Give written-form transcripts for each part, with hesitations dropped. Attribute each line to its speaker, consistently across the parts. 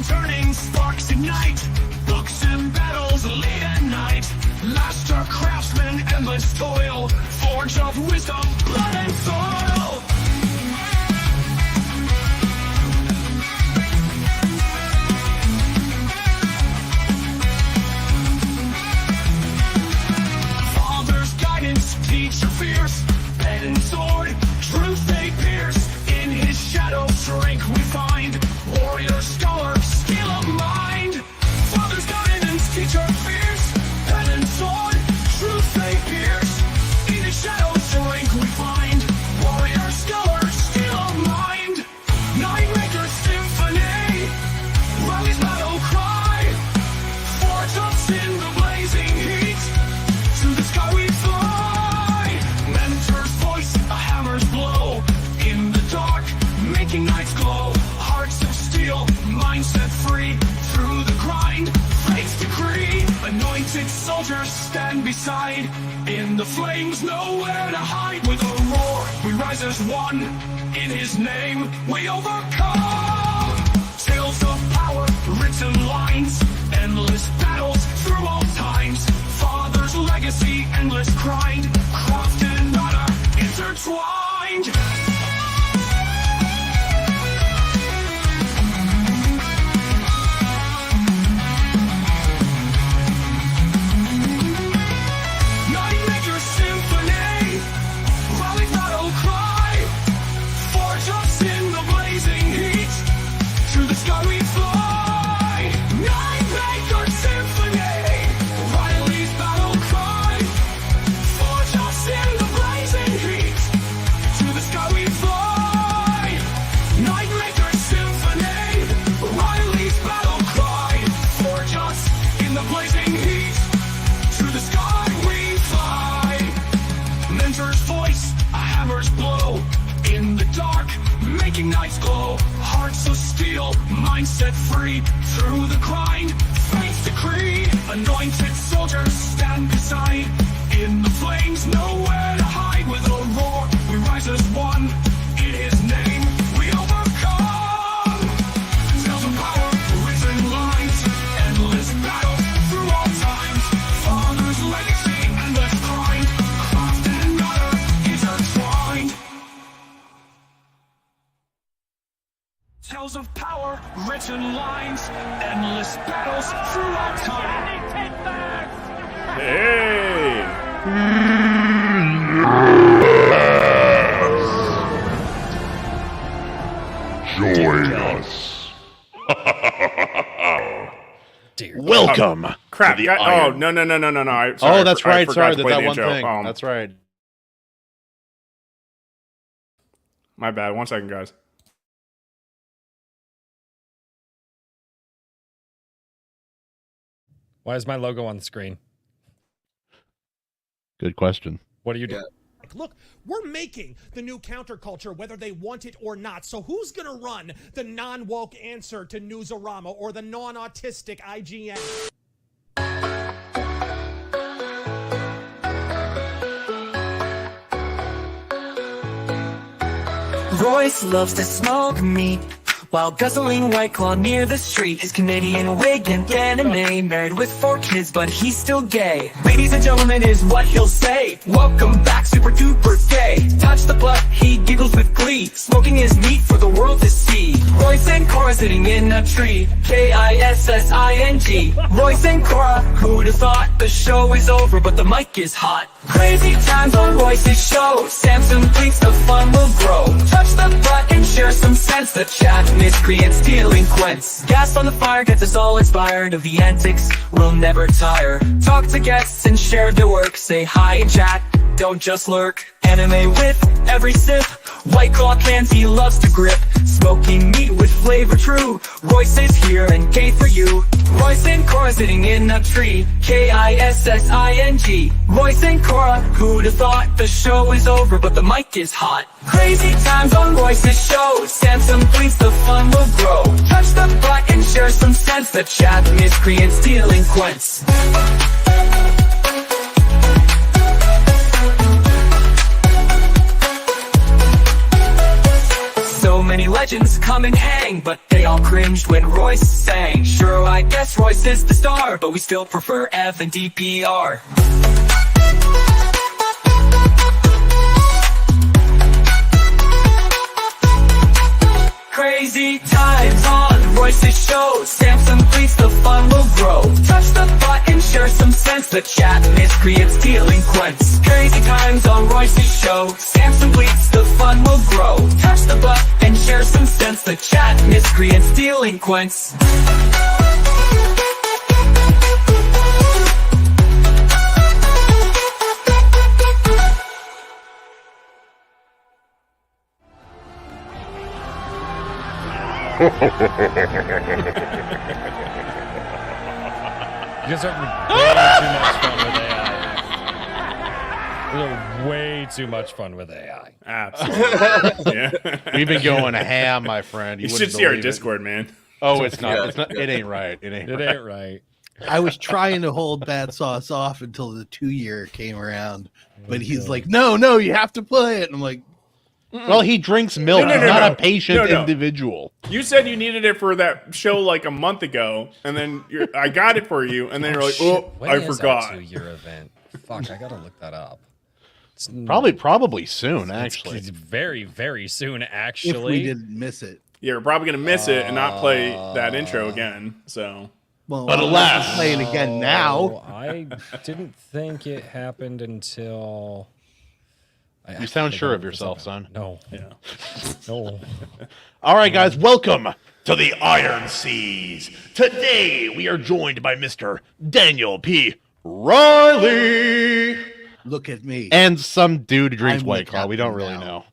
Speaker 1: turning sparks ignite. Books and battles lead at night. Master craftsman, endless toil. Forge of wisdom, blood and soil. Father's guidance, teacher fierce. Pen and sword, truth they pierce. In his shadow, strength we find. Warrior, scholar, skill of mind. Father's guidance, teacher fierce. Pen and sword, truth they pierce. In his shadow, strength we find. Warrior, scholar, skill of mind. Nightmaker symphony, Riley's battle cry. Forge us in the blazing heat. To the sky we fly. Mentor's voice, a hammer's blow. In the dark, making nights glow. Hearts of steel, minds set free. Through the grind, fate's decree. Anointed soldiers stand beside. In the flames, nowhere to hide. With a roar, we rise as one. In his name, we overcome. Tales of power, written lines. Endless battles through all times. Father's legacy, endless grind. Craft and honor, intertwined. Nightmaker symphony, Riley's battle cry. Forge us in the blazing heat. To the sky we fly. Nightmaker symphony, Riley's battle cry. Forge us in the blazing heat. To the sky we fly. Nightmaker symphony, Riley's battle cry. Forge us in the blazing heat. To the sky we fly. Mentor's voice, a hammer's blow. In the dark, making nights glow. Hearts of steel, minds set free. Through the grind, fate's decree. Anointed soldiers stand beside. In the flames, nowhere to hide. With a roar, we rise as one. In his name, we overcome. Tales of power, written lines. Endless battle through all times. Father's legacy, endless grind. Craft and honor, intertwined. Tales of power, written lines. Endless battles through all time.
Speaker 2: Hey!
Speaker 3: Join us.
Speaker 4: Welcome.
Speaker 2: Crap.
Speaker 3: the
Speaker 2: Oh,
Speaker 3: iron.
Speaker 2: no.
Speaker 4: Oh, that's right.
Speaker 2: forgot
Speaker 4: Sorry,
Speaker 2: to
Speaker 4: there's
Speaker 2: play
Speaker 4: that
Speaker 2: the
Speaker 4: one
Speaker 2: intro.
Speaker 4: thing. That's right.
Speaker 2: My bad. 1 second, guys.
Speaker 5: Why is my logo on the screen?
Speaker 4: Good question.
Speaker 5: What are you doing?
Speaker 6: Look, we're making the new counterculture whether they want it or not. So who's going to run the non-woke answer to Newsarama or the non-autistic IGN?
Speaker 7: Royce loves to smoke meat while guzzling White Claw near the street. His Canadian wig and anime, married with 4 kids, but he's still gay. Ladies and gentlemen is what he'll say. Welcome back, super duper gay. Touch the butt, he giggles with glee. Smoking his meat for the world to see. Royce and Cora sitting in a tree. K-I-S-S-I-N-G. Royce and Cora, who'd have thought the show is over, but the mic is hot. Crazy times on Royce's show. Samson thinks the fun will grow. Touch the butt and share some sense. The chat miscreants, delinquents. Gas on the fire gets us all inspired. Of the antics, we'll never tire. Talk to guests and share their work. Say hi in chat, don't just lurk. Anime with every sip. White Claw cans he loves to grip. Smoking meat with flavor true. Royce is here and gay for you. Royce and Cora sitting in a tree. K-I-S-S-I-N-G. Royce and Cora, who'd have thought the show is over, but the mic is hot. Crazy times on Royce's show. Samson thinks the fun will grow. Touch the butt and share some sense. The chat miscreants, delinquents. So many legends come and hang, but they all cringed when Royce sang. Sure, I guess Royce is the star, but we still prefer F and DPR. Crazy times on Royce's show. Samson please, the fun will grow. Touch the button, share some sense. The chat miscreants, delinquents. Crazy times on Royce's show. Samson please, the fun will grow. Touch the button, share some sense. The chat miscreants, delinquents.
Speaker 5: You guys are way too much fun with AI.
Speaker 2: Absolutely. Yeah.
Speaker 4: We've been going ham, my friend.
Speaker 2: You should
Speaker 4: wouldn't
Speaker 2: see our
Speaker 4: believe it.
Speaker 2: Discord, man.
Speaker 4: Oh, it's not. It's not. It ain't right. It ain't.
Speaker 5: It
Speaker 4: right.
Speaker 5: ain't right.
Speaker 8: I was trying to hold Battsauce off until the 2-year came around, but he's like, no, you have to play it. And I'm like,
Speaker 4: Well, he drinks milk.
Speaker 2: No,
Speaker 4: He's
Speaker 2: no,
Speaker 4: not
Speaker 2: no.
Speaker 4: a patient
Speaker 2: No.
Speaker 4: individual.
Speaker 2: You said you needed it for that show like a month ago, and then I got it for you, and then you're like, oh,
Speaker 5: When
Speaker 2: I
Speaker 5: is our
Speaker 2: forgot.
Speaker 5: 2-year event? Fuck, I gotta look that up. It's
Speaker 4: Probably soon,
Speaker 5: it's
Speaker 4: actually.
Speaker 5: very, very soon,
Speaker 8: if we
Speaker 5: actually.
Speaker 8: didn't miss it.
Speaker 2: Yeah, we're probably gonna miss it and not play that intro again. So
Speaker 8: Well,
Speaker 4: But
Speaker 8: I'm
Speaker 4: alas.
Speaker 8: playing again now.
Speaker 5: Oh, I didn't think it happened until.
Speaker 4: You sound sure of yourself, son.
Speaker 5: No,
Speaker 2: yeah.
Speaker 5: no.
Speaker 4: All right, guys, welcome to the Iron Seas. Today we are joined by Mr. Daniel P. Riley
Speaker 8: Look at me.
Speaker 4: and some dude who drinks
Speaker 8: I'm
Speaker 4: White
Speaker 8: the
Speaker 4: Claw. We don't
Speaker 8: captain
Speaker 4: really
Speaker 8: now.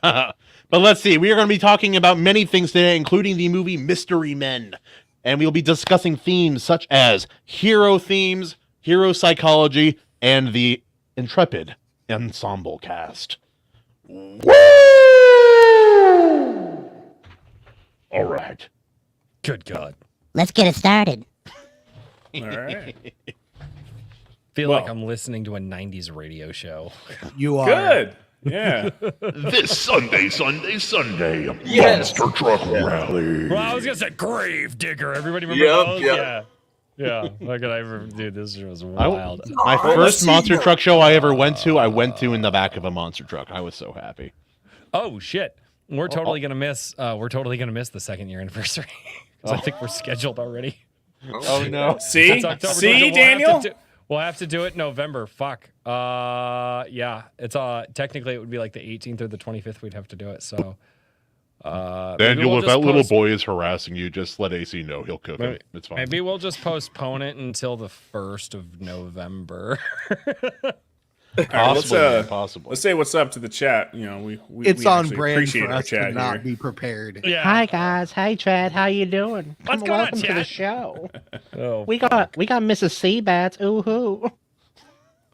Speaker 4: know. But let's see. We are going to be talking about many things today, including the movie Mystery Men. And we'll be discussing themes such as hero themes, hero psychology, and the intrepid ensemble cast. Woo! All right.
Speaker 5: Good God.
Speaker 9: Let's get it started.
Speaker 2: All right.
Speaker 5: Feel
Speaker 2: Well-
Speaker 5: like I'm listening to a 90s radio show.
Speaker 8: You are.
Speaker 2: Good. Yeah.
Speaker 3: This Sunday,
Speaker 7: Yes.
Speaker 3: Monster Truck Rally.
Speaker 5: Well, I was gonna say Grave Digger. Everybody remember
Speaker 7: Yep,
Speaker 5: those?
Speaker 7: yep.
Speaker 5: Yeah. Look at I remember, dude. This was wild.
Speaker 4: My
Speaker 2: let's
Speaker 4: first
Speaker 2: see.
Speaker 4: monster truck show I ever went to in the back of a monster truck. I was so happy.
Speaker 5: Oh shit. We're totally gonna miss. We're totally gonna miss the 2nd year anniversary. 'Cause I think we're scheduled already.
Speaker 4: Oh no.
Speaker 2: See?
Speaker 5: It's October.
Speaker 2: See,
Speaker 5: We'll have to
Speaker 2: Daniel?
Speaker 5: We'll have to do it November. Fuck. Yeah. It's technically it would be like the 18th or the 25th. We'd have to do it. So. Maybe
Speaker 3: Daniel,
Speaker 5: we'll
Speaker 3: if
Speaker 5: just
Speaker 3: that little
Speaker 5: post-
Speaker 3: boy is harassing you, just let AC know. He'll cook him.
Speaker 5: Maybe-
Speaker 3: It's fine.
Speaker 5: Maybe we'll just postpone it until the 1st of November.
Speaker 2: Let's,
Speaker 4: Possibly.
Speaker 2: Let's say what's up to the chat. You know, we
Speaker 8: It's
Speaker 2: we
Speaker 8: on
Speaker 2: actually
Speaker 8: brand
Speaker 2: appreciate
Speaker 8: for
Speaker 2: our
Speaker 8: us to
Speaker 2: chat
Speaker 8: not
Speaker 2: here.
Speaker 8: be prepared.
Speaker 5: Yeah.
Speaker 9: Hi guys, hey Chad, how you doing?
Speaker 5: What's going on,
Speaker 9: Welcome to the
Speaker 5: Chad?
Speaker 9: show.
Speaker 5: Oh,
Speaker 9: We got Mrs. Seabats, ooh hoo.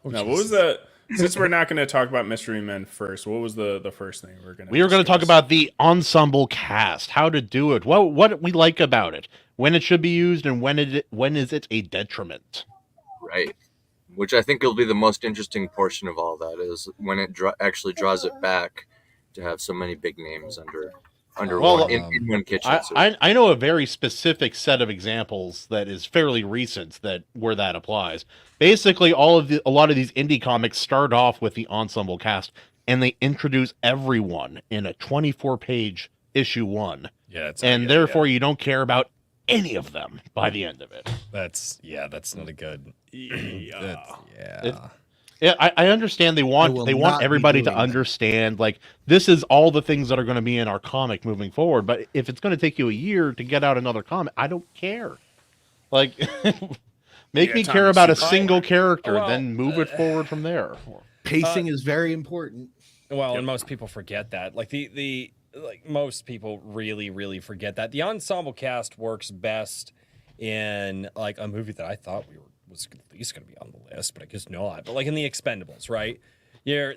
Speaker 2: Now, what was the? Since we're not going to talk about Mystery Men first, what was the first thing we're going to?
Speaker 4: We are going to talk about the ensemble cast, how to do it, what we like about it, when it should be used, and when is it a detriment.
Speaker 10: Right. Which I think will be the most interesting portion of all that is when it actually draws it back to have so many big names under
Speaker 4: Well,
Speaker 10: one, in one kitchen.
Speaker 4: I know a very specific set of examples that is fairly recent where that applies. Basically, a lot of these indie comics start off with the ensemble cast, and they introduce everyone in a 24-page issue 1,
Speaker 5: yeah.
Speaker 4: and therefore you don't care about any of them by the end of it.
Speaker 5: That's not a good.
Speaker 2: Yeah.
Speaker 4: Yeah, I understand they want
Speaker 8: will not be
Speaker 4: everybody to
Speaker 8: doing that.
Speaker 4: understand, like, this is all the things that are going to be in our comic moving forward. But if it's going to take you a year to get out another comic, I don't care. Like, make
Speaker 2: Yeah,
Speaker 4: me
Speaker 2: time
Speaker 4: care
Speaker 2: to
Speaker 4: about a
Speaker 2: see.
Speaker 4: single character,
Speaker 5: Well,
Speaker 4: then move it forward from there.
Speaker 8: Pacing is very important.
Speaker 5: Well, and most people forget that. Like most people really forget that the ensemble cast works best in like a movie that I thought was at least going to be on the list, but I guess not. But like in The Expendables, right? You're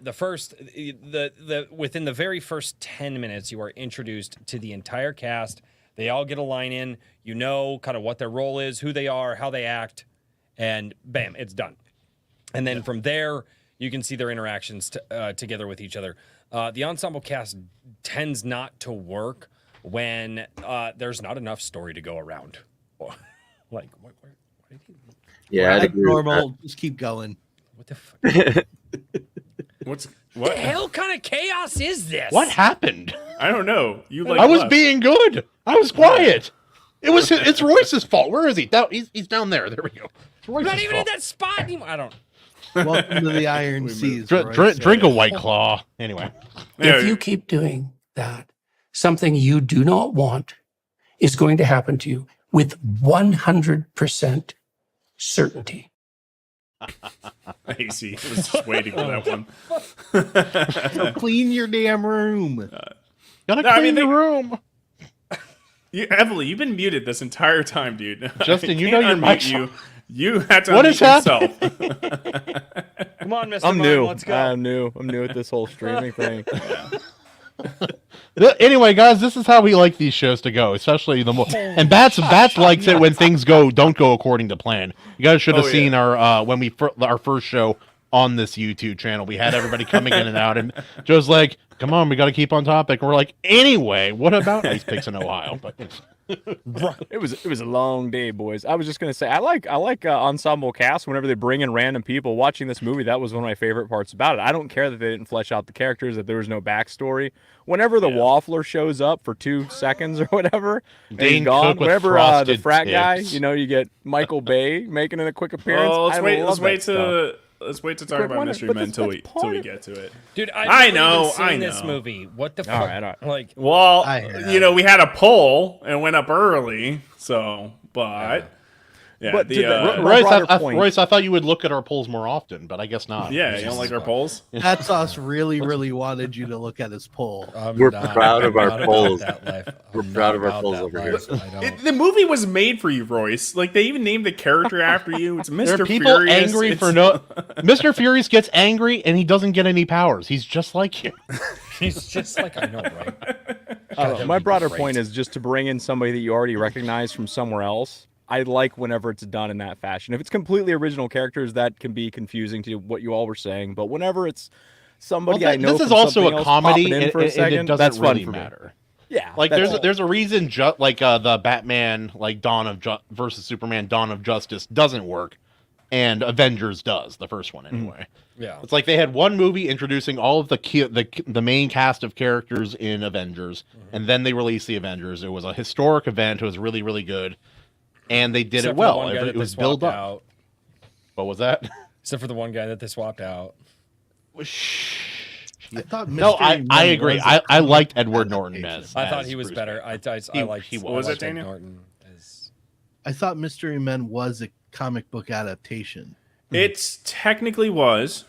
Speaker 5: within the very first 10 minutes, you are introduced to the entire cast. They all get a line in. You know kind of what their role is, who they are, how they act, and bam, it's done. And then from there, you can see their interactions together with each other. The ensemble cast tends not to work when there's not enough story to go around. Like, what did he?
Speaker 10: Yeah, I'd
Speaker 8: Like
Speaker 10: agree with that.
Speaker 8: normal. Just keep going.
Speaker 5: What the fuck?
Speaker 2: What
Speaker 5: The hell kind of chaos is this?
Speaker 4: What happened?
Speaker 2: I don't know. You like
Speaker 4: I was
Speaker 2: left.
Speaker 4: being good. I was quiet. It's Royce's fault. Where is he? He's down there. There we go. It's
Speaker 5: I'm
Speaker 4: Royce's
Speaker 5: not even
Speaker 4: fault.
Speaker 5: in that spot anymore. I don't.
Speaker 8: Welcome to the Iron Seas.
Speaker 4: Drink a White Claw. Anyway.
Speaker 11: If you keep doing that, something you do not want is going to happen to you with 100% certainty.
Speaker 2: AC was just waiting for that one.
Speaker 8: So clean your damn room.
Speaker 4: Gotta
Speaker 2: No, I
Speaker 4: clean
Speaker 2: mean,
Speaker 4: the room.
Speaker 2: Emily, you've been muted this entire time, dude.
Speaker 4: Justin,
Speaker 2: I
Speaker 4: you
Speaker 2: can't
Speaker 4: know your
Speaker 2: unmute
Speaker 4: mic's
Speaker 2: you. You had to
Speaker 4: What
Speaker 2: unmute
Speaker 4: is
Speaker 2: yourself.
Speaker 5: Come on, Mr.
Speaker 12: I'm
Speaker 5: Mime,
Speaker 12: new.
Speaker 5: let's go.
Speaker 12: I'm new at this whole streaming thing.
Speaker 4: Anyway, guys, this is how we like these shows to go, especially the more. And Bats likes it when things don't go according to plan. You guys should have seen our when we our first show on this YouTube channel. We had everybody coming in and out, and Joe's like, "Come on, we got to keep on topic." And we're like, "Anyway, what about ice picks in Ohio?" But
Speaker 12: It was a long day, boys. I was just gonna say I like ensemble cast whenever they bring in random people. Watching this movie, that was one of my favorite parts about it. I don't care that they didn't flesh out the characters, that there was no backstory. Whenever the waffler shows up for 2 seconds or whatever, and he's
Speaker 4: Dane
Speaker 12: gone.
Speaker 4: Cook with
Speaker 12: Whenever the
Speaker 4: frosted
Speaker 12: frat guy,
Speaker 4: tips.
Speaker 12: you get Michael Bay making a quick appearance.
Speaker 2: Oh,
Speaker 12: I love that stuff.
Speaker 2: let's wait to talk
Speaker 12: Quick
Speaker 2: about
Speaker 12: wonder,
Speaker 2: Mystery
Speaker 12: but
Speaker 2: Men
Speaker 12: that's
Speaker 2: till we
Speaker 12: part of-
Speaker 2: get to it.
Speaker 5: Dude,
Speaker 2: I
Speaker 5: I've
Speaker 2: know,
Speaker 5: never
Speaker 2: I
Speaker 5: seen this
Speaker 2: know.
Speaker 5: movie. What the
Speaker 12: All
Speaker 5: fuck?
Speaker 12: right.
Speaker 5: Like,
Speaker 2: Well,
Speaker 8: I hear that.
Speaker 2: you know, we had a poll and went up early, so yeah,
Speaker 12: But
Speaker 2: the,
Speaker 12: to the-
Speaker 4: Royce,
Speaker 12: broader
Speaker 4: I,
Speaker 12: point.
Speaker 4: Royce, I thought you would look at our polls more often, but I guess not.
Speaker 2: yeah, you don't like our polls?
Speaker 8: Battsauce really, really wanted you to look at his poll.
Speaker 10: We're proud of our polls. We're
Speaker 5: I'm
Speaker 10: proud
Speaker 5: not
Speaker 10: of our
Speaker 5: about
Speaker 10: polls
Speaker 5: that
Speaker 10: over
Speaker 5: life.
Speaker 10: here.
Speaker 5: I don't.
Speaker 2: The movie was made for you, Royce. Like, they even named the character after you. It's Mr.
Speaker 4: There are people
Speaker 2: Furious.
Speaker 4: angry
Speaker 2: It's-
Speaker 4: for no. Mr. Furious gets angry and he doesn't get any powers. He's just like you.
Speaker 5: He's just like, I know, right?
Speaker 12: My
Speaker 5: would be
Speaker 12: broader
Speaker 5: great.
Speaker 12: point is just to bring in somebody that you already recognize from somewhere else. I like whenever it's done in that fashion. If it's completely original characters, that can be confusing to what you all were saying. But whenever it's somebody I know,
Speaker 4: this is
Speaker 12: from
Speaker 4: also
Speaker 12: something
Speaker 4: a
Speaker 12: else
Speaker 4: comedy,
Speaker 12: popping in
Speaker 4: and,
Speaker 12: for a
Speaker 4: and
Speaker 12: second,
Speaker 4: it doesn't
Speaker 12: that's
Speaker 4: really
Speaker 12: fun for me.
Speaker 4: matter.
Speaker 12: Yeah,
Speaker 4: Like
Speaker 12: that's all.
Speaker 4: there's a reason like the Batman like versus Superman Dawn of Justice doesn't work, and Avengers does, the first one anyway.
Speaker 5: Yeah.
Speaker 4: It's like they had one movie introducing all of the main cast of characters in Avengers, and then they released the Avengers. It was a historic event. It was really, really good, and they did
Speaker 5: Except
Speaker 4: it
Speaker 5: for the
Speaker 4: well.
Speaker 5: one guy that
Speaker 4: It
Speaker 5: they
Speaker 4: was built
Speaker 5: swapped
Speaker 4: up.
Speaker 5: out.
Speaker 4: What was that?
Speaker 5: Except for the one guy that they swapped out.
Speaker 8: I thought
Speaker 4: No, I
Speaker 8: Mystery
Speaker 4: agree.
Speaker 8: Men was a
Speaker 4: I liked
Speaker 8: comic
Speaker 4: Edward Norton
Speaker 8: adaptation.
Speaker 5: I thought
Speaker 4: as
Speaker 5: he was
Speaker 4: Bruce
Speaker 5: better.
Speaker 4: Wayne.
Speaker 5: I liked.
Speaker 4: he
Speaker 5: I
Speaker 2: was.
Speaker 5: liked
Speaker 2: Ed
Speaker 5: Ed
Speaker 2: Daniel?
Speaker 5: Norton as.
Speaker 8: I thought Mystery Men was a comic book adaptation.
Speaker 2: It technically was,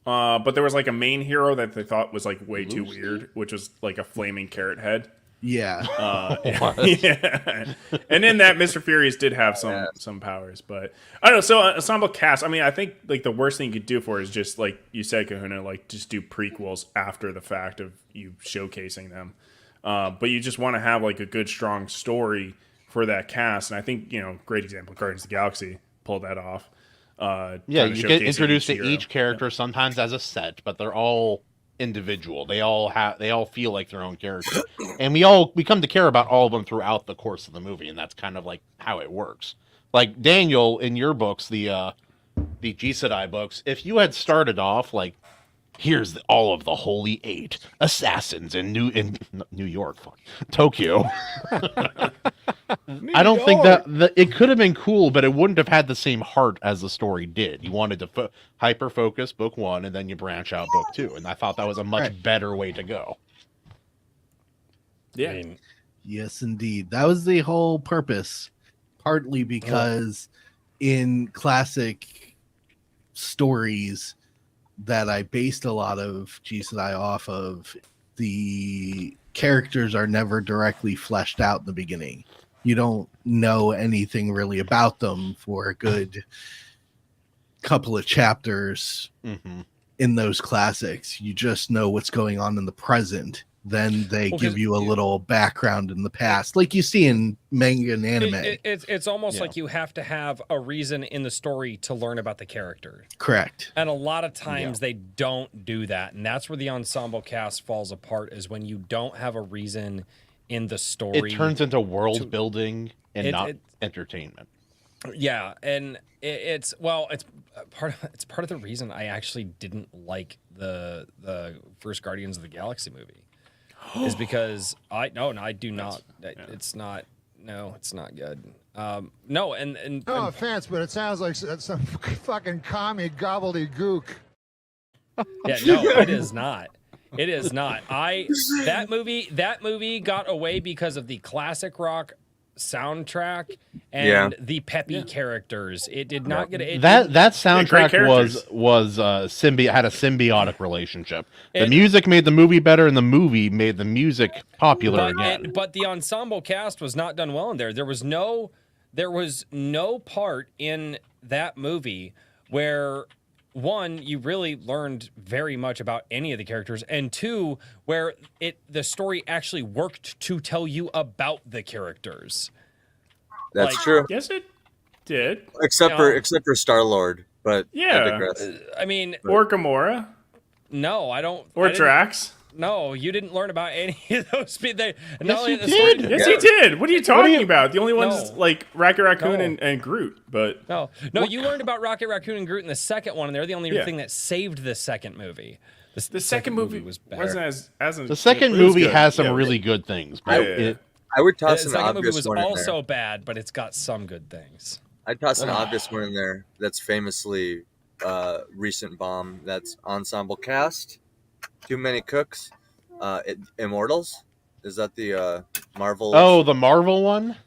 Speaker 2: but there was like a main hero that they thought was like way too weird, which was like a flaming carrot head.
Speaker 8: Yeah.
Speaker 2: Yeah. And in that, Mr. Furious did have some powers, but I don't know. So ensemble cast. I mean, I think like the worst thing you could do for it is just like you said, Kahuna, like just do prequels after the fact of you showcasing them. But you just want to have like a good, strong story for that cast, and I think great example, Guardians of the Galaxy pulled that off.
Speaker 4: Yeah,
Speaker 2: kinda
Speaker 4: you get
Speaker 2: showcasing
Speaker 4: introduced to
Speaker 2: hero.
Speaker 4: each character sometimes as a set, but they're all individual. They all feel like their own character, and we come to care about all of them throughout the course of the movie, and that's kind of like how it works. Like Daniel, in your books, the G Sedai books, if you had started off like, here's all of the Holy Eight assassins in New York, Tokyo. I don't think that it could have been cool, but it wouldn't have had the same heart as the story did. You wanted to hyper focus book one, and then you branch out book two, and I thought that was a much better way to go.
Speaker 2: Yeah.
Speaker 5: I mean,
Speaker 8: Yes, indeed. That was the whole purpose. Partly because in classic stories that I based a lot of G Sedai off of, the characters are never directly fleshed out in the beginning. You don't know anything really about them for a good couple of chapters in those classics. You just know what's going on in the present then they
Speaker 5: Well,
Speaker 8: give
Speaker 5: 'cause-
Speaker 8: you a little background in the past, like you see in manga and anime.
Speaker 5: It's almost like you have to have a reason in the story to learn about the character.
Speaker 8: Correct.
Speaker 5: And a lot of times they don't do that. And that's where the ensemble cast falls apart, is when you don't have a reason in the story.
Speaker 4: It turns into world building and not entertainment.
Speaker 5: Yeah, and it's part of the reason I actually didn't like the first Guardians of the Galaxy movie. Is because I do not. It's not. No, it's not good. No, and
Speaker 13: no offense, but it sounds like some fucking commie gobbledygook.
Speaker 5: Yeah, no, it is not. It is not. That movie got away because of the classic rock soundtrack and the peppy characters. It did not get
Speaker 4: that soundtrack was had a symbiotic relationship. The music made the movie better, and the movie made the music popular again.
Speaker 5: But the ensemble cast was not done well in there. There was no part in that movie where, one, you really learned very much about any of the characters, and two, where the story actually worked to tell you about the characters.
Speaker 10: That's true.
Speaker 2: Yes, it did.
Speaker 10: Except for Star-Lord, but
Speaker 5: I mean,
Speaker 2: or Gamora.
Speaker 5: No, I don't.
Speaker 2: Or Drax.
Speaker 5: No, you didn't learn about any of those people.
Speaker 2: Yes, you did. Yes, he did. What are you talking about? The only ones like Rocket Raccoon and Groot. But
Speaker 5: no, you learned about Rocket Raccoon and Groot in the second one, and they're the only thing that saved the second movie.
Speaker 2: The second movie was better. Wasn't as
Speaker 4: the second movie has some really good things. But
Speaker 10: I would toss
Speaker 5: the
Speaker 10: an
Speaker 5: second movie
Speaker 10: obvious
Speaker 5: was
Speaker 10: one in there.
Speaker 5: also bad, but it's got some good things.
Speaker 10: I'd toss an obvious one in there that's famously recent bomb. That's ensemble cast. Too many cooks. Immortals. Is that the Marvel?
Speaker 4: Oh, the Marvel one.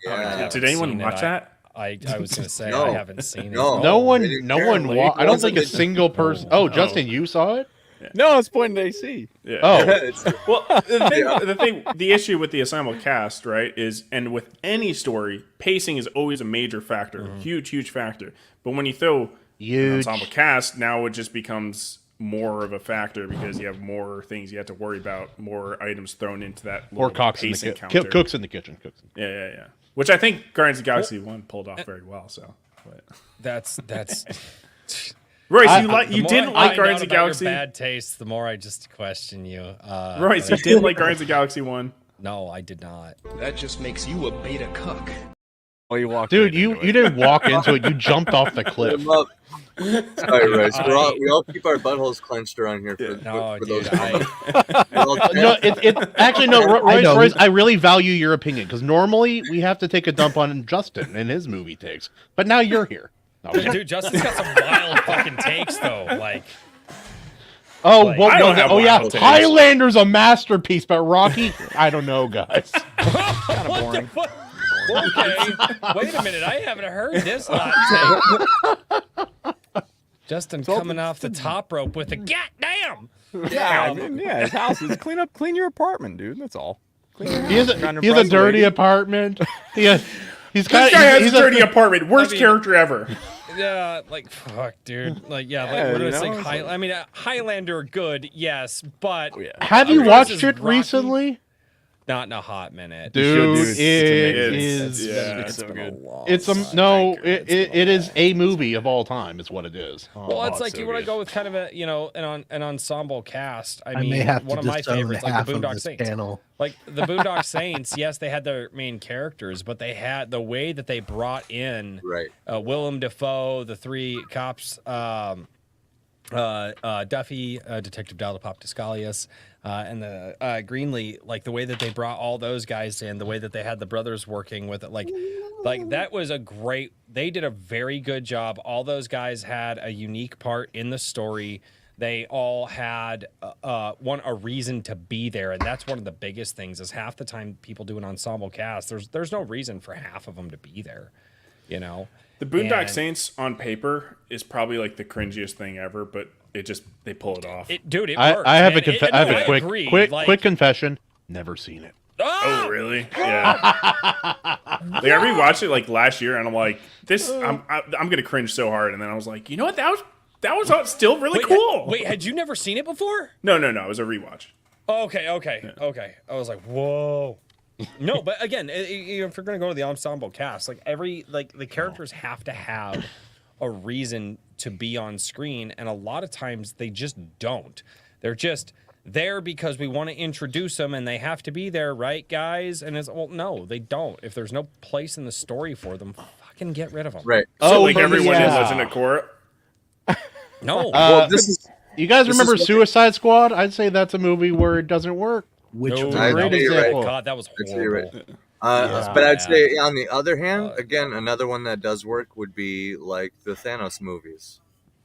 Speaker 10: Yeah.
Speaker 2: Did anyone watch that?
Speaker 5: I was gonna say
Speaker 10: No.
Speaker 5: I haven't seen it.
Speaker 4: No one. I don't think a single person. Oh, Justin, you saw it?
Speaker 12: No, it's pointing at AC.
Speaker 2: Yeah.
Speaker 4: Oh,
Speaker 2: well, the issue with the ensemble cast, right, is, and with any story, pacing is always a major factor, huge factor. But when you throw an ensemble cast, now it just becomes more of a factor because you have more things you have to worry about, more items thrown into that.
Speaker 4: Or cooks in the kitchen. Cooks in the kitchen.
Speaker 2: Yeah. Which I think Guardians of the Galaxy 1 pulled off very well. So, but.
Speaker 5: That's.
Speaker 2: Royce, you didn't like Guardians of the Galaxy?
Speaker 5: Your bad taste, the more I just question you.
Speaker 2: Royce, you didn't like Guardians of the Galaxy 1?
Speaker 5: No, I did not.
Speaker 6: That just makes you a beta cuck.
Speaker 12: Oh, you walked.
Speaker 4: Dude, you didn't walk into it. You jumped off the cliff.
Speaker 10: Sorry, Royce. We all keep our buttholes clenched around here for those.
Speaker 4: No, actually no, Royce. I really value your opinion because normally we have to take a dump on Justin and his movie takes, but now you're here. No,
Speaker 5: dude, Justin's got some wild fucking takes though. Like,
Speaker 4: what
Speaker 2: I
Speaker 4: was
Speaker 2: don't
Speaker 4: it?
Speaker 2: have
Speaker 4: Oh yeah,
Speaker 2: wild takes.
Speaker 4: Highlander's a masterpiece, but Rocky, I don't know, guys.
Speaker 12: Kind of boring.
Speaker 5: okay, wait a minute. I haven't heard this hot take. Justin coming off the top rope with a goddamn.
Speaker 12: Yeah, I mean, his house is clean your apartment, dude. That's all.
Speaker 4: He has a dirty apartment. He's
Speaker 2: This guy has a dirty apartment. Worst character ever.
Speaker 5: Yeah, like fuck, dude. Like, what do I say? I mean, Highlander, good, yes, but
Speaker 4: have you watched it recently?
Speaker 5: Not in a hot minute,
Speaker 4: dude.
Speaker 5: It's
Speaker 12: so good.
Speaker 4: It is a movie of all time. Is what it is.
Speaker 5: Well, it's like you want to go with kind of an ensemble cast. I mean,
Speaker 8: may have
Speaker 5: one
Speaker 8: to
Speaker 5: of my
Speaker 8: disown
Speaker 5: favorites, like
Speaker 8: half
Speaker 5: the
Speaker 8: of
Speaker 5: Boondock
Speaker 8: this
Speaker 5: Saints.
Speaker 8: panel.
Speaker 5: Like the Boondock Saints, yes, they had their main characters, but they had the way that they brought in Willem Dafoe, the three cops, Duffy, Detective Dallapop Discalius, and the Greenlee, like the way that they brought all those guys in, the way that they had the brothers working with it, like that was they did a very good job. All those guys had a unique part in the story. They all had a reason to be there, and that's one of the biggest things. Is half the time people do an ensemble cast, there's no reason for half of them to be there, you know.
Speaker 2: The Boondock Saints on paper is probably like the cringiest thing ever, but they pull it off.
Speaker 5: It works.
Speaker 4: I have a quick confession. Never seen it.
Speaker 2: Oh, really? Yeah. Like I rewatched it like last year, and I'm like, I'm gonna cringe so hard, and then I was like, you know what? That was still really cool.
Speaker 5: Wait, had you never seen it before?
Speaker 2: No. It was a rewatch.
Speaker 5: Okay. I was like, whoa. No, but again, if you're gonna go to the ensemble cast, like the characters have to have a reason to be on screen, and a lot of times they just don't. They're just there because we want to introduce them, and they have to be there, right, guys? And it's well, no, they don't. If there's no place in the story for them, fucking get rid of them.
Speaker 10: Right.
Speaker 2: So like everyone was in a court.
Speaker 5: No.
Speaker 10: Well, this is.
Speaker 4: You guys remember Suicide Squad? I'd say that's a movie where it doesn't work.
Speaker 8: Which
Speaker 5: No,
Speaker 8: was
Speaker 10: I
Speaker 8: a
Speaker 10: know
Speaker 8: great
Speaker 10: you're right.
Speaker 8: example.
Speaker 5: God, that was horrible.
Speaker 10: But I'd say on the other hand, again, another one that does work would be like the Thanos movies,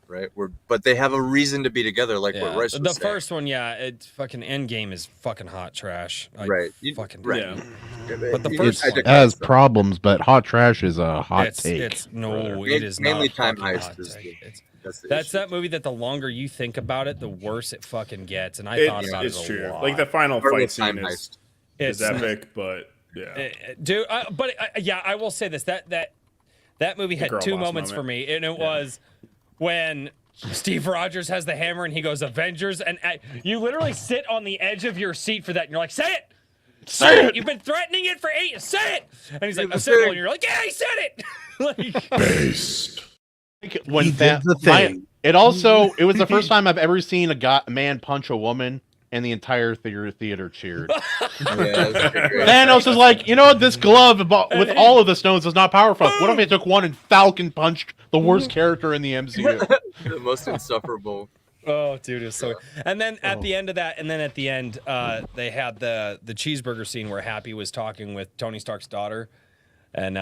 Speaker 10: right? But they have a reason to be together, like what Royce was
Speaker 5: The
Speaker 10: saying.
Speaker 5: first one, it's fucking Endgame is fucking hot trash.
Speaker 10: Right.
Speaker 5: Right. But the
Speaker 4: It
Speaker 5: first one
Speaker 4: has problems, but hot trash is a hot take.
Speaker 5: It is
Speaker 10: mainly
Speaker 5: not
Speaker 10: Time
Speaker 5: fucking
Speaker 10: Heist
Speaker 5: hot
Speaker 10: is
Speaker 5: take.
Speaker 10: that's
Speaker 5: that movie that the longer you think about it, the worse it fucking gets. And I thought about it
Speaker 2: It's
Speaker 5: a
Speaker 2: true.
Speaker 5: lot.
Speaker 2: Like the final
Speaker 10: Or
Speaker 2: fight
Speaker 10: with
Speaker 2: scene
Speaker 10: Time
Speaker 2: is
Speaker 5: It's
Speaker 2: epic, but yeah.
Speaker 5: Dude, I will say this: that movie had
Speaker 2: girl
Speaker 5: two
Speaker 2: boss
Speaker 5: moments for
Speaker 2: moment.
Speaker 5: me, and it was when Steve Rogers has the hammer and he goes Avengers, and you literally sit on the edge of your seat for that, and you're like, "Say it, say it! You've been threatening it for 8. Say it!" And he's like, "A symbol," and you're like, "Yeah, he said it." Like,
Speaker 3: Based.
Speaker 4: When
Speaker 8: He did the thing.
Speaker 4: it was the first time I've ever seen a man punch a woman, and the entire theater cheered. Thanos is like, you know what? This glove with all of the stones is not powerful. What if I took one and Falcon punched the worst character in the MCU?
Speaker 10: the most insufferable.
Speaker 5: oh, dude, it's so. And then at the end of that, they had the cheeseburger scene where Happy was talking with Tony Stark's daughter. And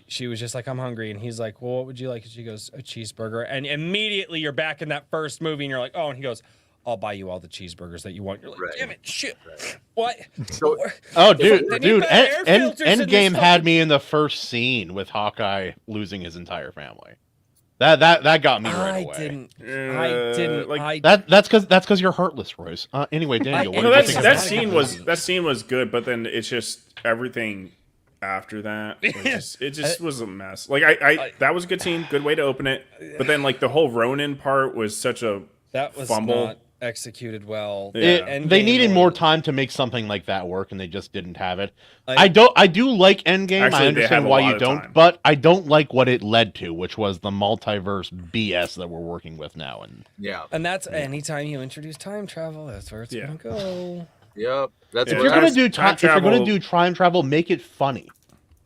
Speaker 5: she was just like, "I'm hungry," and he's like, "Well, what would you like?" And she goes, "A cheeseburger." And immediately you're back in that first movie, and you're like, "Oh," and he goes, "I'll buy you all the cheeseburgers that you want." You're like, "Damn it, shit, what?"
Speaker 4: Oh, dude,
Speaker 5: They need better air filters in this
Speaker 4: Endgame had
Speaker 5: fucking-
Speaker 4: me in the first scene with Hawkeye losing his entire family. That got me right away.
Speaker 5: I didn't.
Speaker 4: That's because you're heartless, Royce. Anyway, Daniel, what do you think?
Speaker 2: That scene was good, but then it's just everything after that was a mess. Like I that was a good scene, good way to open it. But then like the whole Ronin part was such a fumble.
Speaker 5: Not executed well.
Speaker 4: They needed more time to make something like that work, and they just didn't have it. I do like Endgame.
Speaker 2: Actually,
Speaker 4: I understand why you don't,
Speaker 2: time.
Speaker 4: but I don't like what it led to, which was the multiverse BS that we're working with now.
Speaker 5: And that's anytime you introduce time travel, that's where it's gonna go.
Speaker 10: Yep. That's
Speaker 4: If
Speaker 10: what
Speaker 4: you're
Speaker 10: I
Speaker 4: gonna
Speaker 10: was-
Speaker 4: do time travel, make it funny.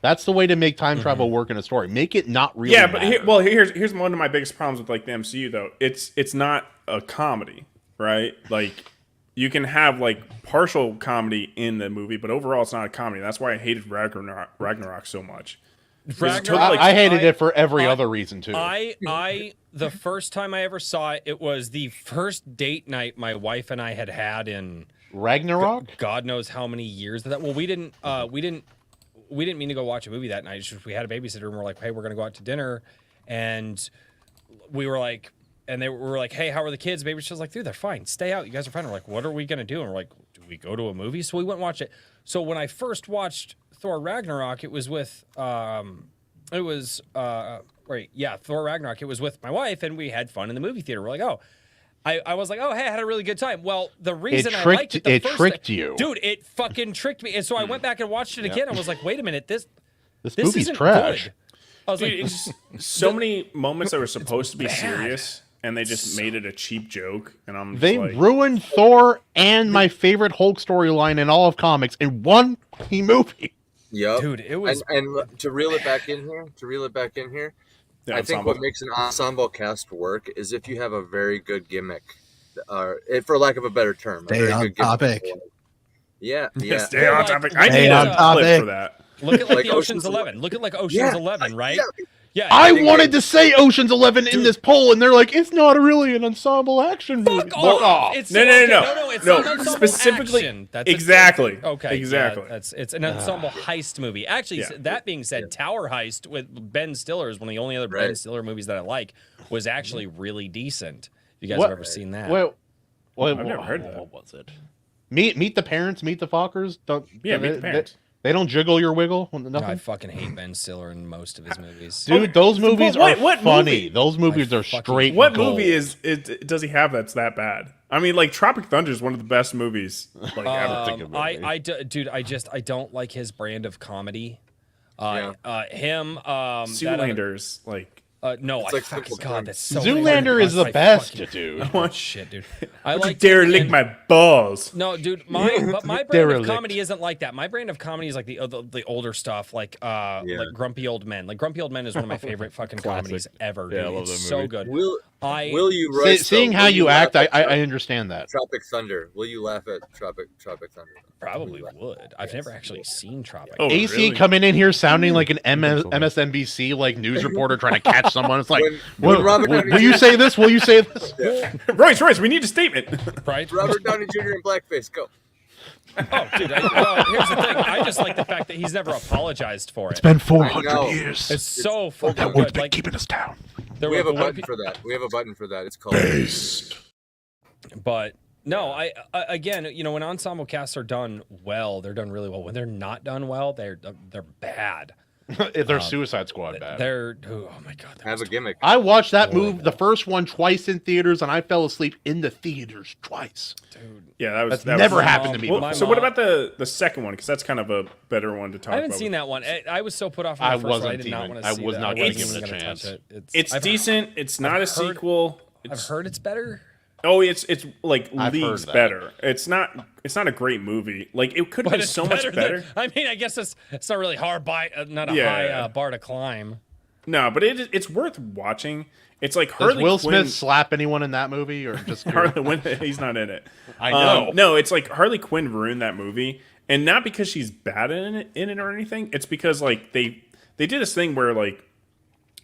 Speaker 4: That's the way to make time travel work in a story. Make it not really.
Speaker 2: Yeah, but here's one of my biggest problems with like the MCU though. It's not a comedy, right? Like you can have like partial comedy in the movie, but overall it's not a comedy. That's why I hated Ragnarok so much.
Speaker 4: I hated it for every other reason too.
Speaker 5: The first time I ever saw it, it was the first date night my wife and I had in
Speaker 4: Ragnarok.
Speaker 5: God knows how many years of that. Well, we didn't mean to go watch a movie that night. It's just we had a babysitter and we're like, hey, we're gonna go out to dinner, and we were like, and we were like, hey, how are the kids? Baby, she was like, dude, they're fine. Stay out. You guys are fine. We're like, what are we gonna do? And we're like, do we go to a movie? So we went and watched it. So when I first watched Thor Ragnarok, it was with Thor Ragnarok. It was with my wife, and we had fun in the movie theater. We're like, oh. I was like, oh, hey, I had a really good time. Well, the reason I liked it,
Speaker 4: tricked you.
Speaker 5: Dude, it fucking tricked me. And so I went back and watched it again. I was like, wait a minute, this
Speaker 4: movie's
Speaker 5: isn't
Speaker 4: trash.
Speaker 5: good. I was like,
Speaker 2: It's so many moments that were supposed to be serious, and they just made it a cheap joke. And I'm just like,
Speaker 4: ruined Thor and my favorite Hulk storyline in all of comics in one movie.
Speaker 10: Yep.
Speaker 5: Dude, it was.
Speaker 10: And to reel it back in here, I think what makes an ensemble cast work is if you have a very good gimmick, for lack of a better term.
Speaker 8: Stay on topic.
Speaker 10: Yeah.
Speaker 2: Stay on topic. I
Speaker 8: Stay
Speaker 2: need
Speaker 8: on
Speaker 2: a
Speaker 8: topic.
Speaker 2: clip for that.
Speaker 5: Look at
Speaker 10: Like
Speaker 5: the Ocean's
Speaker 10: Ocean's
Speaker 5: 11. Look at like Ocean's 11, right? Yeah.
Speaker 4: I wanted to say Ocean's 11 in this poll, and they're like, it's not really an ensemble action movie.
Speaker 5: Fuck off. It's
Speaker 2: No.
Speaker 5: It's
Speaker 2: No,
Speaker 5: not an ensemble
Speaker 2: specifically-
Speaker 5: action. That's
Speaker 2: exactly.
Speaker 5: Okay.
Speaker 2: Exactly.
Speaker 5: Yeah, it's an ensemble heist movie. Actually, that being said, Tower Heist with Ben Stiller is one of the only other Ben Stiller movies that I like. Was actually really decent. You guys have ever seen that?
Speaker 4: I've
Speaker 2: never heard that.
Speaker 4: What was it? Meet the Parents, Meet the Fockers.
Speaker 2: Meet the Parents.
Speaker 4: They don't jiggle your wiggle. Nothing.
Speaker 5: I fucking hate Ben Stiller in most of his movies.
Speaker 4: Dude, those movies
Speaker 2: what
Speaker 4: are funny.
Speaker 2: movie?
Speaker 4: Those movies are straight.
Speaker 2: What
Speaker 4: gold.
Speaker 2: movie does he have that's that bad? I mean, like Tropic Thunder is one of the best movies like ever.
Speaker 5: I don't like his brand of comedy.
Speaker 2: Zoolander's like.
Speaker 5: No,
Speaker 10: It's
Speaker 5: I
Speaker 10: like
Speaker 5: fucking
Speaker 10: Simple
Speaker 5: God, that's so.
Speaker 4: Zoolander is the best, dude.
Speaker 5: Oh shit, dude. I
Speaker 2: Would
Speaker 5: like
Speaker 2: you dare lick my balls?
Speaker 5: No, dude, my brand of
Speaker 4: Derelict.
Speaker 5: comedy isn't like that. My brand of comedy is like the older stuff, like Grumpy Old Men. Like Grumpy Old Men is one of my favorite fucking comedies ever. Dude.
Speaker 12: Yeah, I love
Speaker 5: It's
Speaker 12: that
Speaker 5: so
Speaker 12: movie.
Speaker 5: good.
Speaker 10: Will you Royce,
Speaker 4: Seeing
Speaker 10: though,
Speaker 4: how
Speaker 10: will
Speaker 4: you
Speaker 10: laugh
Speaker 4: act,
Speaker 10: at
Speaker 4: I understand that.
Speaker 10: Tropic Thunder. Will you laugh at Tropic Thunder?
Speaker 5: Probably would. I've never actually seen Tropic.
Speaker 2: Oh,
Speaker 4: AC
Speaker 2: really?
Speaker 4: coming in here sounding like an MSNBC like news reporter trying to catch someone. It's like,
Speaker 10: When Robert
Speaker 4: will
Speaker 10: Downey
Speaker 4: you
Speaker 10: Jr.
Speaker 4: say this? Will you say this?
Speaker 2: Royce, we need a statement.
Speaker 5: Right?
Speaker 10: Robert Downey Jr. in blackface. Go.
Speaker 5: Oh, dude. Here's the thing. I just like the fact that he's never apologized for it.
Speaker 4: It's been
Speaker 10: I
Speaker 4: 400
Speaker 10: know.
Speaker 4: years.
Speaker 5: It's so fucking
Speaker 4: That word's
Speaker 5: good.
Speaker 4: been
Speaker 5: Like,
Speaker 4: keeping us down.
Speaker 10: We have a button for that. It's called
Speaker 3: Based.
Speaker 5: But no, I again, when ensemble casts are done well, they're done really well. When they're not done well, they're bad.
Speaker 4: They're Suicide Squad bad.
Speaker 5: Oh my god,
Speaker 10: Have a gimmick.
Speaker 4: I watched that movie, the first one, twice in theaters, and I fell asleep in the theaters twice.
Speaker 5: dude.
Speaker 2: Yeah, that was
Speaker 4: That's never
Speaker 2: was-
Speaker 4: happened to me
Speaker 2: Well,
Speaker 4: before.
Speaker 2: so what about the second one? Because that's kind of a better one to talk about.
Speaker 5: I haven't seen that one. I was so put off. With
Speaker 4: I
Speaker 5: the first one,
Speaker 4: wasn't
Speaker 5: I did not
Speaker 4: even-
Speaker 5: want to
Speaker 4: I
Speaker 5: see
Speaker 4: was
Speaker 5: that.
Speaker 4: not
Speaker 5: I
Speaker 4: gonna
Speaker 5: wasn't
Speaker 4: give it
Speaker 5: even
Speaker 4: a
Speaker 5: gonna
Speaker 4: chance.
Speaker 5: touch it.
Speaker 2: It's decent. It's not a
Speaker 5: heard-
Speaker 2: sequel.
Speaker 5: I've heard it's better.
Speaker 2: Oh, it's like
Speaker 4: I've
Speaker 2: leagues
Speaker 4: heard that.
Speaker 2: better. It's not a great movie. Like it could have been
Speaker 5: it's
Speaker 2: so much better.
Speaker 5: I mean, I guess it's not really hard not a
Speaker 2: Yeah.
Speaker 5: high bar to climb.
Speaker 2: No, but it's worth watching. It's like
Speaker 4: Does
Speaker 2: Harley
Speaker 4: Will
Speaker 2: Quinn.
Speaker 4: Smith slap anyone in that movie, or just
Speaker 2: Harley Quinn, he's not in it.
Speaker 4: I know.
Speaker 2: No, it's like Harley Quinn ruined that movie, and not because she's bad in it or anything. It's because like they did this thing where like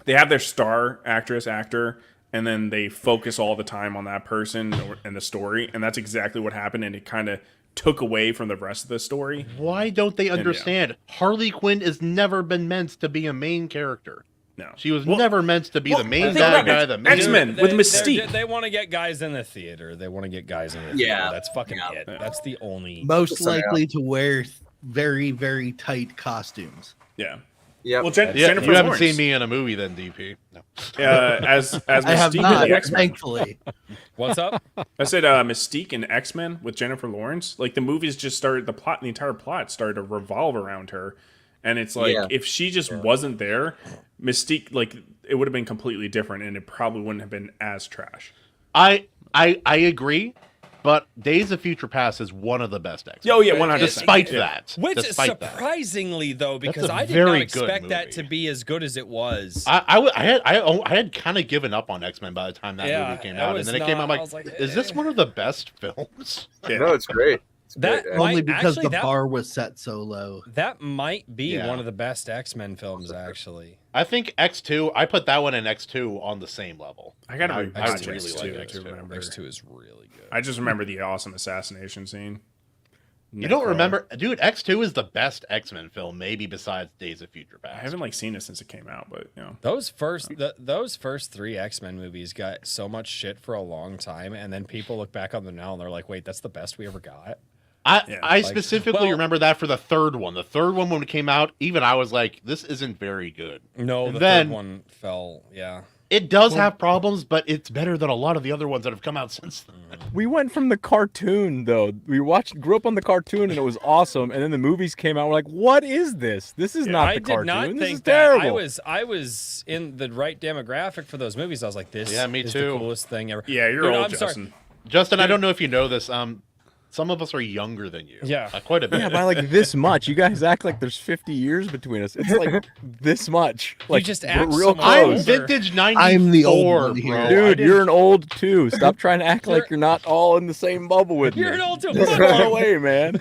Speaker 2: they have their star actor, and then they focus all the time on that person and the story, and that's exactly what happened, and it kind of took away from the rest of the story.
Speaker 4: Why don't they understand? Harley Quinn has never been meant to be a main character.
Speaker 2: No,
Speaker 4: She was never meant to be the main
Speaker 2: think
Speaker 4: bad
Speaker 2: about
Speaker 4: guy.
Speaker 2: it.
Speaker 4: The main
Speaker 2: X-Men with Mystique.
Speaker 5: They want to get guys in the theater. They want to get guys in the theater.
Speaker 10: Yeah.
Speaker 5: That's fucking it. That's the only.
Speaker 8: Most likely to wear very, very tight costumes.
Speaker 2: Yeah.
Speaker 10: Yeah.
Speaker 2: Well,
Speaker 4: Yeah,
Speaker 2: Jennifer
Speaker 4: you haven't
Speaker 2: Lawrence,
Speaker 4: seen me in a movie then, DP. No.
Speaker 2: as
Speaker 8: I have
Speaker 2: Mystique
Speaker 8: not,
Speaker 2: in the X-Men.
Speaker 8: thankfully.
Speaker 5: What's up?
Speaker 2: I said Mystique and X-Men with Jennifer Lawrence. Like the movies just started, the entire plot started to revolve around her, and it's like
Speaker 10: Yeah.
Speaker 2: if she just wasn't there, Mystique, like it would have been completely different, and it probably wouldn't have been as trash.
Speaker 4: I agree, but Days of Future Past is one of the best X-Men.
Speaker 2: Oh yeah, 100%.
Speaker 4: Despite that,
Speaker 5: Which
Speaker 4: despite that.
Speaker 5: surprisingly though, because
Speaker 4: a
Speaker 5: I did
Speaker 4: very
Speaker 5: not
Speaker 4: good
Speaker 5: expect that
Speaker 4: movie.
Speaker 5: to be as good as it was.
Speaker 4: I had kind of given up on X-Men by the time that
Speaker 5: Yeah,
Speaker 4: movie came
Speaker 5: I
Speaker 4: out, and
Speaker 5: was
Speaker 4: then it came out.
Speaker 5: not-
Speaker 4: I'm
Speaker 5: I was
Speaker 4: like,
Speaker 5: like,
Speaker 4: is this one of the best films?
Speaker 2: Yeah.
Speaker 10: No, it's great. It's
Speaker 5: That
Speaker 10: great.
Speaker 5: might-
Speaker 8: Only because
Speaker 5: actually,
Speaker 8: the
Speaker 5: that-
Speaker 8: bar was set so low.
Speaker 5: That might be
Speaker 4: Yeah.
Speaker 5: one of the best X-Men films, actually.
Speaker 4: I think X2. I put that one and X2 on the same level.
Speaker 2: I gotta
Speaker 4: I
Speaker 2: rewatch
Speaker 4: really
Speaker 2: X2
Speaker 4: like
Speaker 2: to
Speaker 4: X2.
Speaker 2: remember.
Speaker 5: X2 is really good.
Speaker 2: I just remember the awesome assassination scene.
Speaker 4: You don't
Speaker 2: Nightcrawler.
Speaker 4: remember, dude? X2 is the best X-Men film, maybe besides Days of Future
Speaker 2: I
Speaker 4: Past.
Speaker 2: haven't like seen it since it came out, but you know.
Speaker 5: Those first three X-Men movies got so much shit for a long time, and then people look back on them now and they're like, "Wait, that's the best we ever got."
Speaker 4: I specifically
Speaker 5: well-
Speaker 4: remember that for the third one. The third one when it came out, even I was like, "This isn't very good."
Speaker 5: No,
Speaker 4: And
Speaker 5: the
Speaker 4: then
Speaker 5: third one fell. Yeah,
Speaker 4: it does have problems, but it's better than a lot of the other ones that have come out since then.
Speaker 12: We went from the cartoon though. We grew up on the cartoon, and it was awesome. And then the movies came out. We're like, "What is this? This is not
Speaker 5: I
Speaker 12: the
Speaker 5: did
Speaker 12: cartoon.
Speaker 5: not
Speaker 12: this
Speaker 5: think
Speaker 12: is
Speaker 5: that.
Speaker 12: terrible."
Speaker 5: I was in the right demographic for those movies. I was like, "This
Speaker 4: Yeah, me
Speaker 5: is
Speaker 4: too.
Speaker 5: the coolest thing ever."
Speaker 2: Yeah, you're
Speaker 5: Dude,
Speaker 2: old,
Speaker 5: I'm sorry.
Speaker 2: Justin.
Speaker 4: Justin, I don't know if you know this. Some of us are younger than you.
Speaker 5: Yeah.
Speaker 4: Quite a bit.
Speaker 12: Yeah, by like this much. You guys act like there's 50 years between us. It's like this much. Like
Speaker 5: just
Speaker 12: we're
Speaker 5: act
Speaker 12: real
Speaker 5: so
Speaker 4: I'm
Speaker 12: close.
Speaker 5: older.
Speaker 4: vintage 94,
Speaker 8: I'm the old one here.
Speaker 4: bro. I
Speaker 12: Dude,
Speaker 4: didn't-
Speaker 12: you're an old too. Stop trying to act like you're not all in the same bubble with me.
Speaker 5: You're an old too.
Speaker 12: Get
Speaker 5: Fuck
Speaker 12: out
Speaker 5: off.
Speaker 12: away, man.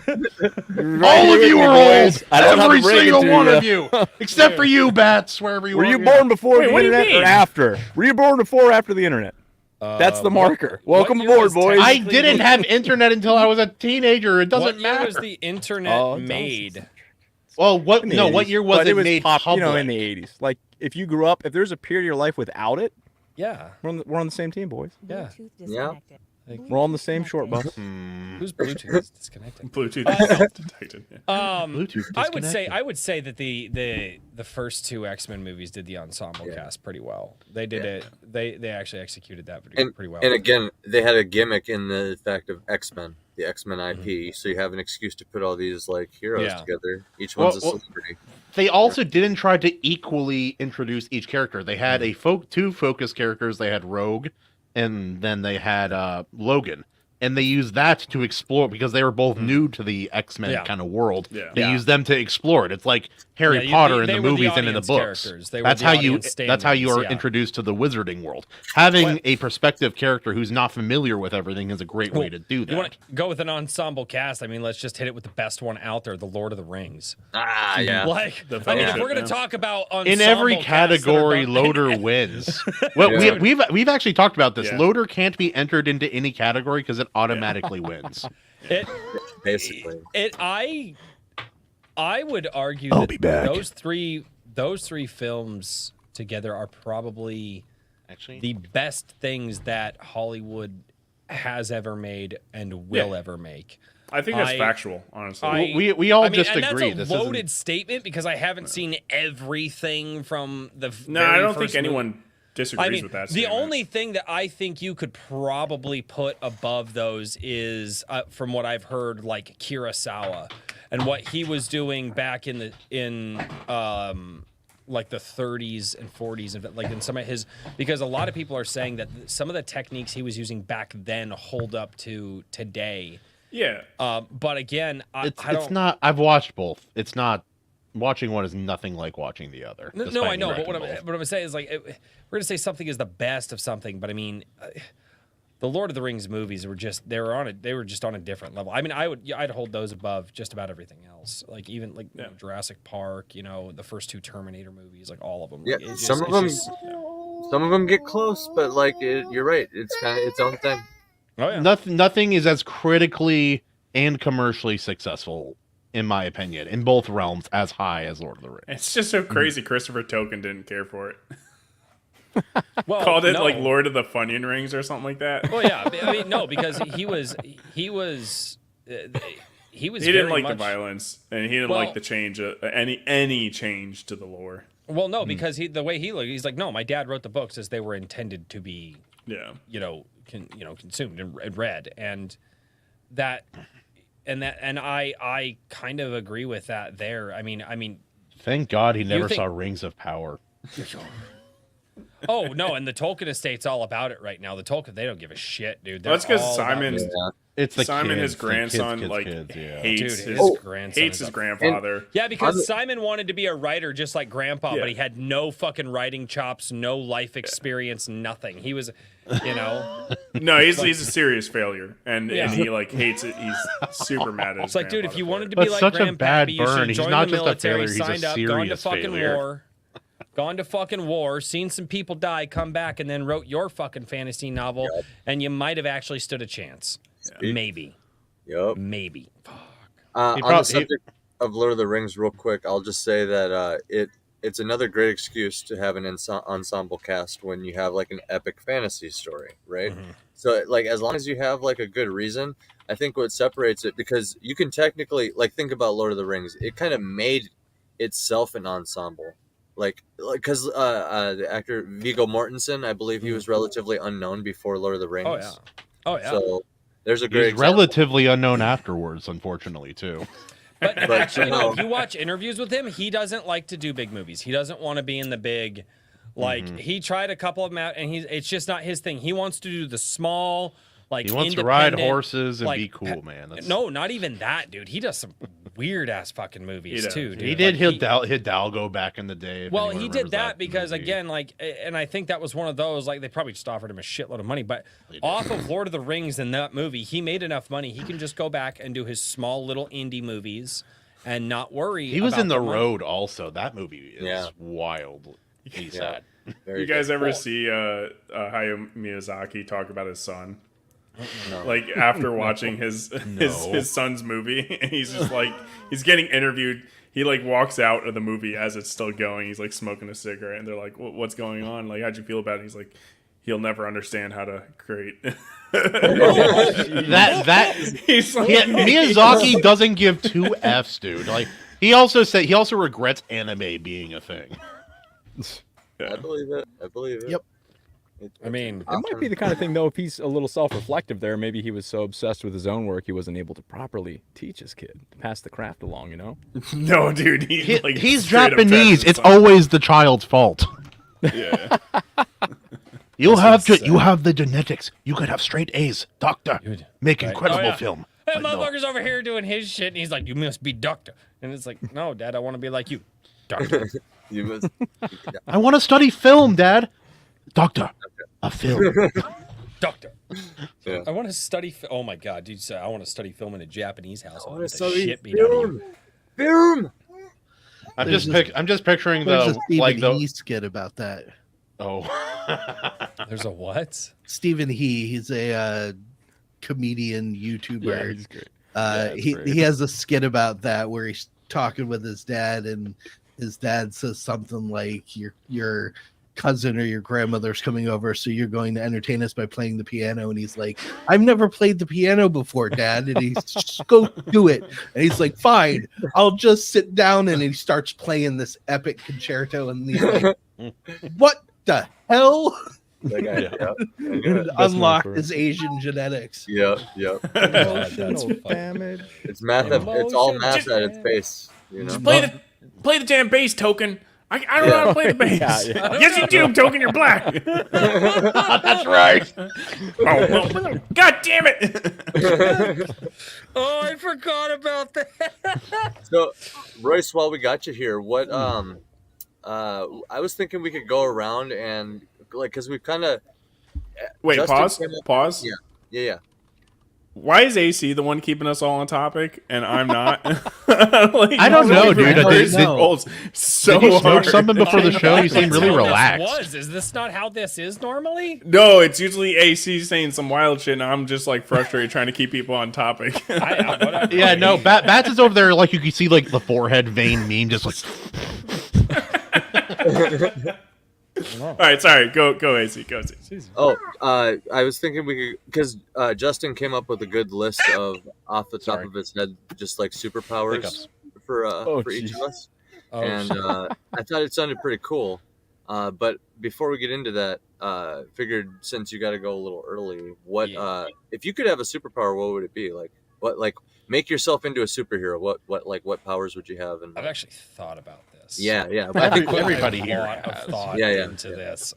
Speaker 4: all of you are old.
Speaker 12: I don't have
Speaker 4: Every
Speaker 12: to bring it
Speaker 4: single
Speaker 12: to
Speaker 4: one
Speaker 12: ya.
Speaker 4: of you, except for you, Bats. Wherever you
Speaker 12: Were
Speaker 4: are.
Speaker 12: you born before
Speaker 2: Wait,
Speaker 12: the
Speaker 2: what do you
Speaker 12: internet or
Speaker 2: mean?
Speaker 12: after? Were you born before or after the internet? That's the marker. Welcome
Speaker 5: year
Speaker 12: aboard,
Speaker 5: was
Speaker 12: boys.
Speaker 4: I didn't have internet until I was a teenager. It doesn't
Speaker 5: What year
Speaker 4: matter.
Speaker 5: was the internet
Speaker 12: Oh, it
Speaker 5: made?
Speaker 4: Well, what?
Speaker 12: In the
Speaker 4: No, what
Speaker 12: 80s.
Speaker 4: year was
Speaker 12: But
Speaker 4: it
Speaker 12: was
Speaker 4: made
Speaker 12: pop,
Speaker 4: public?
Speaker 12: You know, in the 80s. Like, if you grew up, if there's a period of your life without it,
Speaker 5: Yeah,
Speaker 12: we're on the same team, boys.
Speaker 5: yeah.
Speaker 10: Yeah.
Speaker 12: We're all on the same short bus.
Speaker 5: Whose Bluetooth is disconnected?
Speaker 2: Bluetooth is detected. Yeah.
Speaker 4: Bluetooth
Speaker 5: I would say that the first two X-Men movies did the ensemble cast pretty well. They did it. They actually executed that pretty well.
Speaker 10: And again, they had a gimmick in the fact of X-Men, the X-Men IP. So you have an excuse to put all these like heroes together. Each one's a celebrity.
Speaker 4: They also didn't try to equally introduce each character. They had two focus characters. They had Rogue, and then they had Logan. And they used that to explore because they were both new to the X-Men kind of world.
Speaker 2: Yeah.
Speaker 4: They used them to explore it. It's like Harry Potter in the movies and in the books. That's how you are introduced to the wizarding world. Having a prospective character who's not familiar with everything is a great way to do that.
Speaker 5: You want to go with an ensemble cast? I mean, let's just hit it with the best one out there, The Lord of the Rings.
Speaker 10: Yeah.
Speaker 5: Like, if we're going to talk about
Speaker 4: in every category, Loader wins. Well, we've actually talked about this. Loader can't be entered into any category because it automatically wins.
Speaker 10: Basically.
Speaker 5: I would argue that those three films together are probably the best things that Hollywood has ever made and will ever make.
Speaker 2: I think that's factual, honestly.
Speaker 4: We all just agree.
Speaker 5: That's a loaded statement because I haven't seen everything from the
Speaker 2: I don't think anyone disagrees with that statement.
Speaker 5: The only thing that I think you could probably put above those is, from what I've heard, like Kurosawa and what he was doing back in like the 30s and 40s, and like in some of his, because a lot of people are saying that some of the techniques he was using back then hold up to today.
Speaker 2: Yeah.
Speaker 5: But again,
Speaker 4: it's not. I've watched both. It's not. Watching one is nothing like watching the other.
Speaker 5: No, I know, but what I'm saying is, like, we're gonna say something is the best of something, but I mean, the Lord of the Rings movies were just they were just on a different level. I mean, I'd hold those above just about everything else. Like even like Jurassic Park, the first two Terminator movies, like all of them.
Speaker 10: Yeah,
Speaker 5: like,
Speaker 10: some of them get close, but like you're right, it's kind of its own thing.
Speaker 5: Oh yeah.
Speaker 4: Nothing is as critically and commercially successful, in my opinion, in both realms, as high as Lord of the Rings.
Speaker 2: It's just so crazy. Christopher Tolkien didn't care for it. Called it like Lord of the Funyun Rings or something like that.
Speaker 5: Well, yeah, I mean, no, because he
Speaker 2: didn't like the violence, and he didn't like the change, any change to the lore.
Speaker 5: Well, no, because the way he looked, he's like, no, my dad wrote the books as they were intended to be, consumed and read, and I kind of agree with that there. I mean,
Speaker 4: thank God he never saw Rings of Power.
Speaker 5: Oh no, and the Tolkien estate's all about it right now. The Tolkien, they don't give a shit, dude.
Speaker 2: That's because Simon's
Speaker 4: Simon,
Speaker 2: his grandson, hates his grandfather.
Speaker 5: Because Simon wanted to be a writer just like Grandpa, but he had no fucking writing chops, no life experience, nothing. He was,
Speaker 2: No, he's a serious failure, and he hates it. He's super mad at his
Speaker 5: It's like, dude, if you wanted to
Speaker 4: be
Speaker 5: like
Speaker 4: such
Speaker 5: Grandpappy,
Speaker 4: a bad
Speaker 5: you should
Speaker 4: burn. He's
Speaker 5: join
Speaker 4: not
Speaker 5: the
Speaker 4: just
Speaker 5: military,
Speaker 4: a failure;
Speaker 5: signed
Speaker 4: he's a
Speaker 5: up, gone to
Speaker 4: serious
Speaker 5: fucking
Speaker 4: failure.
Speaker 5: war. Gone to fucking war, seen some people die, come back, and then wrote your fucking fantasy novel, and you might have actually stood a chance. Yeah. Maybe.
Speaker 10: Yep.
Speaker 5: Maybe.
Speaker 10: On the subject of Lord of the Rings, real quick, I'll just say that it's another great excuse to have an ensemble cast when you have like an epic fantasy story, right? Mm-hmm. So like as long as you have like a good reason, I think what separates it, because you can technically like think about Lord of the Rings, it kind of made itself an ensemble. Like because the actor Viggo Mortensen, I believe he was relatively unknown before Lord of the Rings.
Speaker 5: Oh yeah.
Speaker 10: So there's a great
Speaker 4: relatively unknown afterwards, unfortunately, too.
Speaker 5: But actually, if you watch interviews with him, he doesn't like to do big movies. He doesn't want to be in the big. Like he tried a couple of them out, and it's just not his thing. He wants to do the small. Like
Speaker 4: he wants to ride horses and be cool, man.
Speaker 5: No, not even that, dude. He does some weird ass fucking movies too, dude.
Speaker 4: He did Hidalgo back in the day.
Speaker 5: Well, he did that because again, like, and I think that was one of those. Like, they probably just offered him a shitload of money, but off of Lord of the Rings and that movie, he made enough money. He can just go back and do his small little indie movies and not worry.
Speaker 4: He was in The Road also. That movie is wild. He's sad.
Speaker 2: You guys ever see Hayao Miyazaki talk about his son? No. Like after watching his son's movie, and he's just like, he's getting interviewed. He like walks out of the movie as it's still going. He's like smoking a cigarette, and they're like, "What's going on? Like, how'd you feel about it?" He's like, he'll never understand how to create.
Speaker 4: that
Speaker 2: He's like,
Speaker 4: Miyazaki doesn't give two F's, dude. Like he also regrets anime being a thing.
Speaker 10: I believe it. I believe it.
Speaker 8: Yep.
Speaker 5: I mean,
Speaker 12: It might be the kind of thing, though, if he's a little self-reflective there, maybe he was so obsessed with his own work he wasn't able to properly teach his kid, to pass the craft along, you know?
Speaker 2: no, dude,
Speaker 4: He's
Speaker 2: straight up
Speaker 4: Japanese.
Speaker 2: passes
Speaker 4: It's
Speaker 2: on.
Speaker 4: always the child's fault.
Speaker 2: Yeah.
Speaker 4: You have
Speaker 5: insane.
Speaker 4: the genetics. You could have straight A's, doctor.
Speaker 5: Dude,
Speaker 4: Make
Speaker 5: right.
Speaker 4: incredible
Speaker 5: Oh, yeah.
Speaker 4: film.
Speaker 5: That
Speaker 4: But no.
Speaker 5: motherfucker's over here doing his shit, and he's like, "You must be doctor," and it's like, "No, Dad, I want to be like you, doctor."
Speaker 10: You must.
Speaker 4: I want to study film, Dad. Doctor, a film.
Speaker 5: Doctor.
Speaker 10: Yeah.
Speaker 5: I want to study. Oh my god, dude! I want to study film in a Japanese house. I want to
Speaker 10: study
Speaker 5: shit beat out of you.
Speaker 10: Film.
Speaker 4: I'm just picturing
Speaker 8: There's a
Speaker 4: the
Speaker 8: Stephen He skit about that.
Speaker 4: Oh.
Speaker 5: There's a what?
Speaker 8: Stephen he's a comedian, YouTuber.
Speaker 12: Yeah, he's great. Great.
Speaker 8: He has a skit about that where he's talking with his dad, and his dad says something like, your cousin or your grandmother's coming over, so you're going to entertain us by playing the piano. And he's like, I've never played the piano before, Dad. And he's just go do it. And he's like, fine, I'll just sit down. And he starts playing this epic concerto, and he's like, what the hell?
Speaker 10: That guy,
Speaker 8: And unlocked his Asian genetics.
Speaker 10: yeah.
Speaker 5: That's
Speaker 12: damage.
Speaker 10: It's math. It's all math at its base. You know.
Speaker 2: Just play the damn bass, Token. I don't know how to play the bass.
Speaker 12: Yeah.
Speaker 2: Yes, you do, Token. You're black.
Speaker 4: That's right.
Speaker 2: Oh, God damn it.
Speaker 5: Oh, I forgot about that.
Speaker 10: So, Royce, while we got you here, what I was thinking we could go around and because we've kind of
Speaker 2: Wait,
Speaker 10: Justin
Speaker 2: pause.
Speaker 10: Yeah.
Speaker 2: Why is AC the one keeping us all on topic and I'm not?
Speaker 4: I don't know, dude.
Speaker 2: So
Speaker 4: Did you smoke
Speaker 2: hard.
Speaker 4: something before the show? You seem really relaxed.
Speaker 5: Is this not how this is normally?
Speaker 2: No, it's usually AC saying some wild shit, and I'm just like frustrated trying to keep people on topic.
Speaker 5: Whatever.
Speaker 4: Yeah, no, Bats is over there, like you can see, like the forehead vein meme, just like.
Speaker 2: All right, sorry. Go AC. Go AC.
Speaker 10: Oh, I was thinking we could because Justin came up with a good list of off the top of his head, just like superpowers
Speaker 4: Hiccups.
Speaker 10: for each of us, and I thought it sounded pretty cool. But before we get into that, figured since you got to go a little early, what if you could have a superpower? What would it be? Like make yourself into a superhero. What powers would you have? And
Speaker 5: I've actually thought about this.
Speaker 10: Yeah.
Speaker 4: I think everybody here
Speaker 5: I've thought
Speaker 10: Yeah.
Speaker 5: into this.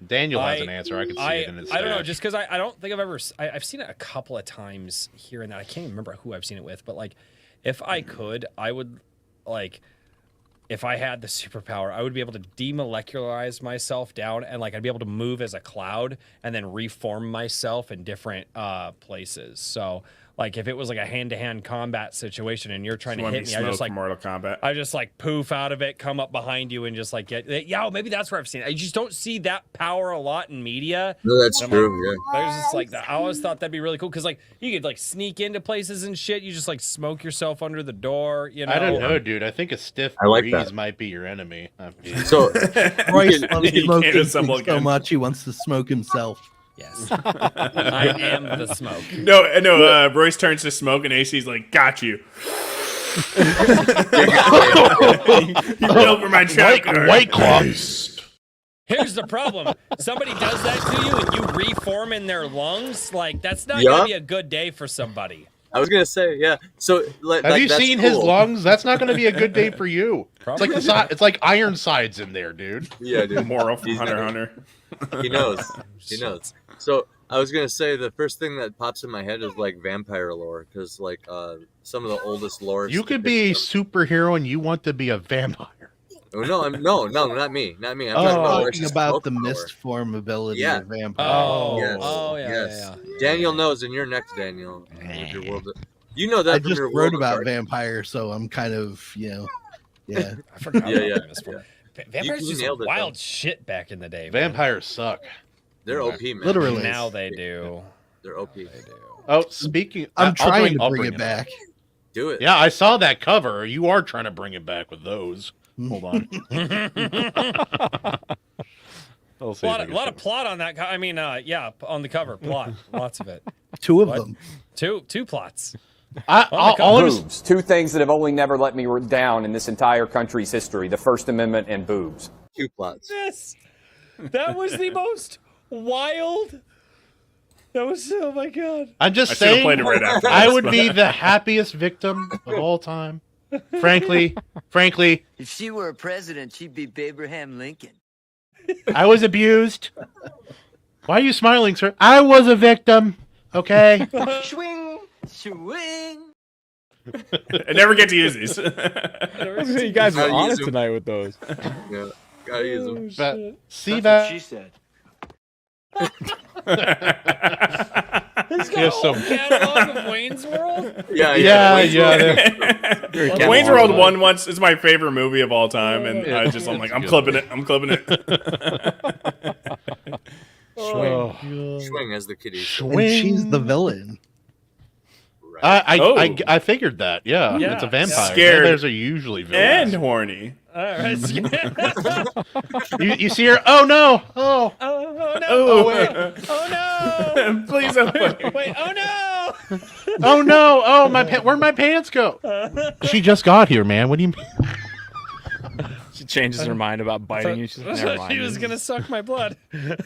Speaker 4: Daniel has an answer. I can see it in his
Speaker 5: I don't know,
Speaker 4: stash.
Speaker 5: just because I don't think I've seen it a couple of times here and there. I can't even remember who I've seen it with, but like, if I could, I would like. If I had the superpower, I would be able to demolecularize myself down, and like I'd be able to move as a cloud and then reform myself in different places. So like if it was like a hand-to-hand combat situation and you're trying to hit me, I just like
Speaker 2: Mortal Kombat.
Speaker 5: I just like poof out of it, come up behind you, and just like get. Yeah, maybe that's where I've seen it. I just don't see that power a lot in media.
Speaker 10: No, that's
Speaker 5: And I'm
Speaker 10: true.
Speaker 5: like, there's just like that. I always thought that'd be really cool because like you could like sneak into places and shit. You just like smoke yourself under the door. You know.
Speaker 4: I don't know, dude. I think a stiff
Speaker 10: I like
Speaker 4: breeze
Speaker 10: that.
Speaker 4: might be your enemy.
Speaker 10: So
Speaker 8: Royce
Speaker 10: you
Speaker 8: loves
Speaker 2: can't
Speaker 8: smoking
Speaker 2: assemble
Speaker 8: so
Speaker 2: again.
Speaker 8: much he wants to smoke himself.
Speaker 5: Yes. I am the smoke.
Speaker 2: No. Royce turns to smoke, and AC's like, "Got you." You fell for my trap card.
Speaker 4: White Claw.
Speaker 5: Here's the problem. Somebody does that to you and you reform in their lungs. Like, that's not
Speaker 10: Yeah.
Speaker 5: going to be a good day for somebody.
Speaker 10: I was gonna say, yeah. So
Speaker 4: Have you
Speaker 10: that's
Speaker 4: seen his
Speaker 10: cool.
Speaker 4: lungs? That's not going to be a good day for you.
Speaker 5: Probably.
Speaker 4: It's like Ironsides in there, dude.
Speaker 10: Yeah, dude.
Speaker 2: Moral from
Speaker 10: He's
Speaker 2: Hunter
Speaker 10: there.
Speaker 2: x Hunter.
Speaker 10: He knows. He knows. So I was gonna say the first thing that pops in my head is like vampire lore, because like some of the oldest lore.
Speaker 4: You could be a superhero and you want to be a vampire.
Speaker 10: Oh, no, not me. I'm talking
Speaker 8: Talking
Speaker 10: about,
Speaker 8: about the
Speaker 10: power.
Speaker 8: mist form ability
Speaker 10: Yeah.
Speaker 8: of vampire.
Speaker 5: Oh,
Speaker 10: Yes.
Speaker 5: yeah,
Speaker 10: yes.
Speaker 5: yeah.
Speaker 10: Daniel knows, and you're next, Daniel. With your world you know that
Speaker 8: I
Speaker 10: from
Speaker 8: just
Speaker 10: your
Speaker 8: wrote
Speaker 10: World of
Speaker 8: about
Speaker 10: Darkness.
Speaker 8: vampire, so I'm kind of, yeah.
Speaker 5: I forgot
Speaker 10: Yeah,
Speaker 5: about
Speaker 10: yeah,
Speaker 5: this one.
Speaker 10: You
Speaker 5: Vampires just
Speaker 10: nailed it,
Speaker 5: wild shit back in the day. man.
Speaker 4: Vampires suck.
Speaker 10: They're OP, man.
Speaker 8: Literally.
Speaker 5: Now they do.
Speaker 10: They're OP.
Speaker 5: They do.
Speaker 4: Oh, speaking,
Speaker 8: I'm
Speaker 4: I'll
Speaker 8: trying
Speaker 4: I'll
Speaker 8: to bring it back.
Speaker 10: Do it.
Speaker 4: Yeah, I saw that cover. You are trying to bring it back with those. Hold on.
Speaker 12: We'll
Speaker 5: A
Speaker 12: see.
Speaker 5: lot of plot on that. I mean, yeah, on the cover, plot, lots of it.
Speaker 8: Two of
Speaker 5: What?
Speaker 8: them.
Speaker 5: Two plots.
Speaker 14: Boobs. Two things that have only never let me down in this entire country's history: the First Amendment and boobs.
Speaker 10: Two plots.
Speaker 5: That was the most wild. That was, oh my god.
Speaker 4: I'm just
Speaker 2: I should have
Speaker 4: saying,
Speaker 2: played it right after
Speaker 4: I
Speaker 2: this,
Speaker 4: would
Speaker 2: but-
Speaker 4: be the happiest victim of all time. Frankly,
Speaker 15: If she were a president, she'd be Abraham Lincoln.
Speaker 4: I was abused. Why are you smiling, sir? I was a victim. Okay.
Speaker 15: Swing, swing.
Speaker 2: I never get to use these.
Speaker 12: You guys are honest tonight with those.
Speaker 10: Yeah, gotta use them.
Speaker 4: But see
Speaker 15: That's
Speaker 4: that?
Speaker 15: what she said.
Speaker 5: He's got
Speaker 4: Yes,
Speaker 5: a whole
Speaker 4: some-
Speaker 5: catalog of Wayne's World.
Speaker 4: Yeah.
Speaker 2: Wayne's World 1 once is my favorite movie of all time, and I'm like, I'm clipping it.
Speaker 10: Swing as the kitty.
Speaker 8: And she's the villain.
Speaker 4: I figured that. Yeah,
Speaker 5: Yeah.
Speaker 4: it's a vampire.
Speaker 2: Scared.
Speaker 4: Vampires are usually
Speaker 2: And
Speaker 4: villains.
Speaker 2: horny.
Speaker 5: All right.
Speaker 4: You see her? Oh no! Oh.
Speaker 5: Oh no!
Speaker 2: Oh,
Speaker 4: wait.
Speaker 5: Oh no!
Speaker 2: Please don't play.
Speaker 5: Wait! Oh no!
Speaker 4: Oh no! Oh where'd my pants go? She just got here, man. What do you mean?
Speaker 12: She changes her mind about biting you. She's like, never mind.
Speaker 5: She was gonna suck my blood.
Speaker 12: Find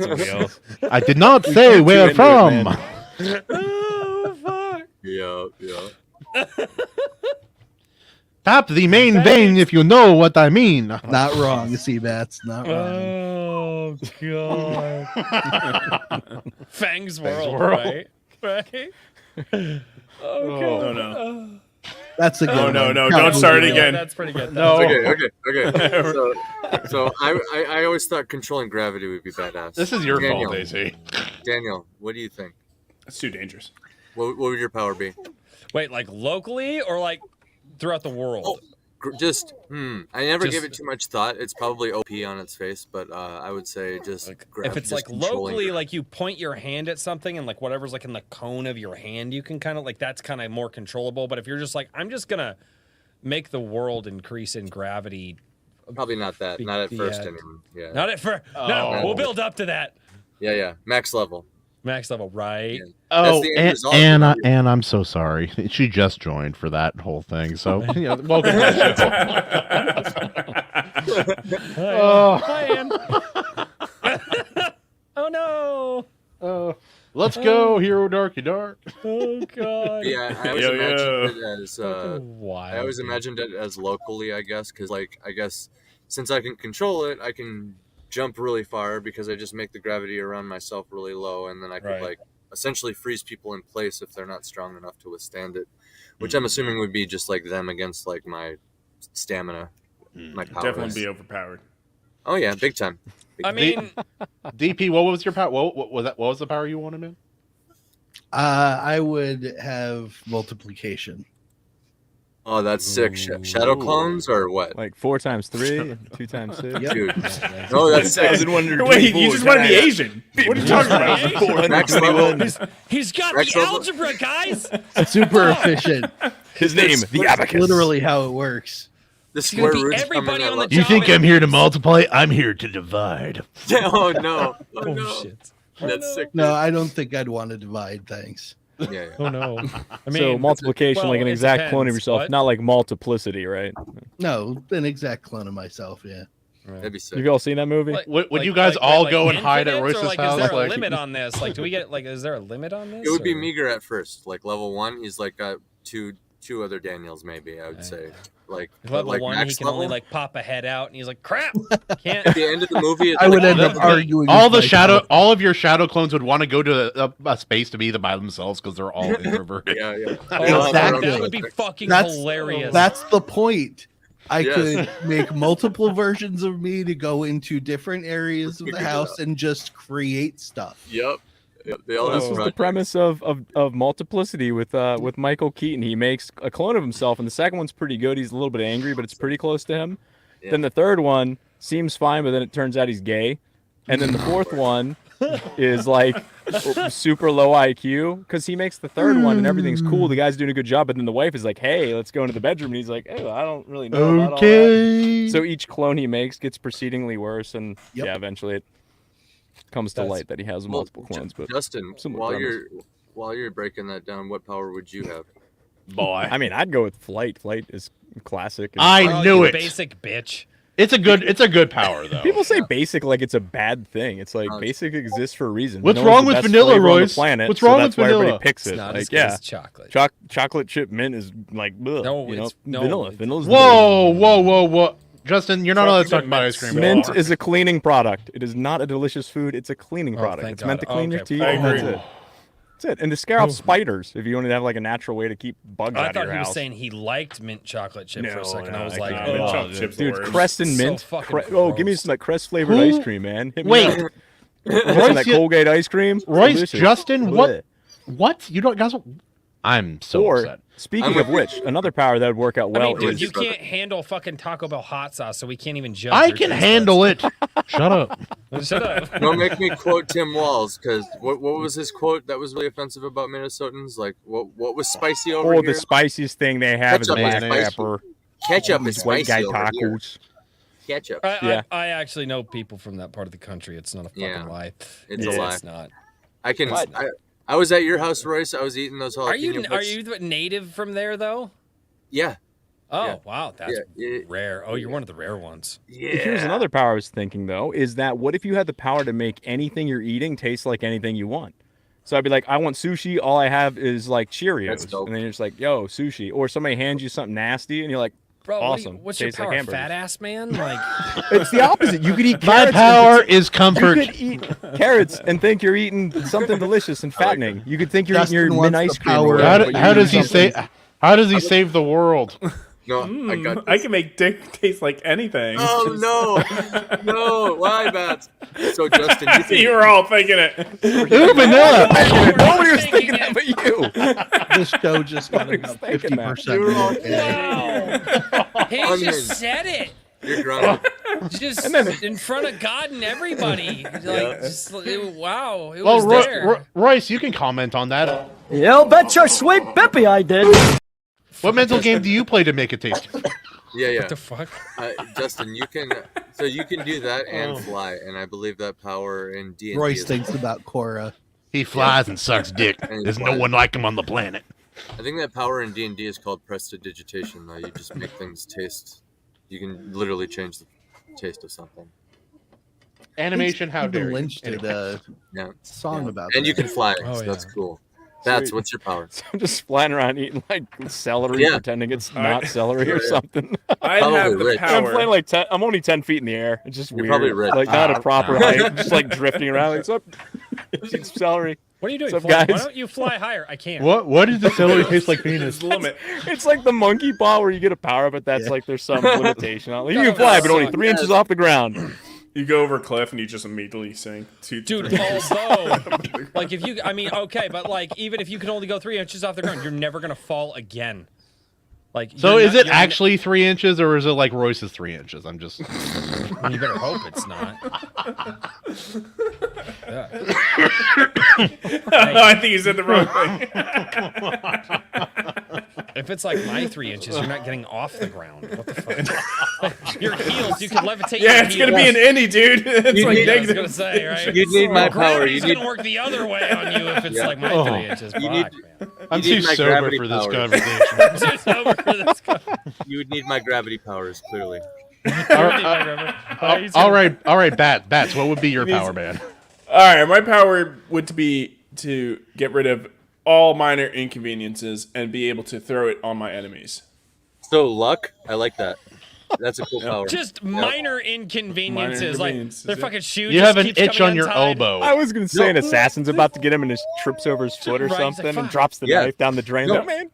Speaker 12: somebody else.
Speaker 4: I did not say where
Speaker 12: into it,
Speaker 4: from.
Speaker 12: man.
Speaker 5: Oh fuck!
Speaker 10: Yeah.
Speaker 4: Tap the main vein if you know what I mean.
Speaker 8: Not wrong, Seabats. Not wrong.
Speaker 5: Oh god! Fang's World,
Speaker 4: World.
Speaker 5: right? Okay.
Speaker 2: Oh no.
Speaker 8: That's a good
Speaker 2: Oh no,
Speaker 8: one.
Speaker 2: no!
Speaker 8: Not
Speaker 2: Don't start
Speaker 8: really.
Speaker 2: again.
Speaker 5: That's pretty good.
Speaker 4: No.
Speaker 10: Okay. So I always thought controlling gravity would be badass.
Speaker 4: This is your
Speaker 10: Daniel,
Speaker 4: fault, AC.
Speaker 10: Daniel, what do you think?
Speaker 2: That's too dangerous.
Speaker 10: What would your power be?
Speaker 5: Wait, like locally or like throughout the world?
Speaker 10: Just I never
Speaker 5: Just-
Speaker 10: give it too much thought. It's probably OP on its face, but I would say just
Speaker 5: If it's like locally, like you point your hand at something and like whatever's like in the cone of your hand, you can kind of like that's kind of more controllable. But if you're just like, I'm just gonna make the world increase in gravity.
Speaker 10: Probably not that. Not at first,
Speaker 5: Yeah.
Speaker 10: anyway. Yeah.
Speaker 5: Not at first. No, we'll build up to that.
Speaker 10: Yeah. Max level.
Speaker 5: Max level, right?
Speaker 4: Oh,
Speaker 10: the end result.
Speaker 4: and I'm so sorry. She just joined for that whole thing. So, welcome to the show.
Speaker 5: Hi, Ann. Oh no!
Speaker 4: Let's go, Hero Darky Dark.
Speaker 5: Oh god!
Speaker 10: Yeah, I always
Speaker 2: Yo,
Speaker 10: imagined it as
Speaker 5: Wild,
Speaker 10: I always
Speaker 5: dude.
Speaker 10: imagined it as locally, I guess, because I guess since I can control it, I can jump really far because I just make the gravity around myself really low, and then I could
Speaker 5: Right.
Speaker 10: essentially freeze people in place if they're not strong enough to withstand it, which I'm assuming would be just like them against like my stamina, my power.
Speaker 2: Definitely be overpowered.
Speaker 10: Oh yeah, big time.
Speaker 5: I mean,
Speaker 4: DP, what was your power? What was that? What was the power you wanted, man?
Speaker 8: I would have multiplication.
Speaker 10: Oh, that's sick. Shadow clones or what?
Speaker 12: Like 4 times 3, 2 times 6.
Speaker 8: Yep.
Speaker 10: Dude, no, that's sick.
Speaker 2: Wait, you just want to be Asian? What are you talking about?
Speaker 10: Max level.
Speaker 5: he's got
Speaker 10: Max
Speaker 5: the
Speaker 10: level.
Speaker 5: algebra, guys.
Speaker 8: Super efficient.
Speaker 12: His name, the Abacus.
Speaker 8: Literally how it works.
Speaker 10: The
Speaker 5: gonna
Speaker 10: square
Speaker 5: be
Speaker 10: roots come in
Speaker 5: everybody
Speaker 10: at
Speaker 5: on the
Speaker 10: level.
Speaker 4: You
Speaker 5: job
Speaker 4: think
Speaker 5: is-
Speaker 4: I'm here to multiply? I'm here to divide.
Speaker 10: Oh no! Oh,
Speaker 5: Oh
Speaker 10: no!
Speaker 5: shit!
Speaker 10: That's sick.
Speaker 8: No, I don't think I'd want to divide. Thanks.
Speaker 10: Yeah.
Speaker 5: Oh no! I mean,
Speaker 12: So multiplication,
Speaker 5: well,
Speaker 12: like an
Speaker 5: it
Speaker 12: exact clone of
Speaker 5: depends.
Speaker 12: yourself,
Speaker 5: What?
Speaker 12: not like multiplicity, right?
Speaker 8: No, an exact clone of myself. Yeah.
Speaker 10: That'd be sick.
Speaker 12: Have you all seen that movie?
Speaker 5: Like-
Speaker 4: Would you guys all go and hide at
Speaker 5: infinite, or,
Speaker 4: Royce's
Speaker 5: like,
Speaker 4: house?
Speaker 5: Is there a
Speaker 4: Like-
Speaker 5: limit on this? Like, do we get like? Is there a limit on this?
Speaker 10: It would be
Speaker 5: or-
Speaker 10: meager at first. Like level 1, he's like got two other Daniels, maybe I would say. Like
Speaker 5: Level
Speaker 10: like
Speaker 5: 1,
Speaker 10: max
Speaker 5: he can
Speaker 10: level.
Speaker 5: only like pop a head out, and he's like, "Crap, can't."
Speaker 10: At the end of the movie, it's
Speaker 8: I would
Speaker 10: like,
Speaker 8: end up arguing.
Speaker 4: all
Speaker 8: with
Speaker 4: the
Speaker 8: myself.
Speaker 4: all of your shadow clones would want to go to a space to be by themselves because they're all introverted.
Speaker 10: Yeah.
Speaker 5: Oh,
Speaker 8: Exactly.
Speaker 5: that would be fucking
Speaker 8: That's
Speaker 5: hilarious.
Speaker 8: That's the point. I
Speaker 10: Yes.
Speaker 8: could make multiple versions of me to go into different areas of the house and just create stuff.
Speaker 10: Yep. They all
Speaker 12: This
Speaker 10: have
Speaker 12: was the
Speaker 10: projects.
Speaker 12: premise of multiplicity with Michael Keaton. He makes a clone of himself, and the second one's pretty good. He's a little bit angry, but it's pretty close to him.
Speaker 10: Yeah.
Speaker 12: Then the third one seems fine, but then it turns out he's gay. And then the fourth one is like super low IQ because he makes the third one and everything's cool. The guy's doing a good job, but then the wife is like, "Hey, let's go into the bedroom," and he's like, "Oh, I don't really know about all that." So each clone he makes gets proceedingly worse, and yeah, eventually it comes to light that he has multiple clones. But
Speaker 10: Justin, while you're breaking that down, what power would you have?
Speaker 12: Boy, I mean, I'd go with flight. Flight is classic.
Speaker 4: I knew it.
Speaker 5: Basic bitch.
Speaker 4: It's a good power though.
Speaker 12: People say basic like it's a bad thing. It's like basic exists for a reason.
Speaker 4: What's wrong with vanilla, Royce? What's wrong with vanilla?
Speaker 12: Everybody picks it.
Speaker 5: It's not
Speaker 12: like
Speaker 5: as good as chocolate.
Speaker 12: Chocolate chip mint is like bleh,
Speaker 5: No,
Speaker 12: you know,
Speaker 5: it's- no,
Speaker 12: vanilla.
Speaker 5: it's-
Speaker 12: Vanilla's
Speaker 4: Whoa! Justin, you're not allowed to talk about ice cream.
Speaker 12: Mint is a cleaning product. It is not a delicious food. It's a cleaning product.
Speaker 5: thank
Speaker 12: It's meant to
Speaker 5: God.
Speaker 12: clean your
Speaker 5: Okay,
Speaker 12: teeth.
Speaker 2: I
Speaker 12: and
Speaker 2: agree.
Speaker 12: That's it. That's it. And to scare off spiders if you want to have like a natural way to keep bugs
Speaker 5: I
Speaker 12: out
Speaker 5: thought
Speaker 12: of your
Speaker 5: he was
Speaker 12: house.
Speaker 5: saying he liked mint chocolate chip for a second. I was like,
Speaker 12: can't.
Speaker 2: mint
Speaker 5: oh,
Speaker 2: chocolate chip's the
Speaker 12: dude,
Speaker 2: worst.
Speaker 12: Crest and
Speaker 5: So
Speaker 12: mint.
Speaker 5: fucking
Speaker 12: Give me
Speaker 5: gross.
Speaker 12: some like Crest flavored ice cream, man. Hit me
Speaker 4: Wait.
Speaker 12: up. Some that Colgate ice cream.
Speaker 4: Royce,
Speaker 12: Delicious.
Speaker 4: Justin,
Speaker 12: Bleh.
Speaker 4: what? You don't guys? I'm so
Speaker 12: Or
Speaker 4: upset.
Speaker 12: speaking of which, another power that would work out
Speaker 5: I
Speaker 12: well
Speaker 5: mean, dude,
Speaker 12: is
Speaker 5: you can't handle fucking Taco Bell hot sauce, so we can't even judge.
Speaker 4: I
Speaker 5: your
Speaker 4: can
Speaker 5: taste
Speaker 4: handle it. Shut up.
Speaker 5: buds. Shut up.
Speaker 10: Don't make me quote Tim Walz, because what was his quote that was really offensive about Minnesotans? Like, what was spicy over
Speaker 12: Oh,
Speaker 10: here?
Speaker 12: the spiciest thing they have is
Speaker 10: Ketchup is
Speaker 12: black
Speaker 10: spicy.
Speaker 12: pepper.
Speaker 10: Ketchup is
Speaker 12: White guy
Speaker 10: spicy over here.
Speaker 12: tacos.
Speaker 10: Ketchup.
Speaker 12: Yeah.
Speaker 5: I actually know people from that part of the country. It's not a fucking lie.
Speaker 10: It's a lie.
Speaker 5: It's not.
Speaker 10: I can. I was at your house, Royce. I was eating those jalapeno.
Speaker 5: Are you native from there though?
Speaker 10: Yeah.
Speaker 5: Oh
Speaker 10: Yeah.
Speaker 5: wow, that's
Speaker 10: Yeah.
Speaker 5: rare. Oh, you're one of the rare ones.
Speaker 12: Here's another power I was thinking though, is that what if you had the power to make anything you're eating taste like anything you want? So I'd be like, I want sushi. All I have is like Cheerios, and then you're just like, yo, sushi. Or somebody hands you something nasty, and you're like,
Speaker 5: Bro,
Speaker 12: awesome.
Speaker 5: what's your
Speaker 12: Tastes like
Speaker 5: power,
Speaker 12: hamburgers.
Speaker 5: fat ass man? Like,
Speaker 12: It's the opposite. You could eat
Speaker 4: My
Speaker 12: carrots.
Speaker 4: power is comfort.
Speaker 12: You could eat carrots and think you're eating something delicious and fattening. You could think you're eating your
Speaker 8: Justin wants
Speaker 12: mint
Speaker 8: the
Speaker 12: ice cream.
Speaker 8: power.
Speaker 12: or whatever, but
Speaker 4: How
Speaker 12: you're
Speaker 4: does he
Speaker 12: eating
Speaker 4: say?
Speaker 12: something-
Speaker 4: How does he save the world?
Speaker 10: No, I got
Speaker 2: I
Speaker 10: this.
Speaker 2: can make dick taste like anything.
Speaker 10: Oh no, why, Bats? So Justin, you think
Speaker 2: You were all thinking it.
Speaker 4: Ooh, vanilla.
Speaker 12: Nobody was thinking that but you.
Speaker 8: This show just got about
Speaker 12: thinking that.
Speaker 8: 50%.
Speaker 5: he
Speaker 10: Unhinged.
Speaker 5: just said it.
Speaker 10: you're grounded.
Speaker 5: Just in front of God and everybody. Like, just, wow, it
Speaker 4: Well,
Speaker 5: was there.
Speaker 4: Royce, you can comment on that.
Speaker 16: You bet your sweet bippy I did.
Speaker 4: What mental game do you play to make it taste?
Speaker 10: Yeah.
Speaker 5: What the fuck?
Speaker 10: Justin, you can do that and fly, and I believe that power in D&D.
Speaker 8: Royce
Speaker 10: is-
Speaker 8: thinks about Cora.
Speaker 4: He flies and sucks dick.
Speaker 10: And he
Speaker 4: There's no
Speaker 10: flies.
Speaker 4: one like him on the planet.
Speaker 10: I think that power in D&D is called prestidigitation. Though you just make things taste. You can literally change the taste of something.
Speaker 4: Animation, how dare
Speaker 8: Even
Speaker 4: you.
Speaker 8: Lynch did a
Speaker 10: Yeah.
Speaker 8: song about
Speaker 10: And
Speaker 8: that.
Speaker 10: you can fly.
Speaker 5: Oh,
Speaker 10: so
Speaker 5: yeah.
Speaker 10: that's cool. That's
Speaker 12: Sweet.
Speaker 10: what's your power?
Speaker 12: So I'm just flying around eating like celery,
Speaker 10: Yeah.
Speaker 12: pretending it's not celery or something.
Speaker 2: I
Speaker 10: Probably
Speaker 2: have the
Speaker 10: rich.
Speaker 12: I'm
Speaker 2: power.
Speaker 12: flying like I'm only 10 feet in the air. It's just
Speaker 10: You're
Speaker 12: weird.
Speaker 10: probably rich.
Speaker 12: Like not a proper height, just like drifting around. Like, eat celery.
Speaker 5: What are you doing?
Speaker 12: What's up,
Speaker 5: Why
Speaker 12: guys?
Speaker 5: don't you fly higher? I can't.
Speaker 4: What does the celery taste like penis?
Speaker 2: Limit.
Speaker 12: It's like the monkey paw where you get a power, but that's like there's some limitation on it. You can fly, but only 3 inches off the ground.
Speaker 2: You go over a cliff and you just immediately sink.
Speaker 5: Dude, although, like, if you, I mean, okay, but like, even if you can only go 3 inches off the ground, you're never gonna fall again. Like,
Speaker 4: So
Speaker 5: you're
Speaker 4: is
Speaker 5: not-
Speaker 4: it
Speaker 5: you're
Speaker 4: actually 3 inches or is it like Royce's 3 inches? I'm just.
Speaker 5: not- you better hope it's not. Yeah.
Speaker 2: I think you said the wrong thing.
Speaker 5: If it's like my 3 inches, you're not getting off the ground. What the fuck? Your heels, you can levitate.
Speaker 2: Yeah,
Speaker 5: your
Speaker 2: it's gonna be an
Speaker 5: heels.
Speaker 2: innie, dude. It's
Speaker 10: You
Speaker 2: like
Speaker 10: need-
Speaker 5: I was
Speaker 2: negative.
Speaker 5: gonna say, right?
Speaker 10: You'd need my power.
Speaker 5: Gravity's
Speaker 10: You need,
Speaker 5: gonna work the other way on you if it's
Speaker 10: Yeah.
Speaker 5: like my
Speaker 4: Oh.
Speaker 5: 3 inches.
Speaker 10: You
Speaker 5: Fuck,
Speaker 10: need-
Speaker 5: man.
Speaker 4: I'm
Speaker 10: you need
Speaker 4: too
Speaker 10: my
Speaker 4: sober
Speaker 10: gravity
Speaker 4: for this
Speaker 10: powers.
Speaker 4: conversation.
Speaker 5: I'm just over for this.
Speaker 10: You would need my gravity powers, clearly.
Speaker 4: All right, Bats. What would be your power, man?
Speaker 2: All right, my power would be to get rid of all minor inconveniences and be able to throw it on my enemies.
Speaker 10: So luck, I like that. That's a cool power.
Speaker 5: Just minor inconveniences, like their
Speaker 2: yeah.
Speaker 5: fuced shoe.
Speaker 4: You
Speaker 5: just
Speaker 4: have an
Speaker 5: keeps
Speaker 4: itch
Speaker 5: coming
Speaker 4: on your
Speaker 5: untied.
Speaker 4: elbow.
Speaker 12: I was gonna say an assassin's about to get him and just trips over his foot or
Speaker 5: Right, he's like,
Speaker 12: something and
Speaker 5: "Fuck."
Speaker 12: drops the
Speaker 10: Yeah.
Speaker 12: knife down the drain.
Speaker 10: No.
Speaker 12: Oh, man.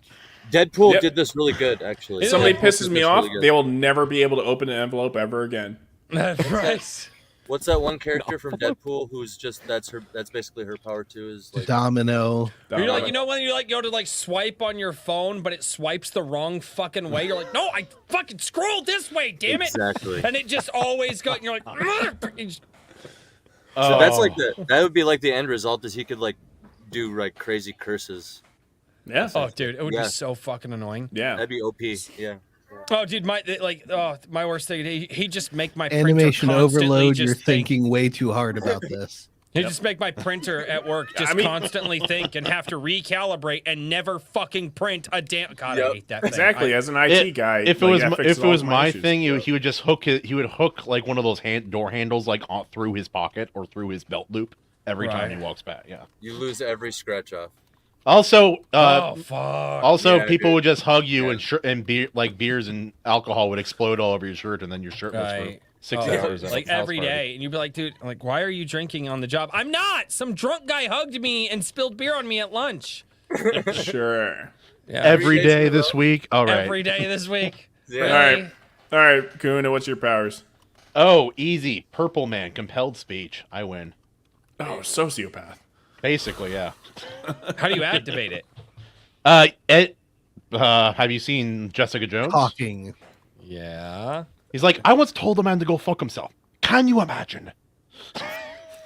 Speaker 10: Deadpool
Speaker 2: Yep.
Speaker 10: did this really good, actually.
Speaker 2: Somebody
Speaker 10: Deadpool
Speaker 2: pisses
Speaker 10: did
Speaker 2: me
Speaker 10: this
Speaker 2: off,
Speaker 10: really good.
Speaker 2: they will never be able to open an envelope ever again.
Speaker 5: Right.
Speaker 10: What's that one character from Deadpool who's just that's basically her power too? Is like
Speaker 8: Domino.
Speaker 5: You're like, you know when you like go to like swipe on your phone, but it swipes the wrong fucking way. You're like, no, I fucking scrolled this way, damn it.
Speaker 10: Exactly.
Speaker 5: And it just always goes. And you're like,
Speaker 10: So that's like that would be like the end result is he could like do like crazy curses.
Speaker 2: Yeah.
Speaker 5: Oh, dude, it would be so fucking annoying.
Speaker 2: Yeah.
Speaker 10: That'd be OP. Yeah.
Speaker 5: Oh, dude, my worst thing. He just make my
Speaker 8: Animation
Speaker 5: printer constantly
Speaker 8: overload.
Speaker 5: just
Speaker 8: You're
Speaker 5: think.
Speaker 8: thinking way too hard about this.
Speaker 5: He just make my printer at work just constantly think and have to recalibrate and never fucking print a damn. God, I hate that thing.
Speaker 2: Exactly. As an IT guy,
Speaker 4: if
Speaker 2: like,
Speaker 4: it was my
Speaker 2: issues.
Speaker 4: thing, he would just he would hook like one of those door handles like through his pocket or through his belt loop every time he walks back. Yeah.
Speaker 10: You lose every scratch off.
Speaker 4: Also,
Speaker 5: fuck.
Speaker 4: Also, people would just hug you and beers and alcohol would explode all over your shirt, and then your shirt was for 6 hours.
Speaker 5: Like every day, and you'd be like, dude, like, why are you drinking on the job? I'm not. Some drunk guy hugged me and spilled beer on me at lunch.
Speaker 2: Sure.
Speaker 5: Yeah.
Speaker 4: Every day this week. All right.
Speaker 5: Every day this week.
Speaker 2: Yeah. All right, Kahuna, what's your powers?
Speaker 4: Oh, easy. Purple man, compelled speech. I win.
Speaker 2: Oh, sociopath.
Speaker 4: Basically, yeah.
Speaker 5: How do you activate it?
Speaker 4: Have you seen Jessica Jones?
Speaker 8: Talking.
Speaker 5: Yeah.
Speaker 4: He's like, I once told a man to go fuck himself. Can you imagine?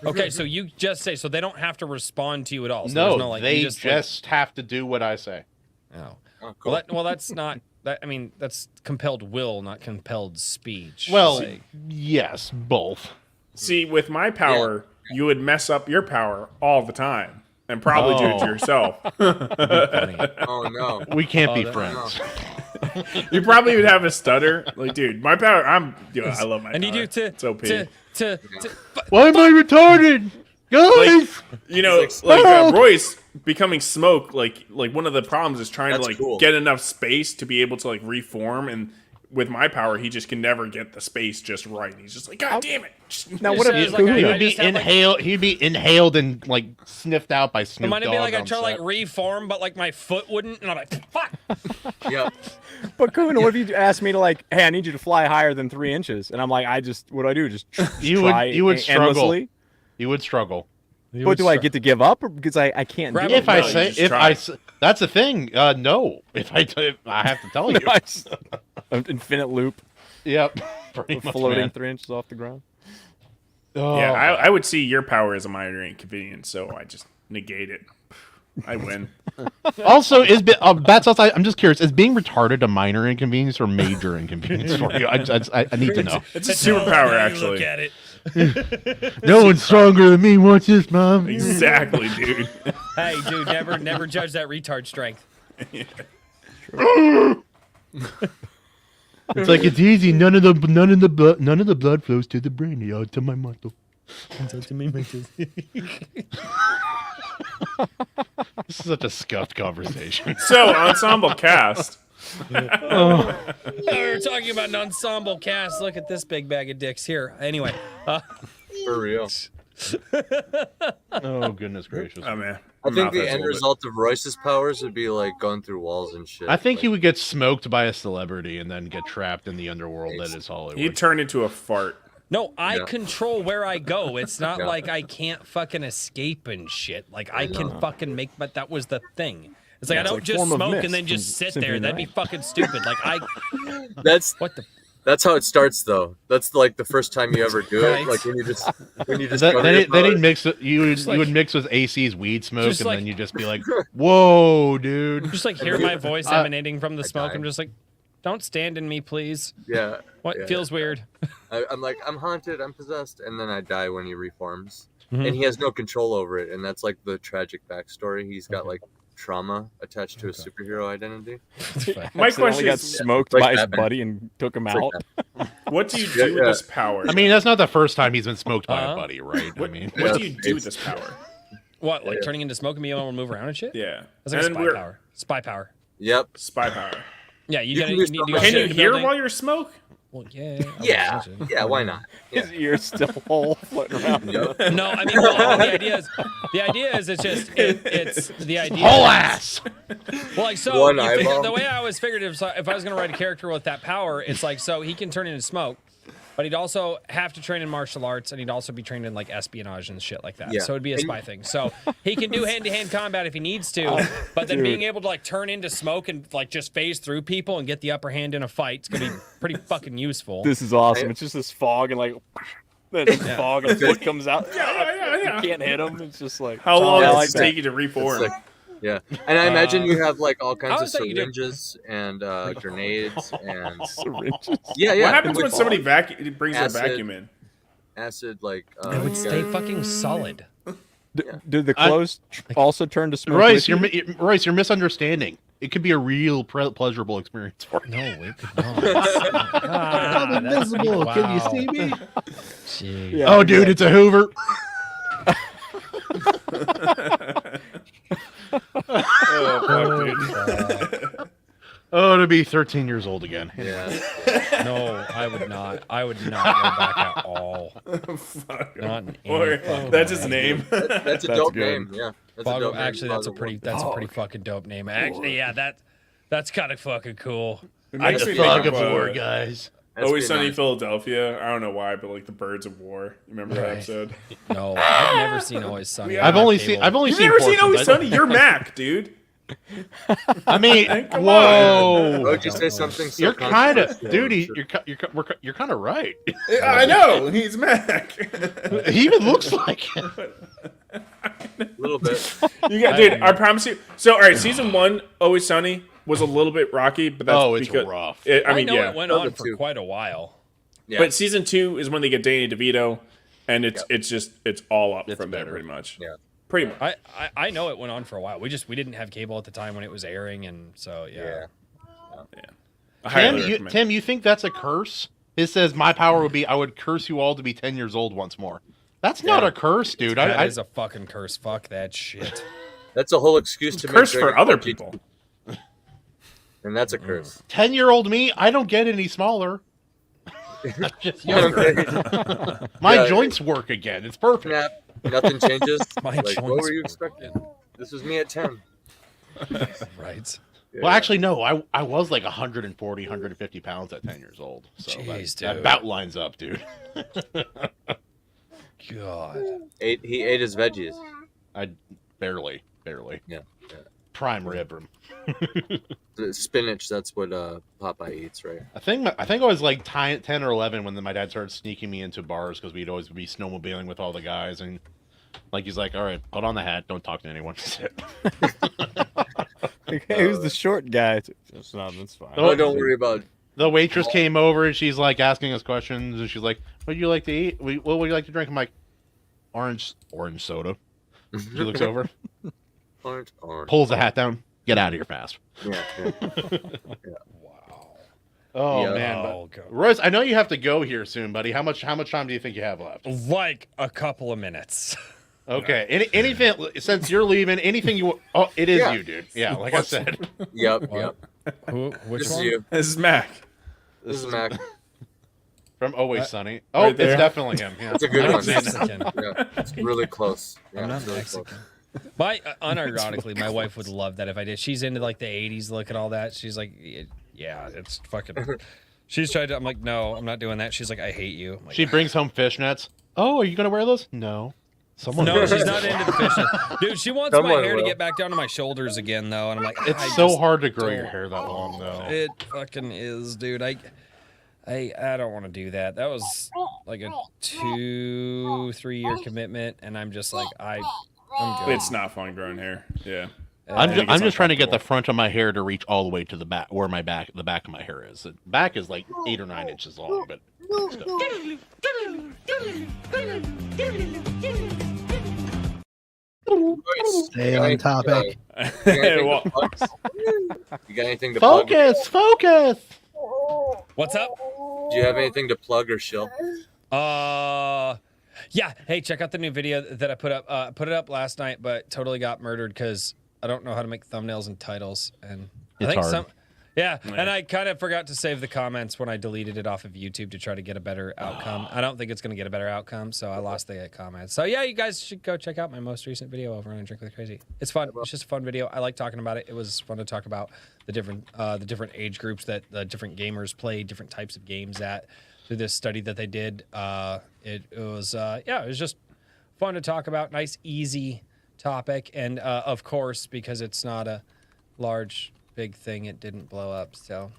Speaker 5: Okay, so you just say, so they don't have to respond to you at all. So
Speaker 4: No,
Speaker 5: there's no, like,
Speaker 4: they
Speaker 5: you
Speaker 4: just have to do what I say.
Speaker 5: Oh.
Speaker 10: Cool.
Speaker 5: Well, that's not. I mean, that's compelled will, not compelled speech.
Speaker 4: Well,
Speaker 5: Like,
Speaker 4: yes, both.
Speaker 2: See, with my power, you would mess up your power all the time and probably do it to yourself.
Speaker 10: Oh no.
Speaker 4: We can't be friends.
Speaker 2: You probably would have a stutter. Like, dude, my power, I love my power.
Speaker 5: and you do
Speaker 2: It's OP.
Speaker 4: Why am I retarded? Guys!
Speaker 2: Like Royce becoming smoke, like one of the problems is trying
Speaker 10: That's
Speaker 2: to like
Speaker 10: cool.
Speaker 2: get enough space to be able to like reform, and with my power he just can never get the space just right. He's just like, God damn it.
Speaker 12: Now what if
Speaker 4: He would be inhaled he'd be inhaled and like sniffed out by Snoop
Speaker 5: Might
Speaker 4: Dogg.
Speaker 5: it be like I
Speaker 4: on
Speaker 5: try to like
Speaker 4: set.
Speaker 5: reform, but like my foot wouldn't, and I'm like, fuck.
Speaker 10: Yep.
Speaker 12: But Kahuna, what if you asked me to like, hey, I need you to fly higher than 3 inches, and I'm like, what do I do? Just
Speaker 4: You
Speaker 12: try
Speaker 4: would struggle.
Speaker 12: endlessly?
Speaker 4: You would struggle.
Speaker 12: But do I get to give up, or because I can't do
Speaker 4: If
Speaker 12: it?
Speaker 4: I say that's the thing. No, if I have to tell you,
Speaker 12: An infinite loop.
Speaker 4: Yep, pretty much,
Speaker 12: floating
Speaker 4: man.
Speaker 12: 3 inches off the ground.
Speaker 4: Oh.
Speaker 2: Yeah, I would see your power as a minor inconvenience, so I just negate it. I win.
Speaker 4: Also, Battsauce, I'm just curious, is being retarded a minor inconvenience or major inconvenience for you? I need to know.
Speaker 2: It's a superpower, actually.
Speaker 5: Look at it.
Speaker 4: No one's stronger than me. Watch this, Mom.
Speaker 2: Exactly, dude.
Speaker 5: Hey, dude, never judge that retard strength.
Speaker 4: It's like it's easy. None of the blood flows to the brain. To my muscle. This is such a scuffed conversation.
Speaker 2: So, ensemble cast.
Speaker 5: Oh, we're talking about an ensemble cast. Look at this big bag of dicks here. Anyway.
Speaker 10: For real.
Speaker 4: Oh, goodness gracious.
Speaker 2: Oh, man.
Speaker 10: I think the end result of Royce's powers would be like going through walls and shit.
Speaker 4: I think he would get smoked by a celebrity and then get trapped in the underworld that is Hollywood.
Speaker 2: He'd turn into a fart.
Speaker 5: No, I control where I go. It's not
Speaker 10: Yeah.
Speaker 5: like I can't fucking escape and shit. Like I can fucking make, but that was the thing. It's like I don't
Speaker 12: like
Speaker 5: just
Speaker 12: Form of
Speaker 5: smoke
Speaker 12: Mist
Speaker 5: and then
Speaker 12: from
Speaker 5: just sit
Speaker 12: Symphony
Speaker 5: there.
Speaker 12: of
Speaker 5: That'd be
Speaker 12: Night.
Speaker 5: fucking stupid. Like
Speaker 10: That's how it starts, though. That's like the first time you ever do
Speaker 5: Right.
Speaker 10: it. Like when you just
Speaker 4: Then he'd mix it. You would mix with AC's weed smoke,
Speaker 5: Just
Speaker 4: and
Speaker 5: like-
Speaker 4: then you'd just be like, "Whoa, dude!"
Speaker 5: just like hear my voice emanating from the smoke. I'm just like, don't stand in me, please.
Speaker 10: Yeah.
Speaker 5: What
Speaker 10: yeah.
Speaker 5: feels weird?
Speaker 10: I'm like, I'm haunted, I'm possessed, and then I die when he reforms,
Speaker 5: Mhm.
Speaker 10: and he has no control over it, and that's like the tragic backstory. He's got like trauma attached to his superhero identity.
Speaker 2: My
Speaker 12: Accidentally
Speaker 2: question
Speaker 12: got
Speaker 2: is,
Speaker 12: smoked
Speaker 10: like
Speaker 12: by his
Speaker 10: Batman.
Speaker 12: buddy and took him
Speaker 10: It's
Speaker 12: out.
Speaker 10: like
Speaker 2: what do you do with this power?
Speaker 4: I mean, that's not the first time he's been smoked by a buddy, right? I mean,
Speaker 2: what do you do with this power?
Speaker 5: What, like turning into smoke and being able to move around and shit?
Speaker 2: Yeah.
Speaker 5: That's like
Speaker 2: And
Speaker 5: a spy
Speaker 2: we're-
Speaker 5: power. Spy power.
Speaker 10: Yep.
Speaker 2: Spy power.
Speaker 5: Yeah, you
Speaker 10: You
Speaker 5: gotta.
Speaker 10: can
Speaker 5: You
Speaker 10: do
Speaker 5: need
Speaker 10: stuff
Speaker 5: to
Speaker 10: like
Speaker 5: go
Speaker 2: Can
Speaker 5: sit
Speaker 2: you
Speaker 5: in the
Speaker 2: hear
Speaker 5: building.
Speaker 2: while you're smoke?
Speaker 5: Well, yeah.
Speaker 10: Yeah. Yeah. Why not?
Speaker 12: His ear's still whole floating around.
Speaker 10: Yep.
Speaker 5: No, I mean, well, the idea is it's just it's the idea.
Speaker 4: whole ass.
Speaker 5: Well, like so,
Speaker 10: One
Speaker 5: you figure-
Speaker 10: eyeball.
Speaker 5: the way I always figured if I was gonna write a character with that power, it's like so he can turn into smoke, but he'd also have to train in martial arts, and he'd also be trained in like espionage and shit like that.
Speaker 10: Yeah.
Speaker 5: So it'd be a spy thing. So he can do hand-to-hand combat if he needs to, but then
Speaker 12: Dude.
Speaker 5: being able to like turn into smoke and like just phase through people and get the upper hand in a fight, it's gonna be pretty fucking useful.
Speaker 12: This is awesome. It's just this fog and like. Then fog of foot comes out.
Speaker 2: Yeah.
Speaker 12: You can't hit him. It's just like
Speaker 2: How long
Speaker 12: I
Speaker 2: does
Speaker 12: like
Speaker 2: it
Speaker 12: that.
Speaker 2: take you to reform?
Speaker 10: Yeah, and I imagine you have like all kinds
Speaker 5: how
Speaker 10: of
Speaker 5: is that you do-
Speaker 10: syringes and grenades and
Speaker 12: Syringes.
Speaker 10: yeah.
Speaker 2: What happens when
Speaker 10: with
Speaker 2: somebody brings their
Speaker 10: acid.
Speaker 2: vacuum in?
Speaker 10: acid like
Speaker 5: It would stay fucking solid.
Speaker 12: Did the clothes also turn to smoke?
Speaker 4: Royce,
Speaker 12: with you?
Speaker 4: Royce, you're misunderstanding. It could be a real pleasurable experience for you.
Speaker 5: No, it could not.
Speaker 8: I'm invisible. Can you see me?
Speaker 5: Jeez.
Speaker 12: Yeah,
Speaker 4: Oh, dude, it's a Hoover. Oh, to be 13 years old again.
Speaker 10: Yeah.
Speaker 5: No, I would not. I would not go back at all.
Speaker 2: Fuck.
Speaker 5: Not in
Speaker 2: Or
Speaker 5: any fucking
Speaker 2: that's his
Speaker 5: way.
Speaker 2: name.
Speaker 10: That's a dope name. Yeah. That's a
Speaker 5: Boggle,
Speaker 10: dope name.
Speaker 5: actually, that's a
Speaker 10: Boggle.
Speaker 5: pretty fucking dope name. Actually, yeah, that's kind of fucking cool.
Speaker 2: It
Speaker 4: I
Speaker 2: makes
Speaker 4: the
Speaker 2: me
Speaker 4: thug
Speaker 2: think
Speaker 4: of
Speaker 2: of
Speaker 4: war, guys.
Speaker 10: That's
Speaker 2: Always
Speaker 10: pretty
Speaker 2: Sunny in
Speaker 10: nice.
Speaker 2: Philadelphia. I don't know why, but like the Birds of War. You remember that
Speaker 5: Right.
Speaker 2: episode?
Speaker 5: No, I've never seen Always Sunny.
Speaker 2: Yeah.
Speaker 4: I've
Speaker 5: on
Speaker 4: only
Speaker 5: cable.
Speaker 2: You've
Speaker 4: seen
Speaker 2: never seen
Speaker 4: portions.
Speaker 2: Always Sunny? You're Mac, dude.
Speaker 4: I mean,
Speaker 2: Come
Speaker 4: whoa.
Speaker 10: Why would you say something so
Speaker 4: You're kind of,
Speaker 10: controversial?
Speaker 4: dude. You're kind of right.
Speaker 2: I know. He's Mac.
Speaker 4: He even looks like him.
Speaker 10: A little bit.
Speaker 2: You got, dude. I promise you. So, all right, season 1, Always Sunny, was a little bit rocky, but that's
Speaker 4: Oh, it's
Speaker 2: because
Speaker 4: rough.
Speaker 2: I mean,
Speaker 5: know
Speaker 2: yeah.
Speaker 5: it went on for
Speaker 10: too.
Speaker 5: quite a while.
Speaker 10: Yeah.
Speaker 2: But season 2 is when they get Danny DeVito, and it's just all up
Speaker 4: It's
Speaker 2: from there
Speaker 4: better.
Speaker 2: pretty much.
Speaker 10: Yeah.
Speaker 2: Pretty much.
Speaker 5: I know it went on for a while. We didn't have cable at the time when it was airing, and so yeah.
Speaker 2: I highly
Speaker 4: Tim,
Speaker 2: recommend.
Speaker 4: Tim, you think that's a curse? It says my power would be I would curse you all to be 10 years old once more. That's not a curse, dude.
Speaker 5: That is a fucking curse. Fuck that shit.
Speaker 10: That's a whole excuse to
Speaker 2: curse
Speaker 10: make
Speaker 2: for
Speaker 10: Dragon
Speaker 2: other
Speaker 10: Ball GT.
Speaker 2: people.
Speaker 10: And that's a curse.
Speaker 4: 10-year-old me, I don't get any smaller. I'm just
Speaker 10: Yeah,
Speaker 4: younger. My
Speaker 10: Yeah.
Speaker 4: joints work again. It's perfect.
Speaker 10: Snap. Nothing changes.
Speaker 5: My
Speaker 10: Like, what
Speaker 5: joints
Speaker 10: were you
Speaker 5: work.
Speaker 10: expecting? This was me at 10.
Speaker 5: Right.
Speaker 4: Well, actually, no. I was like 140, 150 pounds at 10 years old. So
Speaker 5: Jeez,
Speaker 4: that
Speaker 5: dude.
Speaker 4: about lines up, dude.
Speaker 5: God.
Speaker 10: He ate his veggies.
Speaker 4: I barely.
Speaker 10: Yeah.
Speaker 4: Prime rib room.
Speaker 10: The spinach, that's what Popeye eats, right?
Speaker 4: I think I was like 10 or 11 when my dad started sneaking me into bars because we'd always be snowmobiling with all the guys, and like he's like, "All right, put on the hat, don't talk to anyone."
Speaker 12: Hey, who's the short guy? That's fine.
Speaker 10: Oh, don't worry about it.
Speaker 4: The waitress came over and she's like asking us questions, and she's like, "What do you like to eat? What would you like to drink?" I'm like, "Orange soda." She looks over,
Speaker 10: Orange.
Speaker 4: pulls the hat down, get out of here fast.
Speaker 10: Yeah.
Speaker 5: Wow.
Speaker 4: Oh
Speaker 10: Yeah.
Speaker 4: man,
Speaker 5: Oh,
Speaker 4: but,
Speaker 5: God.
Speaker 4: Royce, I know you have to go here soon, buddy. How much time do you think you have left?
Speaker 5: Like a couple of minutes.
Speaker 4: Okay. Anything since you're leaving? Anything you? Oh, it is
Speaker 10: Yeah.
Speaker 4: you, dude. Yeah, like I said.
Speaker 10: Yep.
Speaker 5: Which
Speaker 10: This is
Speaker 5: one?
Speaker 10: you.
Speaker 2: This is Mac.
Speaker 10: This is Mac.
Speaker 4: From Always Sunny. Oh,
Speaker 2: right there.
Speaker 4: it's definitely him. Yeah.
Speaker 10: It's a good
Speaker 5: I'm
Speaker 10: one.
Speaker 5: Mexican.
Speaker 10: Yeah, it's really close. Yeah,
Speaker 5: I'm not
Speaker 10: it's really
Speaker 5: Mexican.
Speaker 10: close.
Speaker 5: Unironically, my wife would love that if I did. She's into like the 80s look and all that. She's like, yeah, it's fucking. She's tried to. I'm like, no, I'm not doing that. She's like, I hate you. I'm like,
Speaker 4: She brings home fishnets. Oh, are you gonna wear those? No. Someone.
Speaker 5: no, she's not into the fishing. Dude, she wants my
Speaker 10: Someone
Speaker 5: hair to
Speaker 10: will.
Speaker 5: get back down to my shoulders again, though. And I'm like,
Speaker 4: It's
Speaker 5: I
Speaker 4: so
Speaker 5: just
Speaker 4: hard to grow your
Speaker 5: don't-
Speaker 4: hair that long, though.
Speaker 5: It fucking is, dude. I don't want to do that. That was like a 2-3 year commitment, and I'm just like, I'm good.
Speaker 2: It's not fun growing hair. Yeah.
Speaker 4: I'm
Speaker 2: think
Speaker 4: just,
Speaker 2: it's
Speaker 4: trying to get the
Speaker 2: uncomfortable.
Speaker 4: front of my hair to reach all the way to the back, where the back of my hair is. The back is like 8 or 9 inches long, but still.
Speaker 8: Stay on topic.
Speaker 2: Well,
Speaker 10: You got anything to plug?
Speaker 4: Focus.
Speaker 5: What's up?
Speaker 10: Do you have anything to plug or shill?
Speaker 5: Yeah. Hey, check out the new video that I put up. Put it up last night, but totally got murdered because I don't know how to make thumbnails and titles, and
Speaker 4: It's
Speaker 5: I think
Speaker 4: hard.
Speaker 5: Yeah, and I kind of forgot to save the comments when I deleted it off of YouTube to try to get a better outcome. I don't think it's going to get a better outcome, so I lost the comments. So yeah, you guys should go check out my most recent video over on Drink with Crazy. It's fun. It's just a fun video. I like talking about it. It was fun to talk about the different age groups that the different gamers play, different types of games at through this study that they did. It was just fun to talk about. Nice, easy topic, and of course, because it's not a large big thing, it didn't blow up, so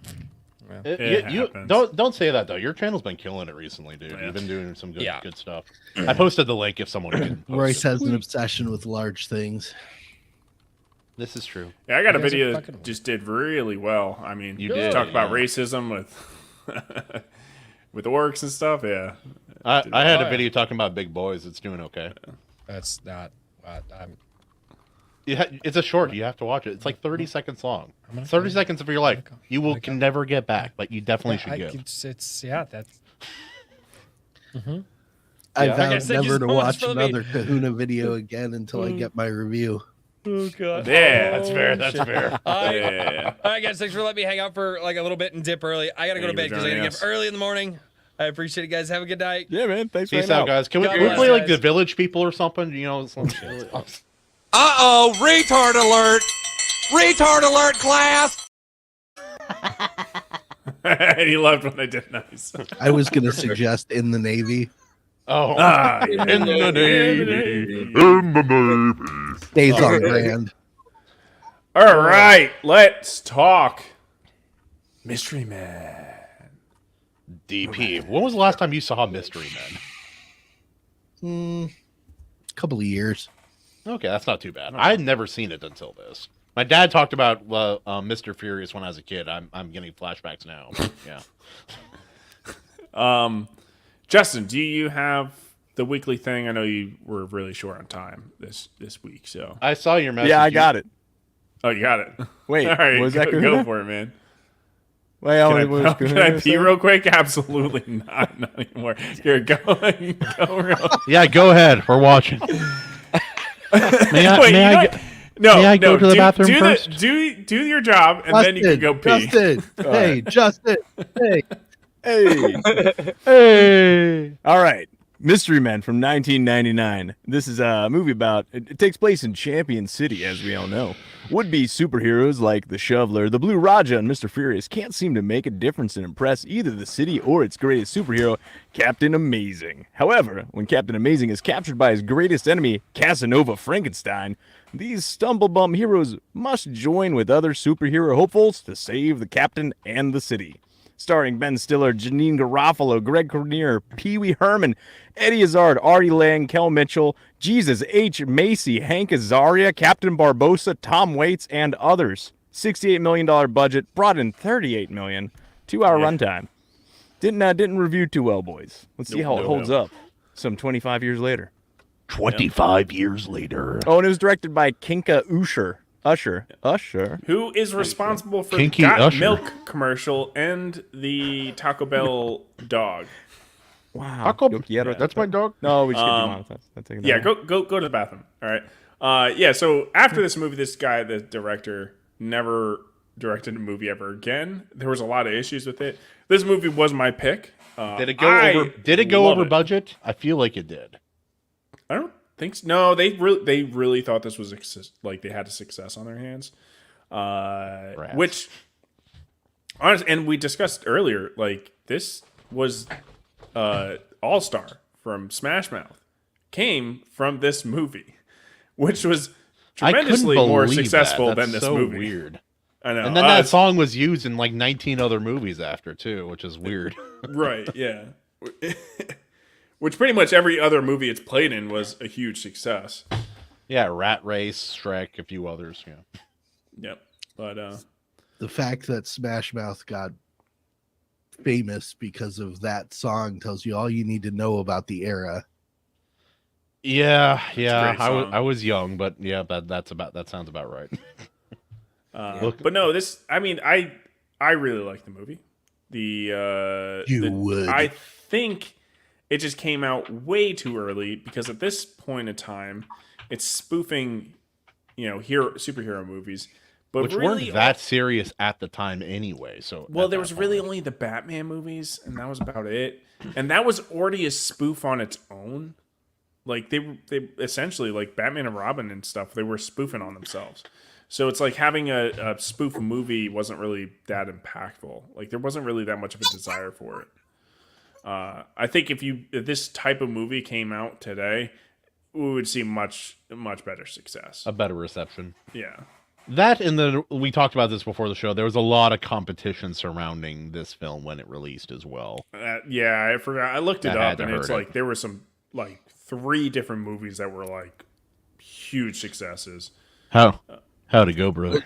Speaker 4: You don't say that though. Your channel's been killing it recently, dude. You've been doing some good stuff. I posted the link if someone can.
Speaker 8: Royce has an obsession with large things.
Speaker 4: This is true.
Speaker 2: Yeah, I got a video that just did really well. I mean, you
Speaker 4: did,
Speaker 2: talk about racism with with orcs and stuff. Yeah,
Speaker 4: I had a video talking about big boys. It's doing okay.
Speaker 5: That's not. I'm.
Speaker 4: It's a short. You have to watch it. It's like 30 seconds long. 30 seconds of your life. You can never get back, but you definitely should go.
Speaker 5: It's that's.
Speaker 8: I vowed never to watch another Kahuna video again until I get my review.
Speaker 5: Oh god.
Speaker 2: Yeah,
Speaker 4: that's fair. That's fair.
Speaker 5: All right, guys. Thanks for letting me hang out for like a little bit and dip early. I gotta go to bed because I gotta get up early in the morning. I appreciate it, guys. Have a good night.
Speaker 12: Yeah, man. Thanks for
Speaker 4: Peace out, guys. Can we play like the Village People or something? You know, some shit.
Speaker 1: Uh-oh, retard alert! Retard alert, class!
Speaker 2: He loved when I did nice.
Speaker 8: I was going to suggest In the Navy.
Speaker 4: Oh.
Speaker 2: In the Navy.
Speaker 3: In the Navy.
Speaker 8: Stays on brand.
Speaker 2: All right, let's talk Mystery Man.
Speaker 4: DP. When was the last time you saw Mystery Men?
Speaker 8: Couple of years.
Speaker 4: Okay, that's not too bad. I had never seen it until this. My dad talked about Mr. Furious when I was a kid. I'm getting flashbacks now. Yeah.
Speaker 2: Justin, do you have the weekly thing? I know you were really short on time this week, so
Speaker 4: I saw your message.
Speaker 12: Yeah, I got it.
Speaker 2: Oh, you got it.
Speaker 12: Wait,
Speaker 2: all right,
Speaker 12: was that
Speaker 2: go for it, man.
Speaker 12: Wait,
Speaker 2: can I pee real quick? Absolutely not anymore. Here, go real.
Speaker 4: Yeah, go ahead. We're watching. May I go to the bathroom first?
Speaker 2: Do your job, and then you can go pee.
Speaker 8: Justin. Hey, Justin. Hey.
Speaker 12: Hey. All right. Mystery Men from 1999. This is a movie about, it takes place in Champion City, as we all know. Would-be superheroes like the Shoveler, the Blue Raja, and Mr. Furious can't seem to make a difference and impress either the city or its greatest superhero, Captain Amazing. However, when Captain Amazing is captured by his greatest enemy, Casanova Frankenstein, these stumble-bum heroes must join with other superhero hopefuls to save the captain and the city. Starring Ben Stiller, Janine Garofalo, Greg Kinnear, Pee Wee Herman, Eddie Izzard, Artie Lang, Kel Mitchell, Jesus H. Macy, Hank Azaria, Captain Barbosa, Tom Waits, and others. $68 million budget, brought in $38 million. 2-hour runtime. Didn't review too well, boys. Let's see how it holds up. Some 25 years later.
Speaker 3: 25 years later.
Speaker 12: Oh, and it was directed by Kinka Usher,
Speaker 2: who is responsible for
Speaker 4: Kinky
Speaker 2: the Got
Speaker 4: Usher.
Speaker 2: Milk commercial and the Taco Bell dog.
Speaker 12: Wow.
Speaker 4: That's my dog.
Speaker 12: No, we just get demonetized.
Speaker 2: Yeah, go to the bathroom. All right. Yeah. So after this movie, this guy, the director, never directed a movie ever again. There was a lot of issues with it. This movie was my pick.
Speaker 4: Did it go over budget? I feel like it did.
Speaker 2: I don't think so. No, they really thought this was like they had a success on their hands. Which, honestly, and we discussed earlier, like this was All-Star from Smash Mouth came from this movie, which was tremendously more successful than this movie.
Speaker 4: Weird.
Speaker 2: I know.
Speaker 4: And then that song was used in like 19 other movies after too, which is weird.
Speaker 2: Right. Yeah. Which pretty much every other movie it's played in was a huge success.
Speaker 4: Yeah, Rat Race, Shrek, a few others. Yeah.
Speaker 2: Yep. But
Speaker 8: the fact that Smash Mouth got famous because of that song tells you all you need to know about the era.
Speaker 4: Yeah. I was young, but yeah, that sounds about right.
Speaker 2: But no, this. I mean, I really like the movie. I think it just came out way too early because at this point in time, it's spoofing, superhero movies, but
Speaker 4: which
Speaker 2: really
Speaker 4: weren't that serious at the time anyway. So
Speaker 2: there was really only the Batman movies, and that was about it. And that was already a spoof on its own. Like they essentially, like Batman and Robin and stuff, they were spoofing on themselves. So it's like having a spoof movie wasn't really that impactful. Like there wasn't really that much of a desire for it. I think if this type of movie came out today, we would see much better success,
Speaker 4: a better reception.
Speaker 2: Yeah.
Speaker 4: That and we talked about this before the show. There was a lot of competition surrounding this film when it released as well.
Speaker 2: Yeah, I forgot. I looked it
Speaker 4: That
Speaker 2: up,
Speaker 4: had to
Speaker 2: and it's
Speaker 4: hurt it.
Speaker 2: like there were some like 3 different movies that were like huge successes.
Speaker 4: How'd it go, brother?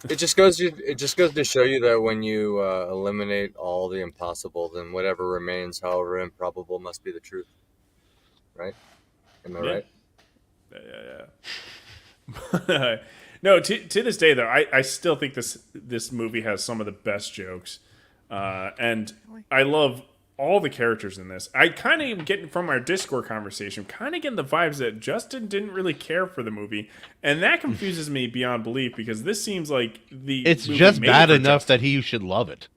Speaker 10: It just goes to show you that when you eliminate all the impossible, then whatever remains, however improbable, must be the truth. Right? Am I right?
Speaker 2: Yeah. No, to this day though, I still think this movie has some of the best jokes, and I love all the characters in this. I kind of am getting from our Discord conversation, kind of getting the vibes that Justin didn't really care for the movie, and that confuses me beyond belief because this seems like
Speaker 4: It's
Speaker 2: movie
Speaker 4: just
Speaker 2: made
Speaker 4: bad
Speaker 2: for
Speaker 4: enough
Speaker 2: Justin.
Speaker 4: that he should love it.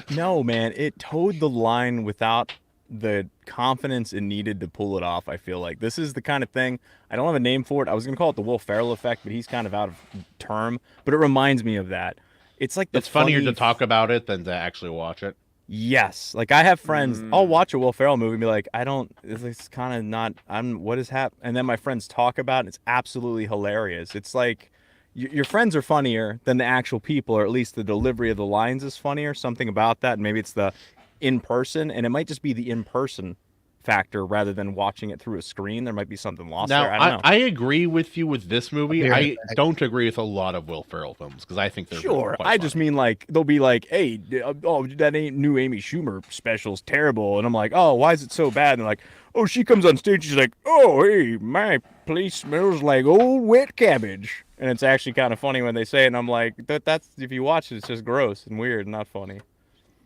Speaker 12: No, man, it towed the line without the confidence it needed to pull it off. I feel like this is the kind of thing, I don't have a name for it. I was gonna call it the Will Ferrell effect, but he's kind of out of term. But it reminds me of that. It's like
Speaker 4: It's funnier to talk about it than to actually watch it.
Speaker 12: Yes, like I have friends. I'll watch a Will Ferrell movie and be like, It's kind of not. What is happening? And then my friends talk about it. And it's absolutely hilarious. It's like your friends are funnier than the actual people, or at least the delivery of the lines is funnier. Something about that. And maybe it's the in person, and it might just be the in person factor rather than watching it through a screen. There might be something lost
Speaker 4: Now,
Speaker 12: there. I don't know.
Speaker 4: I agree with you with this movie. I don't agree with a lot of Will Ferrell films because I think they're
Speaker 12: Sure.
Speaker 4: quite
Speaker 12: I just mean like they'll be like, "Hey, that ain't new Amy Schumer special's terrible," and I'm like, "Oh, why is it so bad?" And they're like, "Oh, she comes on stage, she's like, oh, hey, my place smells like old wet cabbage," and it's actually kind of funny when they say it. And I'm like, "That's if you watch it, it's just gross and weird, and not funny."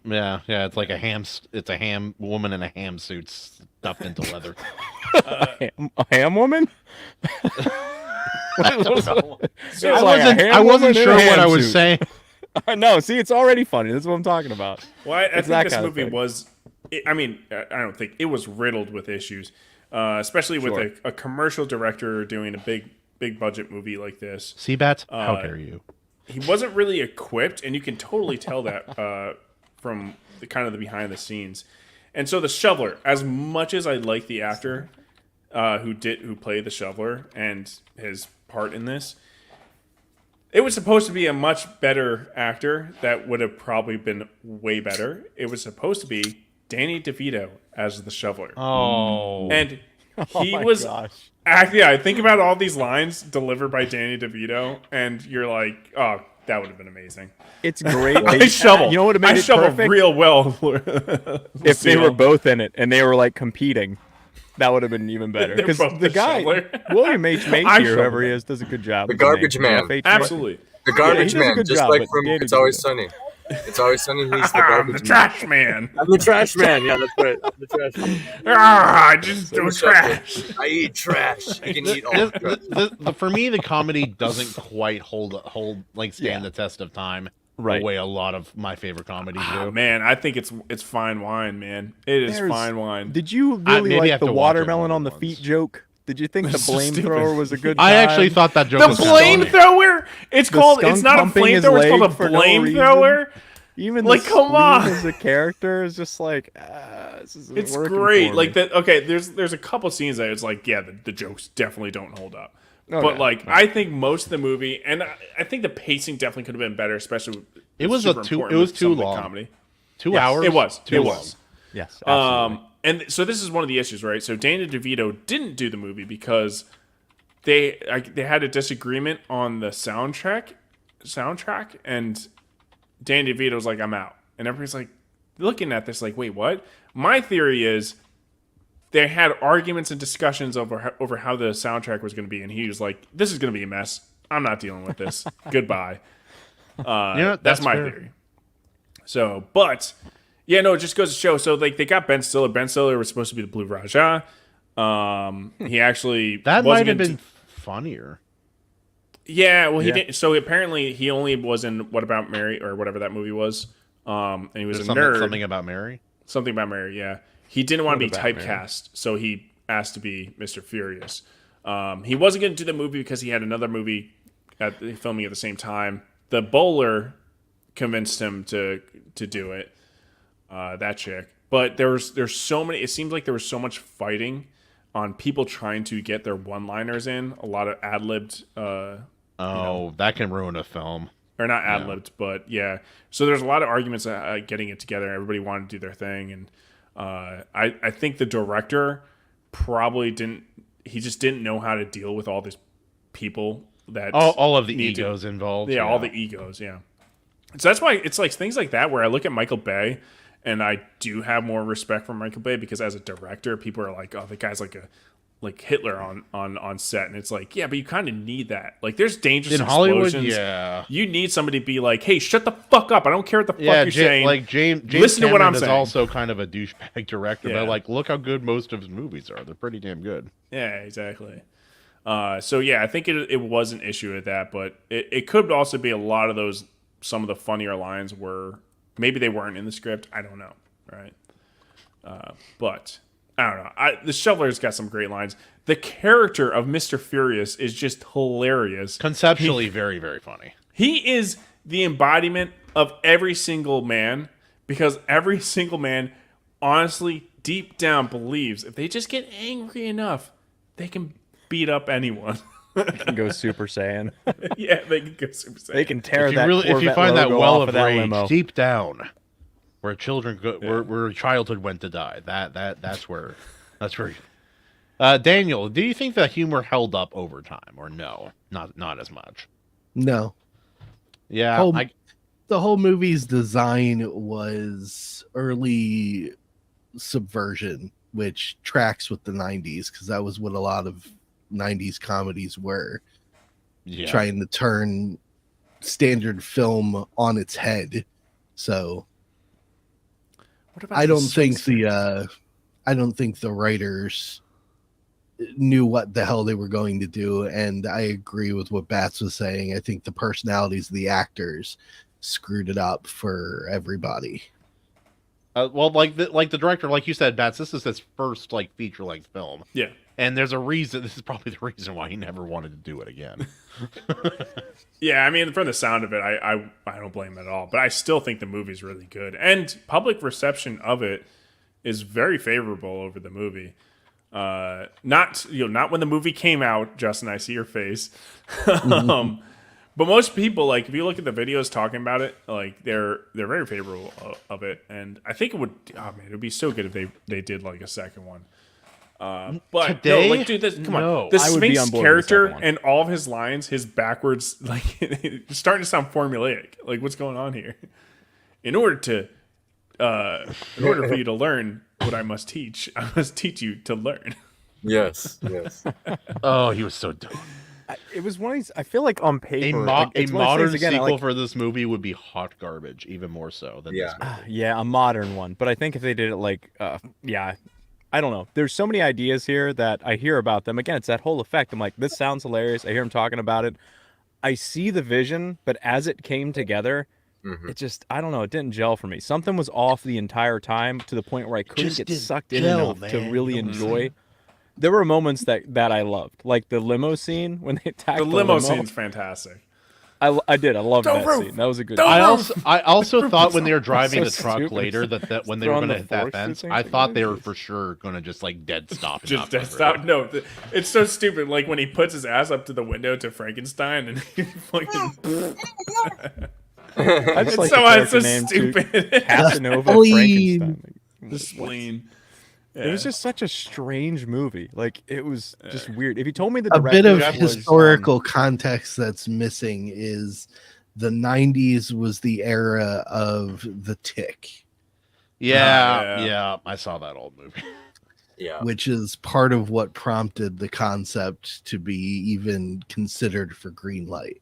Speaker 4: Yeah, it's like it's a ham woman in a ham suit stuffed into leather.
Speaker 12: A ham woman?
Speaker 4: I wasn't sure what I was saying.
Speaker 12: No, see, it's already funny. That's what I'm talking about.
Speaker 2: Well, I
Speaker 12: It's
Speaker 2: think
Speaker 12: that
Speaker 2: this
Speaker 12: kind of
Speaker 2: movie
Speaker 12: thing.
Speaker 2: was. I mean, I don't think it was riddled with issues, especially with
Speaker 12: Sure.
Speaker 2: a commercial director doing a big budget movie like this.
Speaker 4: Seabats, how dare you?
Speaker 2: He wasn't really equipped, and you can totally tell that from the kind of the behind the scenes. And so the shoveler, as much as I like the actor who played the shoveler and his part in this, it was supposed to be a much better actor that would have probably been way better. It was supposed to be Danny DeVito as the shoveler.
Speaker 4: Oh.
Speaker 2: And he
Speaker 12: Oh my
Speaker 2: was
Speaker 12: gosh.
Speaker 2: I think about all these lines delivered by Danny DeVito, and you're like, oh, that would have been amazing.
Speaker 12: It's great.
Speaker 2: I shovel.
Speaker 12: You know what would have made
Speaker 2: I
Speaker 12: it
Speaker 2: shovel
Speaker 12: perfect?
Speaker 2: real well.
Speaker 12: If they were both in it and they were like competing, that would have been even better.
Speaker 2: They're
Speaker 12: Because
Speaker 2: both
Speaker 12: the
Speaker 2: the
Speaker 12: guy,
Speaker 2: shoveler.
Speaker 12: William H. Macy,
Speaker 2: I
Speaker 12: or
Speaker 2: shovel
Speaker 12: whoever he
Speaker 2: that.
Speaker 12: is, does a good job.
Speaker 10: The
Speaker 12: with his
Speaker 10: garbage
Speaker 12: name.
Speaker 10: man.
Speaker 12: FH.
Speaker 2: Absolutely.
Speaker 10: The
Speaker 12: Yeah,
Speaker 10: garbage
Speaker 12: he does a
Speaker 10: man,
Speaker 12: good
Speaker 10: just
Speaker 12: job,
Speaker 10: like
Speaker 12: but
Speaker 10: from
Speaker 12: Danny
Speaker 10: It's Always
Speaker 12: DeVito.
Speaker 10: Sunny. It's Always Sunny. He's the
Speaker 2: I'm the
Speaker 10: garbage man.
Speaker 2: trash man.
Speaker 10: I'm the trash man. Yeah, that's right. I'm the trash man.
Speaker 2: I just do
Speaker 10: I'm
Speaker 2: trash.
Speaker 10: I eat trash. I can eat all the trash.
Speaker 4: For me, the comedy doesn't quite stand the test of time.
Speaker 12: Right.
Speaker 4: The way a lot of my favorite comedies
Speaker 2: Oh,
Speaker 4: do.
Speaker 2: man, I think it's fine wine, man. It is
Speaker 12: There's-
Speaker 2: fine wine.
Speaker 12: Did you
Speaker 4: maybe
Speaker 12: really
Speaker 4: I
Speaker 12: like
Speaker 4: have
Speaker 12: the
Speaker 4: to watch it
Speaker 12: watermelon
Speaker 4: more
Speaker 12: on the
Speaker 4: than
Speaker 12: feet
Speaker 4: once.
Speaker 12: joke? Did you think the
Speaker 2: That's so stupid.
Speaker 12: flamethrower was a good
Speaker 4: I actually
Speaker 12: time?
Speaker 4: thought that joke
Speaker 2: The
Speaker 4: was funny.
Speaker 2: flamethrower? It's
Speaker 12: The
Speaker 2: called. It's
Speaker 12: skunk
Speaker 2: not a
Speaker 12: pumping his
Speaker 2: flamethrower. It's called a
Speaker 12: leg for no
Speaker 2: flamethrower.
Speaker 12: Even
Speaker 2: Like,
Speaker 12: the
Speaker 2: come
Speaker 12: spleen
Speaker 2: on.
Speaker 12: as a character is just like, this isn't
Speaker 2: It's
Speaker 12: working
Speaker 2: great.
Speaker 12: for
Speaker 2: Like
Speaker 12: me.
Speaker 2: that. Okay, there's a couple scenes that it's like, yeah, the jokes definitely don't hold up.
Speaker 12: Oh,
Speaker 2: but
Speaker 12: yeah.
Speaker 2: like, I think most of the movie, and I think the pacing definitely could have been better, especially.
Speaker 4: It was
Speaker 2: super
Speaker 4: a too.
Speaker 2: important
Speaker 4: It was
Speaker 2: with
Speaker 4: too
Speaker 2: some of the
Speaker 4: long.
Speaker 2: comedy.
Speaker 4: 2
Speaker 12: Yes.
Speaker 4: hours.
Speaker 2: It was.
Speaker 4: Too
Speaker 2: It
Speaker 4: long.
Speaker 2: was.
Speaker 12: Yes, absolutely.
Speaker 2: And so this is one of the issues, right? So Danny DeVito didn't do the movie because they had a disagreement on the soundtrack, and Danny DeVito was like, "I'm out," and everybody's like looking at this like, "Wait, what?" My theory is they had arguments and discussions over how the soundtrack was going to be, and he was like, "This is going to be a mess. I'm not dealing with this. Goodbye."
Speaker 4: Yeah,
Speaker 2: that's my
Speaker 4: fair.
Speaker 2: theory. So, but yeah, no, it just goes to show. So, like, they got Ben Stiller. Ben Stiller was supposed to be the Blue Raja. He actually
Speaker 4: That
Speaker 2: wasn't
Speaker 4: might have
Speaker 2: gonna
Speaker 4: been funnier.
Speaker 2: Yeah, well, he
Speaker 12: Yeah.
Speaker 2: didn't. So apparently, he only was in What About Mary or whatever that movie was. And he was
Speaker 4: There's
Speaker 2: a nerd.
Speaker 4: something about Mary.
Speaker 2: Something about Mary. Yeah, he didn't want to be
Speaker 12: What About Mary?
Speaker 2: typecast, so he asked to be Mr. Furious. He wasn't going to do the movie because he had another movie filming at the same time. The bowler convinced him to do it. That chick. But there's so many. It seems like there was so much fighting on people trying to get their one-liners in. A lot of ad-libbed
Speaker 4: Oh, that can ruin a film.
Speaker 2: Or not ad-libbed, but yeah. So there's a lot of arguments getting it together. Everybody wanted to do their thing, and I think the director probably didn't. He just didn't know how to deal with all these people that
Speaker 4: all of the egos involved.
Speaker 2: Yeah, all the egos. Yeah. So that's why it's like things like that where I look at Michael Bay, and I do have more respect for Michael Bay because as a director, people are like, "Oh, the guy's like Hitler on set," and it's like, yeah, but you kind of need that. Like, there's dangerous
Speaker 4: in Hollywood.
Speaker 2: explosions.
Speaker 4: Yeah,
Speaker 2: you need somebody to be like, "Hey, shut the fuck up! I don't care what the fuck you're saying."
Speaker 4: Like James
Speaker 2: listen
Speaker 4: Cameron
Speaker 2: to what I'm
Speaker 4: is
Speaker 2: saying.
Speaker 4: also kind of a douchebag director,
Speaker 2: Yeah.
Speaker 4: but like, look how good most of his movies are. They're pretty damn good.
Speaker 2: Yeah, exactly. So yeah, I think it was an issue with that, but it could also be a lot of those. Some of the funnier lines were maybe they weren't in the script. I don't know, right? But I don't know. The Shoveler's got some great lines. The character of Mr. Furious is just hilarious.
Speaker 4: Conceptually, very, very funny.
Speaker 2: He is the embodiment of every single man because every single man, honestly, deep down believes if they just get angry enough, they can beat up anyone.
Speaker 12: They can go Super Saiyan.
Speaker 2: Yeah, they can go Super Saiyan.
Speaker 12: They can tear
Speaker 4: if you
Speaker 12: that.
Speaker 4: really, if you
Speaker 12: Corvette
Speaker 4: find that
Speaker 12: logo
Speaker 4: well
Speaker 12: off
Speaker 4: of
Speaker 12: that
Speaker 4: rage
Speaker 12: limo.
Speaker 4: deep down, where children go, where childhood went to die, that's where. Daniel, do you think the humor held up over time, or no? Not as much.
Speaker 8: No.
Speaker 4: Yeah,
Speaker 8: the whole movie's design was early subversion, which tracks with the 90s because that was what a lot of 90s comedies were.
Speaker 4: Yeah.
Speaker 8: Trying to turn standard film on its head. So I don't think the writers knew what the hell they were going to do, and I agree with what Bats was saying. I think the personalities of the actors screwed it up for everybody.
Speaker 4: Well, like the director, like you said, Bats, this is his first feature-length film.
Speaker 2: Yeah.
Speaker 4: And there's a reason. This is probably the reason why he never wanted to do it again.
Speaker 2: Yeah, I mean, from the sound of it, I don't blame him at all. But I still think the movie's really good, and public reception of it is very favorable over the movie. Not when the movie came out, Justin. I see your face. But most people, if you look at the videos talking about it, they're very favorable of it, and I think it would. Oh man, it would be so good if they did a second one. But
Speaker 4: today,
Speaker 2: no, dude, come on. The
Speaker 12: I would be
Speaker 2: Sphinx
Speaker 12: on board with the
Speaker 2: character
Speaker 12: second one.
Speaker 2: and all of his lines, his backwards, it's starting to sound formulaic. What's going on here? In order for you to learn what I must teach, I must teach you to learn.
Speaker 10: Yes.
Speaker 4: Oh, he was so dumb.
Speaker 12: It was one of these. I feel like on paper,
Speaker 4: A
Speaker 12: it's one of
Speaker 4: modern
Speaker 12: these things, again,
Speaker 4: sequel for this movie would be hot garbage, even more so than this movie.
Speaker 12: Yeah, a modern one. But I think if they did it I don't know. There's so many ideas here that I hear about them. Again, it's that whole effect. I'm like, this sounds hilarious. I hear him talking about it. I see the vision, but as it came together, it just, I don't know, it didn't gel for me. Something was off the entire time to the point where I couldn't get sucked in enough to really enjoy. There were moments that I loved, like the limo scene when they attacked the
Speaker 2: limo scene's fantastic.
Speaker 12: I did. I loved that
Speaker 2: roof.
Speaker 12: scene. That was a good.
Speaker 4: I also thought when they were driving the truck
Speaker 12: stupid.
Speaker 4: later that when they were
Speaker 12: Throwing
Speaker 4: going to
Speaker 12: the
Speaker 4: hit that
Speaker 12: force
Speaker 4: fence,
Speaker 12: through
Speaker 4: I
Speaker 12: things,
Speaker 4: thought they were for sure going to just dead stop. And
Speaker 2: Just
Speaker 4: not
Speaker 2: dead
Speaker 4: move
Speaker 2: stop.
Speaker 4: around.
Speaker 2: No, it's so stupid. When he puts his ass up to the window to Frankenstein and he fucking.
Speaker 12: I just like
Speaker 2: it's so
Speaker 12: name
Speaker 2: stupid.
Speaker 12: Casanova
Speaker 8: Spleen.
Speaker 12: Frankenstein.
Speaker 2: The spleen.
Speaker 12: It was just such a strange movie. It was just weird. If you told me the
Speaker 8: A
Speaker 12: director
Speaker 8: bit of
Speaker 12: was,
Speaker 8: historical context that's missing is the 90s was the era of the Tick.
Speaker 4: Yeah, I saw that old movie.
Speaker 10: Yeah.
Speaker 8: Which is part of what prompted the concept to be even considered for green light.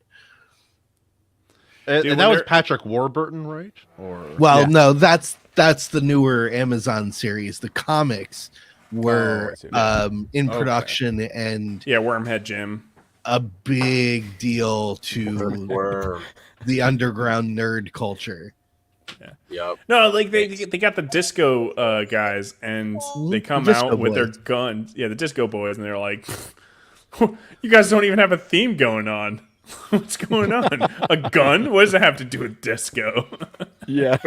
Speaker 4: And that was Patrick Warburton, right?
Speaker 8: No, that's the newer Amazon series. The comics were in production and
Speaker 2: Wormhead Jim.
Speaker 8: A big deal to the underground nerd culture.
Speaker 10: Yep.
Speaker 2: No, they got the disco guys, and they come out with their guns. Yeah, the disco boys, and they're like, "You guys don't even have a theme going on. What's going on? A gun? What does it have to do with disco?
Speaker 12: Yeah,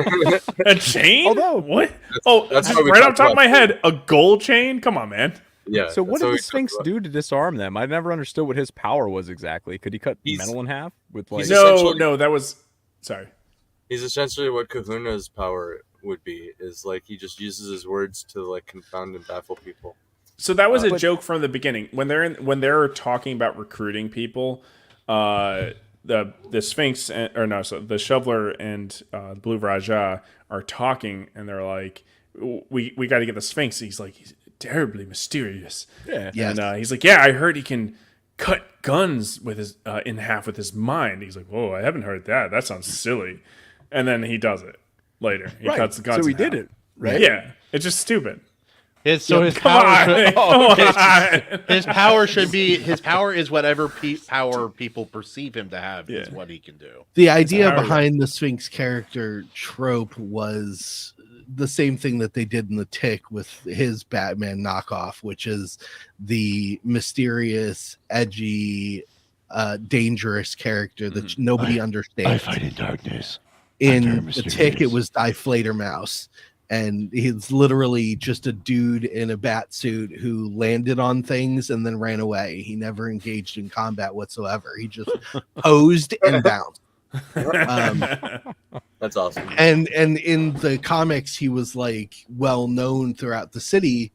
Speaker 2: a chain?
Speaker 12: Although
Speaker 2: what?
Speaker 10: That's
Speaker 2: Just
Speaker 10: why we
Speaker 2: right
Speaker 10: talked
Speaker 2: off the top of
Speaker 10: about
Speaker 2: my head, a gold chain? Come on, man.
Speaker 10: Yeah.
Speaker 12: So what
Speaker 10: that's
Speaker 12: did the
Speaker 10: we
Speaker 12: Sphinx
Speaker 10: talked
Speaker 12: do to disarm them? I never understood what his power was exactly. Could he cut metal in half with like?
Speaker 2: No, that was. Sorry.
Speaker 10: He's essentially what Kahuna's power would be. Is like he just uses his words to like confound and baffle people.
Speaker 2: So that was a joke from the beginning when they're talking about recruiting people. The Sphinx the Shoveler and Blue Raja are talking, and they're like, "We got to get the Sphinx." He's like, "He's terribly mysterious."
Speaker 12: Yeah.
Speaker 2: And he's like, "Yeah, I heard he can cut guns with his in half with his mind." He's like, "Whoa, I haven't heard that. That sounds silly." And then he does it later. He cuts the guns.
Speaker 12: So he
Speaker 2: in
Speaker 12: did
Speaker 2: half.
Speaker 12: it, right?
Speaker 2: Yeah, it's just stupid.
Speaker 4: His power should be his power is whatever power people perceive him to have is what he can do.
Speaker 8: The idea behind the Sphinx character trope was the same thing that they did in The Tick with his Batman knockoff, which is the mysterious, edgy, dangerous character that nobody understands.
Speaker 3: I fight in darkness.
Speaker 8: In The Tick, it was Die Fledermaus. And he's literally just a dude in a bat suit who landed on things and then ran away. He never engaged in combat whatsoever. He just posed and bounced.
Speaker 10: That's awesome.
Speaker 8: And in the comics, he was like well known throughout the city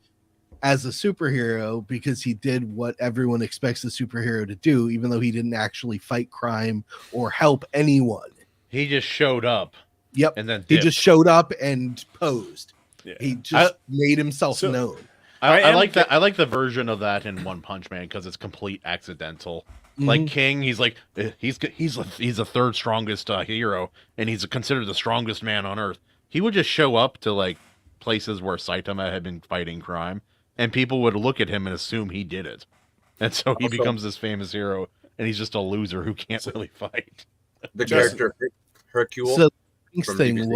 Speaker 8: as a superhero because he did what everyone expects a superhero to do, even though he didn't actually fight crime or help anyone.
Speaker 4: He just showed up.
Speaker 8: Yep.
Speaker 4: And then
Speaker 8: he just showed up and posed.
Speaker 2: Yeah.
Speaker 8: He just made himself known.
Speaker 4: I like that. I like the version of that in One Punch Man because it's complete accidental. Like King, he's like he's the third strongest hero, and he's considered the strongest man on Earth. He would just show up to like places where Saitama had been fighting crime, and people would look at him and assume he did it, and so he becomes this famous hero, and he's just a loser who can't really fight.
Speaker 10: The character Hercule.
Speaker 8: So the thing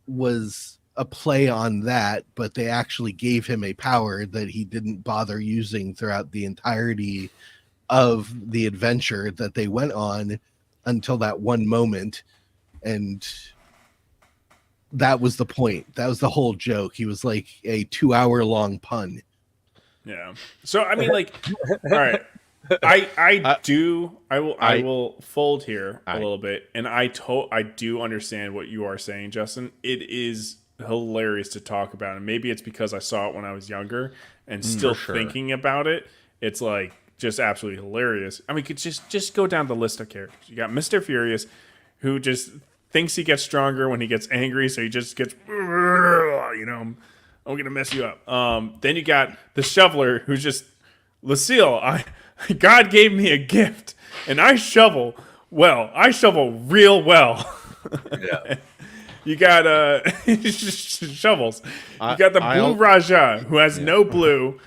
Speaker 8: was a play on that, but they actually gave him a power that he didn't bother using throughout the entirety of the adventure that they went on until that one moment. And that was the point. That was the whole joke. He was like a 2-hour-long pun.
Speaker 2: Yeah. So I mean, like, all right. I will fold here a little bit, and I do understand what you are saying, Justin. It is hilarious to talk about, and maybe it's because I saw it when I was younger and still thinking about it. It's like just absolutely hilarious. I mean, could just go down the list of characters. You got Mr. Furious, who just thinks he gets stronger when he gets angry, so he just gets, I'm gonna mess you up. Then you got the Shoveler, who's just Lucille. God gave me a gift, and I shovel well. I shovel real well.
Speaker 10: Yeah.
Speaker 2: You got shovels. You got the Blue Raja, who has no blue.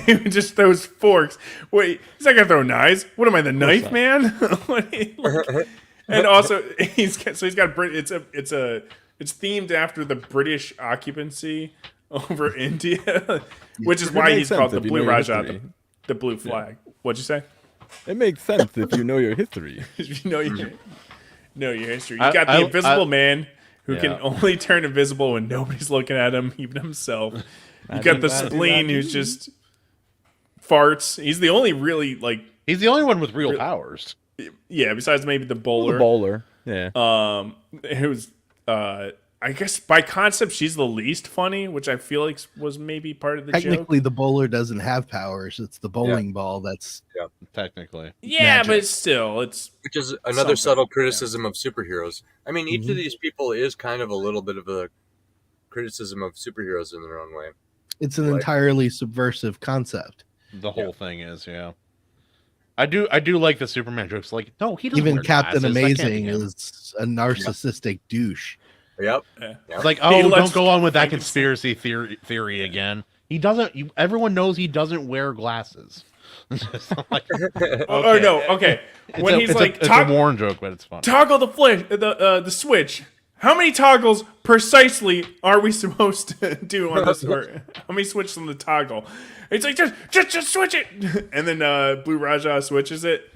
Speaker 2: He just throws forks. Wait, he's not gonna throw knives. What am I, the knife man? And also, he's got it's themed after the British occupancy over India, which is why he's called the Blue Raja, the blue flag. What'd you say?
Speaker 12: It makes sense if you know your history.
Speaker 2: If you know your history. You got the Invisible Man, who can only turn invisible when nobody's looking at him, even himself. You got the Spleen, who's just farts. He's the only really
Speaker 4: he's the only one with real powers.
Speaker 2: Yeah, besides maybe the Bowler.
Speaker 12: The Bowler, yeah.
Speaker 2: Who's I guess by concept she's the least funny, which I feel like was maybe part of the
Speaker 8: Technically,
Speaker 2: joke.
Speaker 8: the bowler doesn't have powers. It's the bowling ball that's
Speaker 4: technically.
Speaker 2: Yeah,
Speaker 8: magic.
Speaker 2: but still, it's
Speaker 10: which is another subtle criticism of superheroes. I mean, each of these people is kind of a little bit of a criticism of superheroes in their own way.
Speaker 8: It's an entirely subversive concept.
Speaker 4: The whole thing is, I do like the Superman jokes. Like, no, he doesn't.
Speaker 8: Even
Speaker 4: wear
Speaker 8: Captain
Speaker 4: glasses. That can't be
Speaker 8: Amazing
Speaker 4: him.
Speaker 8: is a narcissistic douche.
Speaker 10: Yep.
Speaker 4: It's like, oh, don't go on with that conspiracy theory again. He doesn't. Everyone knows he doesn't wear glasses. Like,
Speaker 2: Or no, okay. When he's like,
Speaker 4: it's a Warren joke, but it's fun.
Speaker 2: Toggle the switch. How many toggles precisely are we supposed to do on this? Or how many switches on the toggle? It's like just switch it, and then Blue Raja switches it.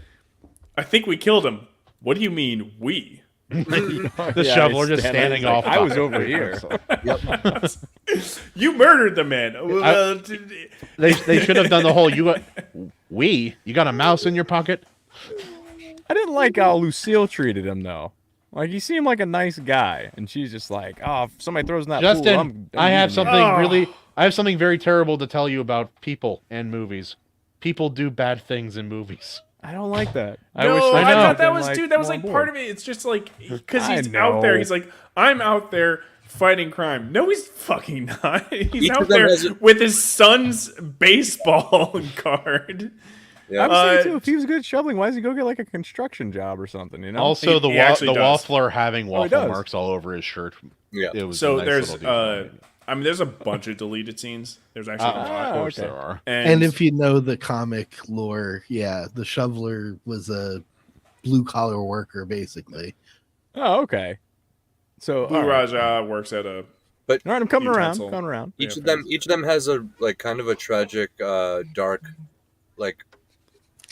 Speaker 2: I think we killed him. What do you mean we?
Speaker 4: The shoveler just standing off.
Speaker 12: I was over here.
Speaker 2: You murdered the man.
Speaker 4: They should have done the whole you got a mouse in your pocket.
Speaker 12: I didn't like how Lucille treated him though. Like he seemed like a nice guy, and she's just like, oh, if somebody throws in that
Speaker 4: Justin,
Speaker 12: pool, I'm
Speaker 4: I have
Speaker 12: eating it."
Speaker 4: something I have something very terrible to tell you about people and movies. People do bad things in movies.
Speaker 12: I don't like that.
Speaker 2: I thought that was that was like part of it. It's just like because
Speaker 12: I
Speaker 2: he's out there.
Speaker 12: know.
Speaker 2: He's like, I'm out there fighting crime. No, he's fucking not. He's
Speaker 10: Each
Speaker 2: out
Speaker 10: of them
Speaker 2: there
Speaker 10: has a-
Speaker 2: with his son's baseball card.
Speaker 12: I'm saying too, if he was good at shoveling, why does he go get like a construction job or something? You know.
Speaker 4: Also, the waffler having
Speaker 12: he
Speaker 4: waffle
Speaker 12: does.
Speaker 4: marks all over his shirt.
Speaker 10: Yeah.
Speaker 4: It was
Speaker 2: So
Speaker 4: a nice
Speaker 2: there's
Speaker 4: little detail.
Speaker 2: I mean, there's a bunch of deleted scenes. There's actually a lot.
Speaker 4: Of course there are.
Speaker 8: And if you know the comic lore, yeah, the shoveler was a blue collar worker, basically.
Speaker 12: Oh, okay. So
Speaker 2: Blue
Speaker 12: all right.
Speaker 2: Raja works at a.
Speaker 10: But
Speaker 12: All right, I'm coming around.
Speaker 2: utensil.
Speaker 12: Coming around.
Speaker 10: Each of them has a like kind of a tragic, dark, like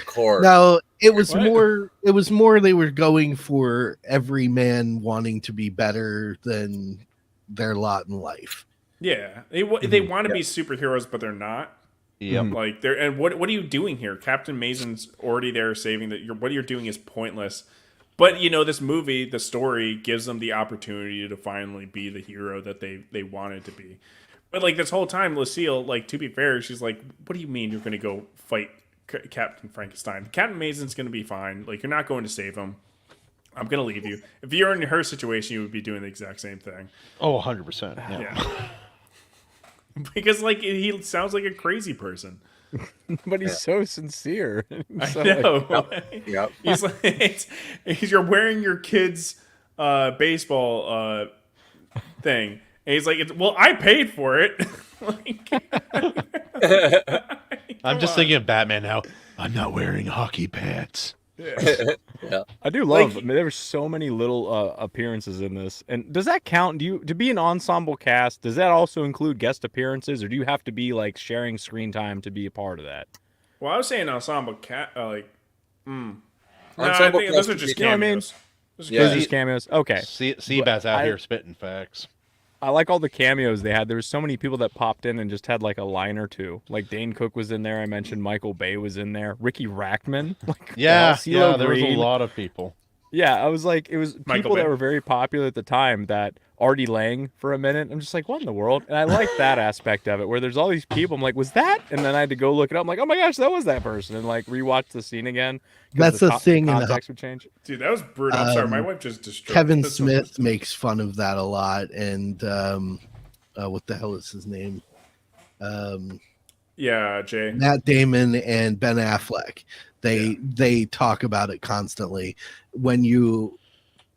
Speaker 10: core.
Speaker 8: Now it was
Speaker 2: What?
Speaker 8: more they were going for every man wanting to be better than their lot in life.
Speaker 2: Yeah, they want to be superheroes, but they're not.
Speaker 4: Yep.
Speaker 2: Like they're and what are you doing here? Captain Mason's already there saving that. What you're doing is pointless. But you know, this movie, the story gives them the opportunity to finally be the hero that they wanted to be. But like this whole time, Lucille, like to be fair, she's like, "What do you mean you're going to go fight Captain Frankenstein? Captain Mason's going to be fine. Like you're not going to save him. I'm going to leave you. If you're in her situation, you would be doing the exact same thing."
Speaker 4: Oh, 100%.
Speaker 2: Yeah. Because like he sounds like a crazy person.
Speaker 12: But he's so sincere.
Speaker 2: I know.
Speaker 10: Yep.
Speaker 2: He's like, you're wearing your kid's baseball thing, and he's like, "Well, I paid for it."
Speaker 4: I'm just thinking of Batman now. I'm not wearing hockey pants.
Speaker 10: Yeah.
Speaker 12: I do love. I mean, there were so many little appearances in this. And does that count? To be an ensemble cast? Does that also include guest appearances, or do you have to be like sharing screen time to be a part of that?
Speaker 2: Well, I was saying ensemble cat like. No, I
Speaker 10: Ensemble
Speaker 2: think those
Speaker 10: cast
Speaker 2: are just
Speaker 10: would be- You know what I mean?
Speaker 2: cameos. Those are
Speaker 10: Yeah.
Speaker 12: Those are
Speaker 2: cameos.
Speaker 12: just cameos. Okay.
Speaker 4: Seabass out
Speaker 12: I-
Speaker 4: here spitting facts.
Speaker 12: I like all the cameos they had. There was so many people that popped in and just had like a line or two. Like Dane Cook was in there. I mentioned Michael Bay was in there. Ricky Rackman. Like
Speaker 4: Yeah,
Speaker 12: CeeLo
Speaker 4: there was a
Speaker 12: Green.
Speaker 4: lot of people.
Speaker 12: Yeah, I was like, it was
Speaker 2: Michael
Speaker 12: people
Speaker 2: Bay.
Speaker 12: that were very popular at the time. That Artie Lang for a minute. I'm just like, what in the world? And I like that aspect of it, where there's all these people. I'm like, was that? And then I had to go look it up. I'm like, oh my gosh, that was that person, and like rewatch the scene again. 'cause
Speaker 8: That's
Speaker 12: the
Speaker 8: the thing in the-
Speaker 12: context would change.
Speaker 2: Dude, that was brutal. I'm sorry, my wife just destroyed.
Speaker 8: Kevin
Speaker 2: this
Speaker 8: Smith makes fun of that a lot, and what the hell is his name?
Speaker 2: Yeah, Jay.
Speaker 8: Matt Damon and Ben Affleck. They talk about it constantly. When you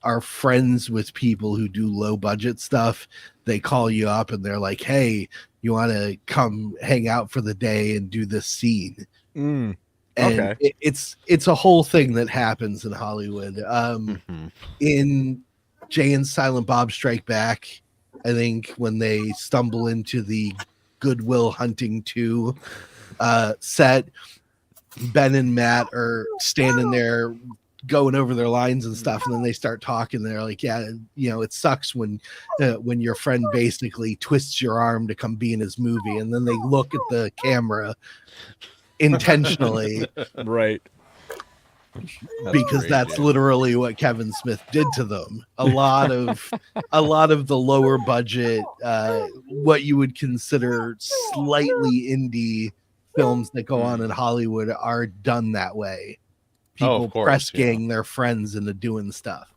Speaker 8: are friends with people who do low budget stuff, they call you up and they're like, "Hey, you want to come hang out for the day and do this scene?" And
Speaker 12: Okay.
Speaker 8: it's a whole thing that happens in Hollywood. In Jay and Silent Bob Strike Back, I think when they stumble into the Goodwill Hunting 2 set, Ben and Matt are standing there going over their lines and stuff, and then they start talking. They're like, "Yeah, you know, it sucks when your friend basically twists your arm to come be in his movie," and then they look at the camera intentionally,
Speaker 12: Right.
Speaker 8: because that's literally what Kevin Smith did to them. A lot of the lower budget, what you would consider slightly indie films that go on in Hollywood are done that way. People
Speaker 4: of course,
Speaker 8: press
Speaker 4: yeah.
Speaker 8: gang their friends into doing stuff.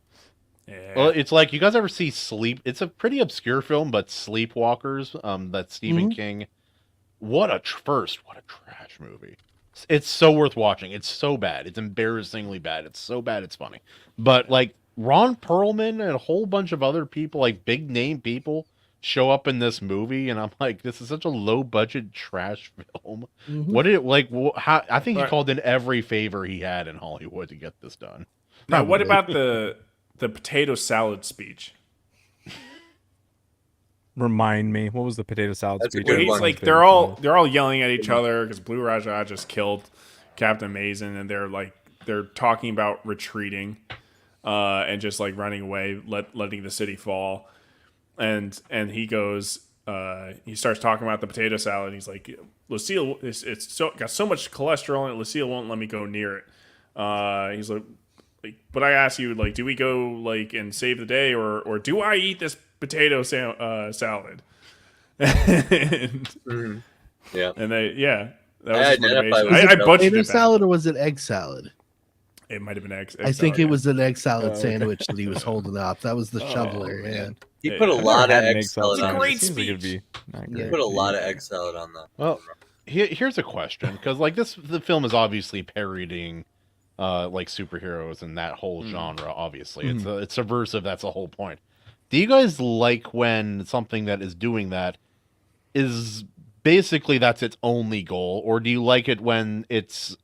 Speaker 2: Yeah.
Speaker 4: Well, it's like, you guys ever see Sleep? It's a pretty obscure film, but Sleepwalkers, that Stephen King. What a trash movie. It's so worth watching. It's so bad. It's embarrassingly bad. It's so bad it's funny. But like Ron Perlman and a whole bunch of other people, like big name people, show up in this movie, and I'm like, this is such a low budget trash film. What did it like? How, I think he called in every favor he had in Hollywood to get this done.
Speaker 2: Now, what about the potato salad speech?
Speaker 12: Remind me, what was the potato salad
Speaker 10: That's a
Speaker 12: speech?
Speaker 10: good
Speaker 2: Where he's
Speaker 10: one.
Speaker 2: like, they're all yelling at each other because Blue Raja just killed Captain Mason, and they're talking about retreating, and just like running away, letting the city fall, and he goes, he starts talking about the potato salad. He's like, Lucille, it's so got so much cholesterol in it. Lucille won't let me go near it. He's like, but I ask you, like, do we go like and save the day, or do I eat this potato salad?
Speaker 10: Yeah,
Speaker 2: and that was
Speaker 10: I
Speaker 2: his
Speaker 10: identify
Speaker 2: motivation.
Speaker 10: with
Speaker 2: I butchered
Speaker 8: Potato
Speaker 2: it.
Speaker 8: salad, or was it egg salad?
Speaker 2: It might have been egg.
Speaker 8: I think
Speaker 2: salad,
Speaker 8: it was an egg salad
Speaker 2: okay.
Speaker 8: sandwich that he was holding up. That was the shoveler. Yeah.
Speaker 10: He put a lot of
Speaker 12: had an
Speaker 10: egg salad on.
Speaker 2: Great
Speaker 10: it.
Speaker 12: Seems like it'd
Speaker 2: speech.
Speaker 12: be not
Speaker 10: He
Speaker 12: great.
Speaker 10: put a lot of egg salad on that.
Speaker 4: Well, here's a question, because like the film is obviously parodying like superheroes and that whole genre. Obviously, it's subversive. That's the whole point. Do you guys like when something that is doing that is basically that's its only goal, or do you like it when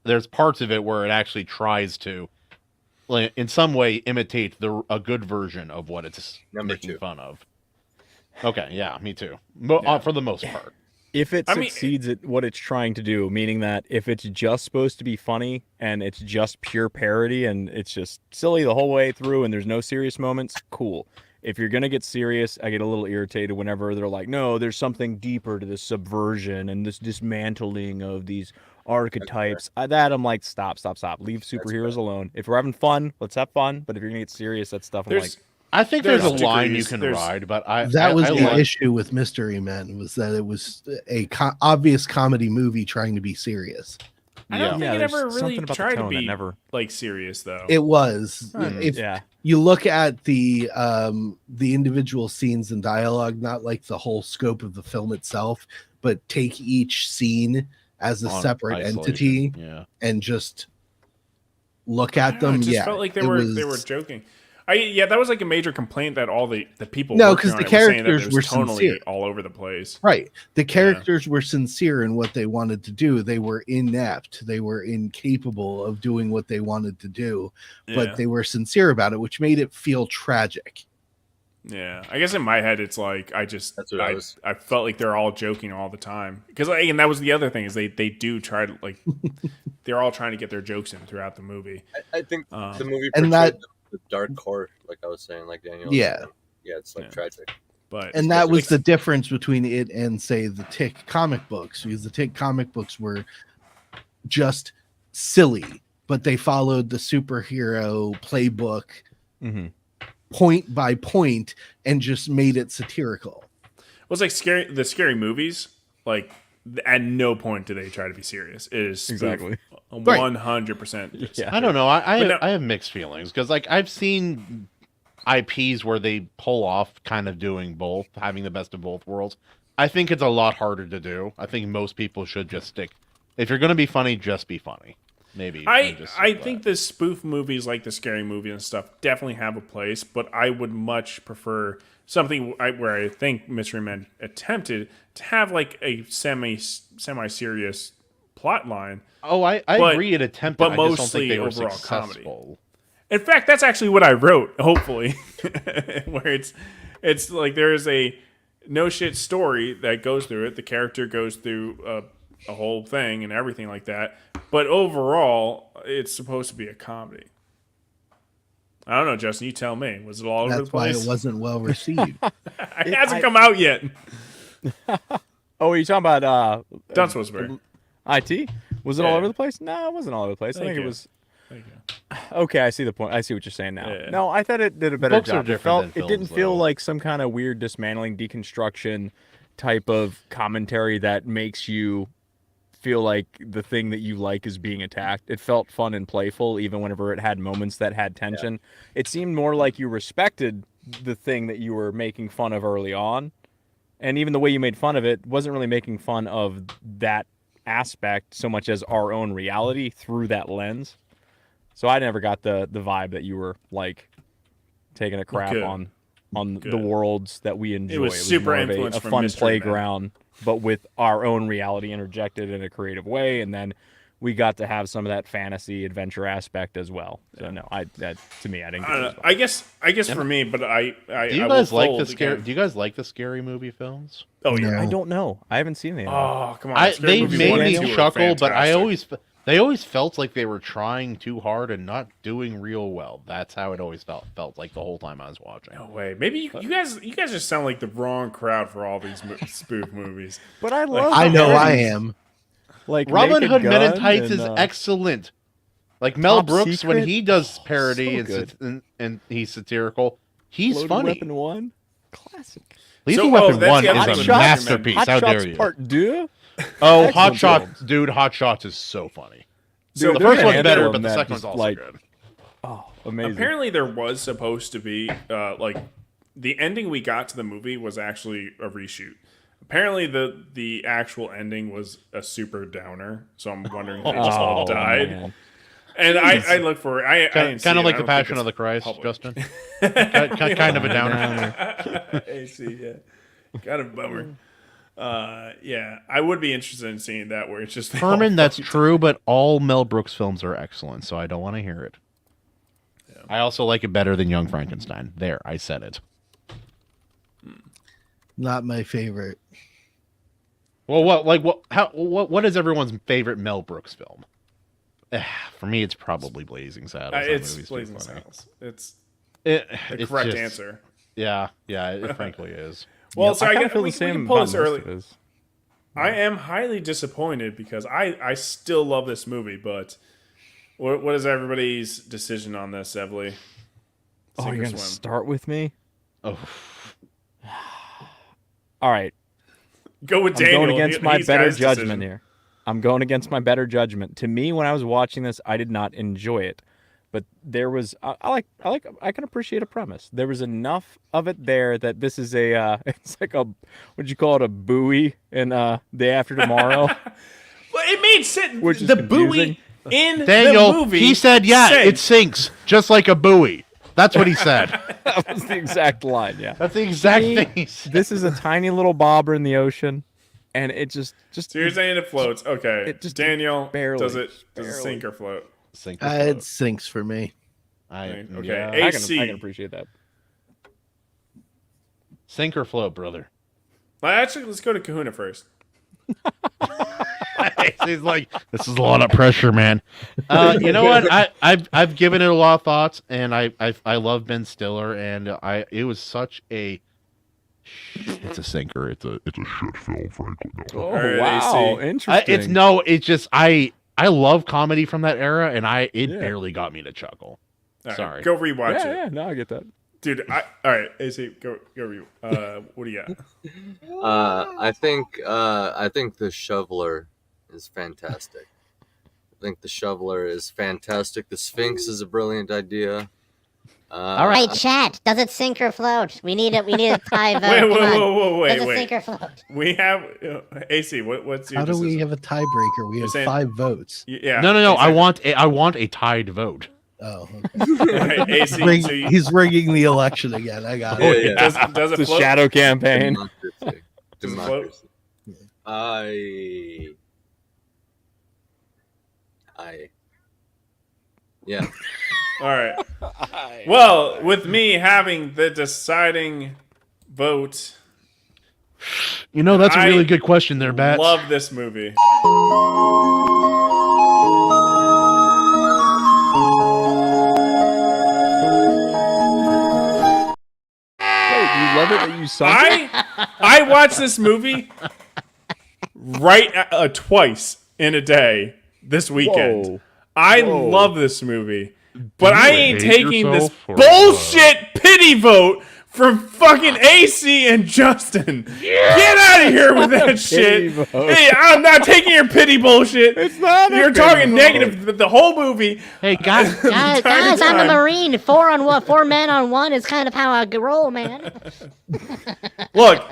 Speaker 4: there's parts of it where it actually tries to, like, in some way, imitate a good version of what it's making fun of? Okay, yeah, me too. For the most part.
Speaker 12: If it succeeds at what it's trying to do, meaning that if it's just supposed to be funny and it's just pure parody and it's just silly the whole way through and there's no serious moments, cool. If you're going to get serious, I get a little irritated whenever they're like, no, there's something deeper to this subversion and this dismantling of these archetypes. I'm like, stop. Leave superheroes alone. If we're having fun, let's have fun. But if you're going to get serious, that stuff, I'm like...
Speaker 4: I think there's a line you can ride, but
Speaker 8: that was the issue with Mystery Men, was that it was a obvious comedy movie trying to be serious.
Speaker 2: I don't think it ever really
Speaker 12: something about the
Speaker 2: tried to
Speaker 12: tone that
Speaker 2: be
Speaker 12: never-
Speaker 2: like serious though.
Speaker 8: It was. If
Speaker 12: yeah.
Speaker 8: you look at the individual scenes and dialogue, not like the whole scope of the film itself, but take each scene as a separate entity and just look at them.
Speaker 2: It just felt like they were joking. That was like a major complaint that all the people.
Speaker 8: No, because the characters were
Speaker 2: tonally
Speaker 8: sincere,
Speaker 2: all over the place.
Speaker 8: Right, the characters were sincere in what they wanted to do. They were inept. They were incapable of doing what they wanted to do, but they were sincere about it, which made it feel tragic.
Speaker 2: Yeah, I guess in my head it's like I felt like they're all joking all the time, because and that was the other thing is they do try to like they're all trying to get their jokes in throughout the movie.
Speaker 10: I think the movie
Speaker 8: and
Speaker 10: portrayed the dark core, like I was saying, like Daniel. It's like tragic.
Speaker 8: And that was the difference between it and, say, the Tick comic books, because the Tick comic books were just silly, but they followed the superhero playbook point by point and just made it satirical.
Speaker 2: Well, it's like the scary movies. Like at no point do they try to be serious. It is
Speaker 12: exactly
Speaker 2: 100%.
Speaker 4: I don't know. I have mixed feelings, because like I've seen IPs where they pull off kind of doing both, having the best of both worlds. I think it's a lot harder to do. I think most people should just stick. If you're going to be funny, just be funny. Maybe.
Speaker 2: I think the spoof movies like the scary movie and stuff definitely have a place, but I would much prefer something where I think Mystery Men attempted to have like a semi-serious plot line.
Speaker 4: Oh, I agree it attempted,
Speaker 2: but
Speaker 4: I
Speaker 2: mostly
Speaker 4: just don't think they were
Speaker 2: overall
Speaker 4: successful.
Speaker 2: comedy. In fact, that's actually what I wrote, hopefully, where it's like there is a no shit story that goes through it. The character goes through a whole thing and everything like that. But overall, it's supposed to be a comedy. I don't know, Justin. You tell me. Was it all over the place?
Speaker 8: That's why it wasn't well received.
Speaker 2: It hasn't come out yet.
Speaker 12: Oh, are you talking about
Speaker 2: Dunce Whisperer?
Speaker 12: IT? Was it all over the place? No, it wasn't all over the place. I think it was. Okay, I see the point. I see what you're saying now.
Speaker 2: Yeah.
Speaker 12: No, I thought it did a better
Speaker 4: Books are
Speaker 12: job.
Speaker 4: different than
Speaker 12: It didn't
Speaker 4: films,
Speaker 12: feel
Speaker 4: though.
Speaker 12: like some kind of weird dismantling, deconstruction type of commentary that makes you feel like the thing that you like is being attacked. It felt fun and playful, even whenever it had moments that had tension. It seemed more like you respected the thing that you were making fun of early on. And even the way you made fun of it wasn't really making fun of that aspect so much as our own reality through that lens. So I never got the vibe that you were like taking a crap on the worlds that we enjoy.
Speaker 2: It was super
Speaker 12: more of
Speaker 2: influenced
Speaker 12: a
Speaker 2: from
Speaker 12: fun
Speaker 2: Mystery Men.
Speaker 12: playground, but with our own reality interjected in a creative way, and then we got to have some of that fantasy adventure aspect as well. So no, to me, I didn't get it as well.
Speaker 2: I guess for me, but I
Speaker 4: Do you guys like the scary? Do you guys like the scary movie films?
Speaker 2: Oh yeah,
Speaker 12: I don't know. I haven't seen any.
Speaker 2: Oh come on,
Speaker 4: They made me chuckle, but They always felt like they were trying too hard and not doing real well. That's how it always felt like the whole time I was watching.
Speaker 2: No way. Maybe you guys just sound like the wrong crowd for all these spoof movies.
Speaker 12: But I
Speaker 2: Like,
Speaker 12: love.
Speaker 8: I know I
Speaker 12: parodies.
Speaker 8: am.
Speaker 12: Like
Speaker 4: Robin
Speaker 12: Naked
Speaker 4: Hood Men in
Speaker 12: Gun
Speaker 4: Tights is
Speaker 12: and,
Speaker 4: excellent. Like Mel
Speaker 12: Top
Speaker 4: Brooks, when
Speaker 12: Secret?
Speaker 4: he does parody
Speaker 12: so
Speaker 4: and he's satirical, he's
Speaker 12: Loaded
Speaker 4: funny.
Speaker 12: Weapon 1, classic.
Speaker 4: Lethal
Speaker 2: So,
Speaker 4: Weapon
Speaker 2: that's
Speaker 4: 1
Speaker 2: the other
Speaker 4: is
Speaker 2: thing
Speaker 4: a
Speaker 2: with
Speaker 4: masterpiece.
Speaker 12: Hot
Speaker 4: How
Speaker 12: Shots
Speaker 4: dare you?
Speaker 12: Part 2.
Speaker 4: Oh, Hot
Speaker 12: Excellent
Speaker 4: Shots,
Speaker 12: films.
Speaker 4: dude! Hot Shots is so funny.
Speaker 2: So
Speaker 4: the first one's
Speaker 12: Anthem
Speaker 4: better, but the
Speaker 12: that
Speaker 4: second one's
Speaker 12: just,
Speaker 4: also
Speaker 12: like,
Speaker 4: good.
Speaker 12: Oh, amazing.
Speaker 2: Apparently, there was supposed to be like the ending we got to the movie was actually a reshoot. Apparently, the actual ending was a super downer. So I'm wondering if they just all died.
Speaker 12: Man.
Speaker 2: And I look for it. I didn't see
Speaker 4: Kind
Speaker 2: it.
Speaker 4: of like
Speaker 2: I
Speaker 4: the
Speaker 2: don't think
Speaker 4: Passion
Speaker 2: it's
Speaker 4: of the Christ,
Speaker 2: public.
Speaker 4: Justin. Kind of a downer.
Speaker 2: AC, yeah, kind of a bummer. Yeah, I would be interested in seeing that where it's just they all
Speaker 4: Herman, that's
Speaker 2: fucking-
Speaker 4: true, but all Mel Brooks films are excellent, so I don't want to hear it. Yeah. I also like it better than Young Frankenstein. There, I said it.
Speaker 8: Not my favorite.
Speaker 4: Well, what is everyone's favorite Mel Brooks film? For me, it's probably Blazing Saddles. That
Speaker 2: It's
Speaker 4: movie's too
Speaker 2: Blazing
Speaker 4: funny.
Speaker 2: Saddles. It's
Speaker 4: the
Speaker 2: the correct answer.
Speaker 4: Yeah, it frankly is.
Speaker 2: Well,
Speaker 12: Yeah,
Speaker 2: so
Speaker 12: I
Speaker 2: I
Speaker 12: kinda
Speaker 2: get,
Speaker 12: feel
Speaker 2: we,
Speaker 12: the same
Speaker 2: we can pull
Speaker 12: about
Speaker 2: this
Speaker 12: most
Speaker 2: early.
Speaker 12: of his.
Speaker 2: I am highly disappointed because I still love this movie, but what is everybody's decision on this, Evely?
Speaker 12: Oh,
Speaker 2: Sink or
Speaker 12: you're gonna
Speaker 2: swim?
Speaker 12: start with me?
Speaker 4: Oh,
Speaker 12: All right.
Speaker 2: Go with
Speaker 12: I'm
Speaker 2: Daniel.
Speaker 12: going against my
Speaker 2: He's got
Speaker 12: better
Speaker 2: his
Speaker 12: judgment
Speaker 2: decision.
Speaker 12: here. I'm going against my better judgment. To me, when I was watching this, I did not enjoy it, but there was I can appreciate a premise. There was enough of it there that this is a it's like a what'd you call it, a buoy in Day After Tomorrow.
Speaker 2: Well, it made sense.
Speaker 12: Which is
Speaker 2: the
Speaker 12: confusing.
Speaker 2: buoy in
Speaker 4: Daniel,
Speaker 2: the movie.
Speaker 4: he said, "Yeah,
Speaker 2: sank.
Speaker 4: it sinks just like a buoy." That's what he said.
Speaker 12: That was the exact line. Yeah,
Speaker 4: That's the exact
Speaker 12: Me,
Speaker 4: thing he said.
Speaker 12: This is a tiny little bobber in the ocean, and it just
Speaker 2: So you're saying it floats? Okay.
Speaker 12: It just
Speaker 2: Daniel,
Speaker 12: barely,
Speaker 2: does it
Speaker 12: barely.
Speaker 2: sink or float?
Speaker 4: Sink.
Speaker 8: It sinks for me.
Speaker 2: Okay.
Speaker 4: Yeah.
Speaker 12: I
Speaker 2: AC.
Speaker 12: can appreciate that.
Speaker 4: Sink or float, brother.
Speaker 2: Well, actually, let's go to Kahuna first.
Speaker 4: He's like, this is a lot of pressure, man. You know what? I've given it a lot of thoughts, and I love Ben Stiller, and it was such a. It's a sinker. It's a shit film, frankly. No.
Speaker 12: Oh
Speaker 2: All right,
Speaker 12: wow,
Speaker 2: AC.
Speaker 12: interesting.
Speaker 4: It's just I love comedy from that era, and it barely got me to chuckle.
Speaker 2: All right,
Speaker 4: Sorry.
Speaker 2: go rewatch it,
Speaker 12: Yeah, no, I get that.
Speaker 2: dude. All right, AC, go. What do you got?
Speaker 10: I think the Shoveler is fantastic. I think the Shoveler is fantastic. The Sphinx is a brilliant idea.
Speaker 9: All right, chat. Does it sink or float? We need a tie vote.
Speaker 2: Wait,
Speaker 9: Does it
Speaker 2: wait.
Speaker 9: sink or float?
Speaker 2: We have AC. What's your?
Speaker 8: How do we
Speaker 2: decision?
Speaker 8: have a tiebreaker? We have
Speaker 2: saying-
Speaker 8: 5 votes.
Speaker 2: Yeah.
Speaker 4: No.
Speaker 2: exactly.
Speaker 4: I want a tied vote.
Speaker 8: Oh,
Speaker 2: Right, AC. So you,
Speaker 8: he's rigging the election again. I got it.
Speaker 10: Yeah.
Speaker 2: does it
Speaker 12: The
Speaker 2: float?
Speaker 12: shadow campaign.
Speaker 10: Democracy.
Speaker 2: Does it float?
Speaker 10: Democracy. Yeah.
Speaker 2: All right. Well, with me having the deciding vote,
Speaker 4: You know, that's a
Speaker 2: I
Speaker 4: really good question there, Bats.
Speaker 2: love this movie.
Speaker 12: Wait, you love it that you sunk it?
Speaker 2: I watched this movie twice in a day this weekend.
Speaker 12: Whoa.
Speaker 2: I
Speaker 12: Whoa.
Speaker 2: love this movie, but I ain't
Speaker 4: hate
Speaker 2: taking this
Speaker 4: yourself or
Speaker 2: bullshit pity vote from fucking AC and Justin. Get out of here with that shit.
Speaker 12: vote.
Speaker 2: Hey, I'm not taking your pity bullshit.
Speaker 12: It's not a
Speaker 2: You're
Speaker 12: pity
Speaker 2: talking
Speaker 12: vote.
Speaker 2: negative the whole movie.
Speaker 4: Hey, guys.
Speaker 9: Guys,
Speaker 2: Entire
Speaker 9: I'm a
Speaker 2: time.
Speaker 9: Marine. 4 men on 1 is kind of how I roll, man.
Speaker 2: Look,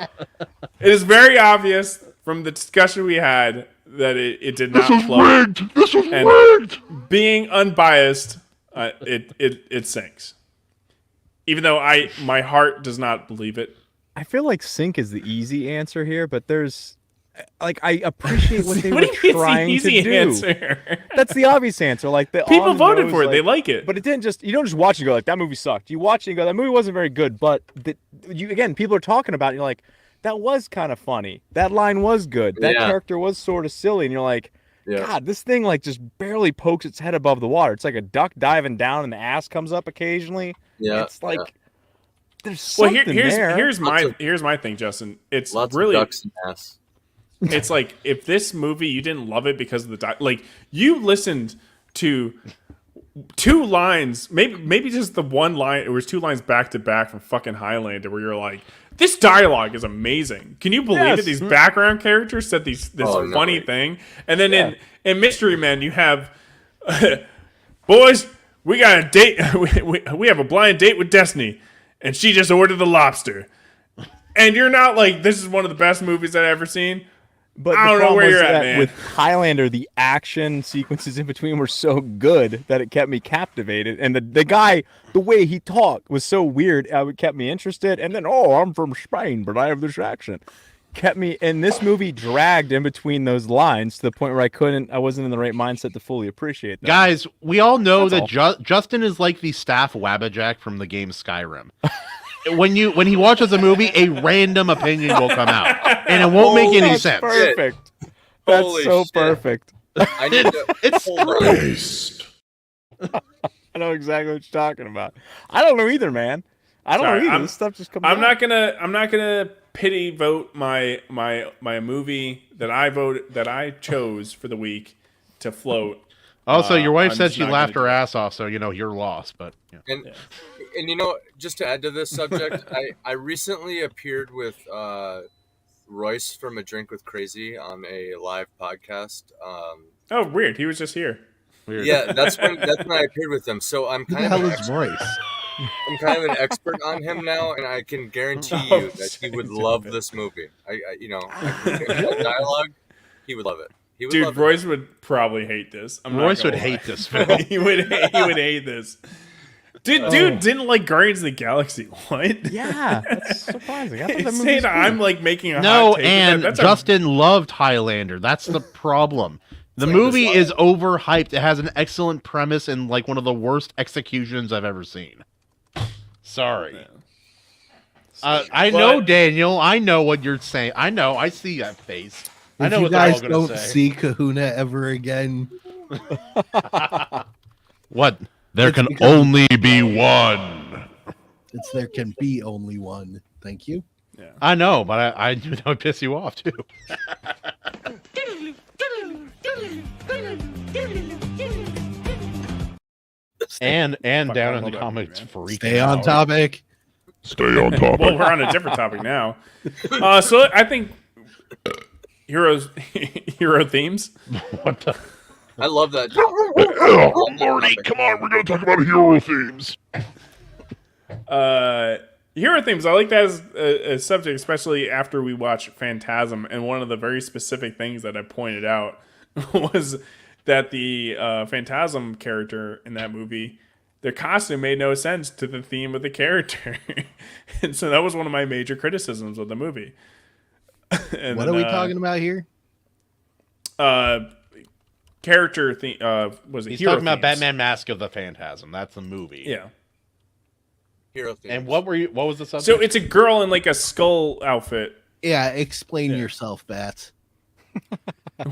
Speaker 2: it is very obvious from the discussion we had that it did not flow.
Speaker 3: This was
Speaker 2: And
Speaker 3: rigged.
Speaker 2: being unbiased, it sinks. Even though my heart does not believe it.
Speaker 12: I feel like sink is the easy answer here, but there's like I appreciate what they
Speaker 2: What
Speaker 12: were
Speaker 2: do you mean it's the
Speaker 12: trying
Speaker 2: easy
Speaker 12: to do.
Speaker 2: answer?
Speaker 12: That's the obvious answer. Like the
Speaker 2: People
Speaker 12: on the
Speaker 2: voted
Speaker 12: nose,
Speaker 2: for it. They like it.
Speaker 12: But it didn't just you don't just watch and go like that movie sucked. You watch it and go that movie wasn't very good. But again, people are talking about it. And you're like that was kind of funny. That line was good. That
Speaker 10: Yeah.
Speaker 12: character was sort of silly, and you're like
Speaker 10: Yeah.
Speaker 12: God, this thing like just barely pokes its head above the water. It's like a duck diving down, and the ass comes up occasionally.
Speaker 10: Yeah,
Speaker 12: It's like
Speaker 10: yeah.
Speaker 12: there's
Speaker 2: Well,
Speaker 12: something there.
Speaker 2: here's my thing, Justin. It's
Speaker 10: Lots
Speaker 2: really
Speaker 10: of ducks and ass.
Speaker 2: It's like if this movie you didn't love it because of the like you listened to 2 lines, maybe just the one line. It was 2 lines back to back from fucking Highlander, where you're like, this dialogue is amazing. Can you believe it? These background characters said this funny thing, and then in Mystery Men you have boys, we got a date. We have a blind date with Destiny, and she just ordered the lobster. And you're not like, this is one of the best movies I've ever seen.
Speaker 12: But
Speaker 2: I don't know where you're at, man.
Speaker 12: With Highlander, the action sequences in between were so good that it kept me captivated. And the guy, the way he talked was so weird, it kept me interested. And then, I'm from Spain, but I have this accent. Kept me, and this movie dragged in between those lines to the point where I wasn't in the right mindset to fully appreciate that.
Speaker 4: Guys, we all know that Justin is like the staff Wabbajack from the game Skyrim. When he watches a movie, a random opinion will come out, and it won't make any sense.
Speaker 12: Perfect. That's so perfect.
Speaker 10: I need to.
Speaker 4: It's
Speaker 3: Christ.
Speaker 12: I know exactly what you're talking about. I don't know either, man. I don't know either. This stuff just comes.
Speaker 2: I'm not gonna pity vote my movie that I chose for the week to float.
Speaker 4: Also, your wife
Speaker 2: I'm
Speaker 4: said
Speaker 2: just
Speaker 4: she
Speaker 2: not
Speaker 4: laughed
Speaker 2: gonna
Speaker 4: her
Speaker 2: do it.
Speaker 4: ass off, so you're lost. But
Speaker 10: And you know, just to add to this subject, I recently appeared with Royce from A Drink with Crazy on a live podcast.
Speaker 2: Oh, weird. He was just here.
Speaker 4: Weird.
Speaker 10: Yeah, that's when I appeared with him. So I'm
Speaker 8: Who
Speaker 10: kind
Speaker 8: the
Speaker 10: of
Speaker 8: hell
Speaker 10: an
Speaker 8: is
Speaker 10: expert.
Speaker 8: Royce?
Speaker 10: I'm kind of an expert on him now, and I can guarantee you that he would love this movie. Dialogue, he would love it. He would
Speaker 2: Dude,
Speaker 10: love
Speaker 2: Royce would probably hate this.
Speaker 4: Royce would hate this film.
Speaker 2: he would hate this. Dude didn't like Guardians of the Galaxy. What?
Speaker 12: Yeah, that's surprising. I thought that movie
Speaker 2: Saying
Speaker 12: was good.
Speaker 2: I'm like making a
Speaker 4: no,
Speaker 2: hot take.
Speaker 4: and
Speaker 2: That's
Speaker 4: Justin loved Highlander. That's the problem. The movie is overhyped. It has an excellent premise and like one of the worst executions I've ever seen. Sorry. I know, Daniel. I know what you're saying. I know. I see that face. I know
Speaker 8: If you
Speaker 4: what they're all
Speaker 8: guys
Speaker 4: gonna
Speaker 8: don't
Speaker 4: say.
Speaker 8: see Kahuna ever again,
Speaker 4: What?
Speaker 3: There
Speaker 8: It's
Speaker 3: can
Speaker 8: because-
Speaker 3: only be one.
Speaker 8: there can be only one. Thank you.
Speaker 4: I know, but I knew that would piss you off too. and down in the comments, freaking
Speaker 8: Stay on
Speaker 4: out.
Speaker 8: topic.
Speaker 3: Stay on topic.
Speaker 2: Well, we're on a different topic now. So I think hero themes.
Speaker 4: What the?
Speaker 10: I love that.
Speaker 3: Oh, Marty, come on, we're going to talk about hero themes.
Speaker 2: Hero themes. I like that as a subject, especially after we watch Phantasm. And one of the very specific things that I pointed out was that the Phantasm character in that movie, their costume made no sense to the theme of the character. And so that was one of my major criticisms of the movie. And
Speaker 8: What
Speaker 2: then,
Speaker 8: are we talking about here?
Speaker 2: Character theme. Was it
Speaker 4: He's
Speaker 2: hero
Speaker 4: talking about
Speaker 2: themes?
Speaker 4: Batman Mask of the Phantasm. That's the movie.
Speaker 2: Yeah.
Speaker 10: Hero themes.
Speaker 4: And what was the subject?
Speaker 2: So it's a girl in like a skull outfit.
Speaker 8: Yeah, explain yourself, Bats.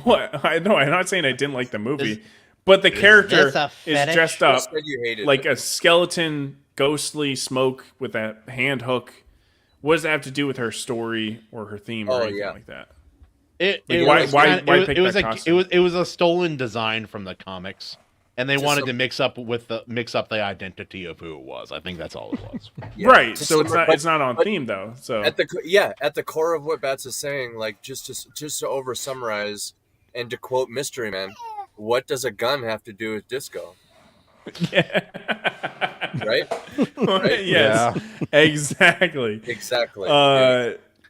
Speaker 2: What? I'm not saying I didn't like the movie, but the character
Speaker 9: this a
Speaker 2: is
Speaker 9: fetish?
Speaker 2: dressed
Speaker 10: You
Speaker 2: up
Speaker 10: said you hated
Speaker 2: like
Speaker 10: it.
Speaker 2: a skeleton, ghostly smoke with a hand hook. What does that have to do with her story or her theme or
Speaker 10: Oh,
Speaker 2: anything
Speaker 10: yeah.
Speaker 2: like that?
Speaker 4: It
Speaker 2: Why pick
Speaker 4: it was
Speaker 2: that costume?
Speaker 4: it was a stolen design from the comics, and they
Speaker 10: Just
Speaker 4: wanted
Speaker 10: some-
Speaker 4: to mix up the identity of who it was. I think that's all it was.
Speaker 10: Yeah,
Speaker 2: Right.
Speaker 10: just
Speaker 2: So
Speaker 10: some-
Speaker 2: it's not on theme though. So
Speaker 10: at the core of what Bats is saying, like just to over summarize and to quote Mystery Man, what does a gun have to do with disco? Right?
Speaker 2: yes, exactly.
Speaker 10: Exactly.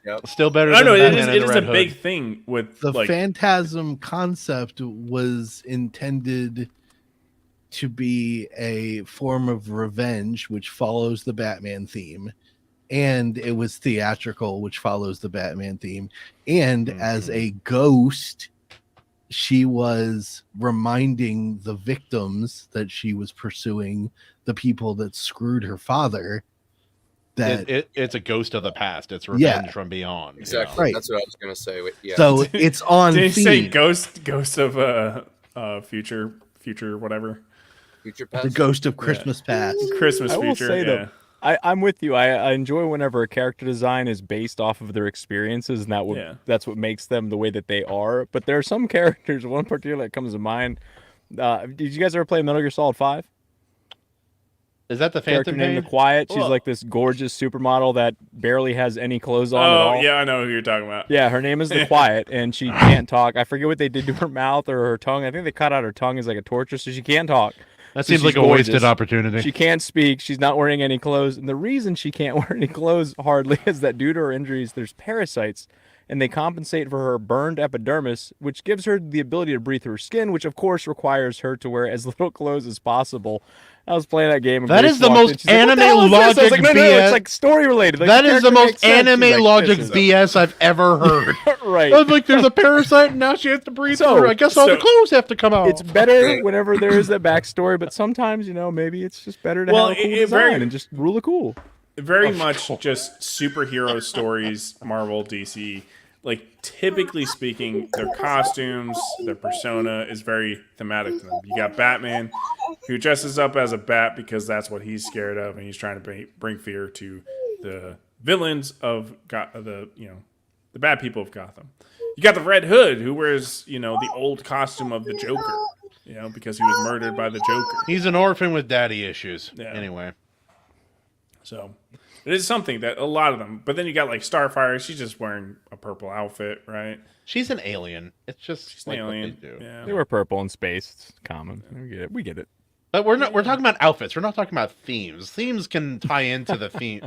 Speaker 10: Yep.
Speaker 4: Still better.
Speaker 2: I
Speaker 4: Than
Speaker 2: know it
Speaker 4: Batman
Speaker 2: is.
Speaker 4: and
Speaker 2: It
Speaker 4: the
Speaker 2: is a
Speaker 4: Red Hood.
Speaker 2: big thing with
Speaker 8: The
Speaker 2: like
Speaker 8: Phantasm concept was intended to be a form of revenge, which follows the Batman theme, and it was theatrical, which follows the Batman theme. And as a ghost, she was reminding the victims that she was pursuing, the people that screwed her father, that
Speaker 4: it's a ghost of the past. It's revenge from beyond.
Speaker 10: Exactly.
Speaker 8: Right.
Speaker 10: That's what I was gonna say. Yeah.
Speaker 8: So it's on
Speaker 2: Did you say
Speaker 8: theme.
Speaker 2: ghost of future whatever?
Speaker 10: Future
Speaker 8: The ghost of Christmas past.
Speaker 2: Christmas
Speaker 12: I will
Speaker 2: future.
Speaker 12: say
Speaker 2: Yeah.
Speaker 12: though, I'm with you. I enjoy whenever a character design is based off of their experiences, and that's what makes them the way that they are. But there are some characters. One particular that comes to mind. Did you guys ever play Metal Gear Solid 5?
Speaker 4: Is that the
Speaker 12: Character
Speaker 4: Phantom
Speaker 12: named
Speaker 4: Pain?
Speaker 12: The Quiet? She's
Speaker 2: Well-
Speaker 12: like this gorgeous supermodel that barely has any clothes on at
Speaker 2: Oh
Speaker 12: all.
Speaker 2: yeah, I know who you're talking about.
Speaker 12: Yeah, her name is The Quiet, and she can't talk. I forget what they did to her mouth or her tongue. I think they cut out her tongue as like a torture, so she can't talk.
Speaker 4: That
Speaker 12: So
Speaker 4: seems like
Speaker 12: she's
Speaker 4: a wasted
Speaker 12: gorgeous.
Speaker 4: opportunity.
Speaker 12: She can't speak. She's not wearing any clothes. And the reason she can't wear any clothes hardly is that due to her injuries, there's parasites, and they compensate for her burned epidermis, which gives her the ability to breathe through her skin, which of course requires her to wear as little clothes as possible. I was playing that game. And
Speaker 4: That
Speaker 12: Grace
Speaker 4: is the
Speaker 12: walked in.
Speaker 4: most
Speaker 12: She's like, "What the
Speaker 4: anime
Speaker 12: hell is this?" I was
Speaker 4: logic
Speaker 12: like, no,
Speaker 4: BS.
Speaker 12: it's like story related. Like,
Speaker 4: That is the
Speaker 12: character
Speaker 4: most
Speaker 12: makes sense. She's
Speaker 4: anime
Speaker 12: like,
Speaker 4: logic
Speaker 12: this is-
Speaker 4: BS I've ever heard.
Speaker 12: Right.
Speaker 4: I was like, there's a parasite and now she has to breathe through. I guess all the clothes have to come out.
Speaker 12: It's better whenever there is that backstory, but sometimes, maybe it's just better to have a cool design and just rule it cool.
Speaker 2: Very much just superhero stories, Marvel, DC. Like, typically speaking, their costumes, their persona is very thematic to them. You got Batman, who dresses up as a bat because that's what he's scared of, and he's trying to bring fear to the villains of the bad people of Gotham. You got the Red Hood, who wears, the old costume of the Joker, because he was murdered by the Joker.
Speaker 4: He's an orphan with daddy issues.
Speaker 2: Yeah.
Speaker 4: Anyway.
Speaker 2: So it is something that a lot of them. But then you got like Starfire. She's just wearing a purple outfit, right?
Speaker 4: She's an alien. It's just
Speaker 2: She's an alien. Yeah.
Speaker 12: They wear purple in space. It's common. We get it.
Speaker 4: But we're talking about outfits. We're not talking about themes. Themes can tie into the theme.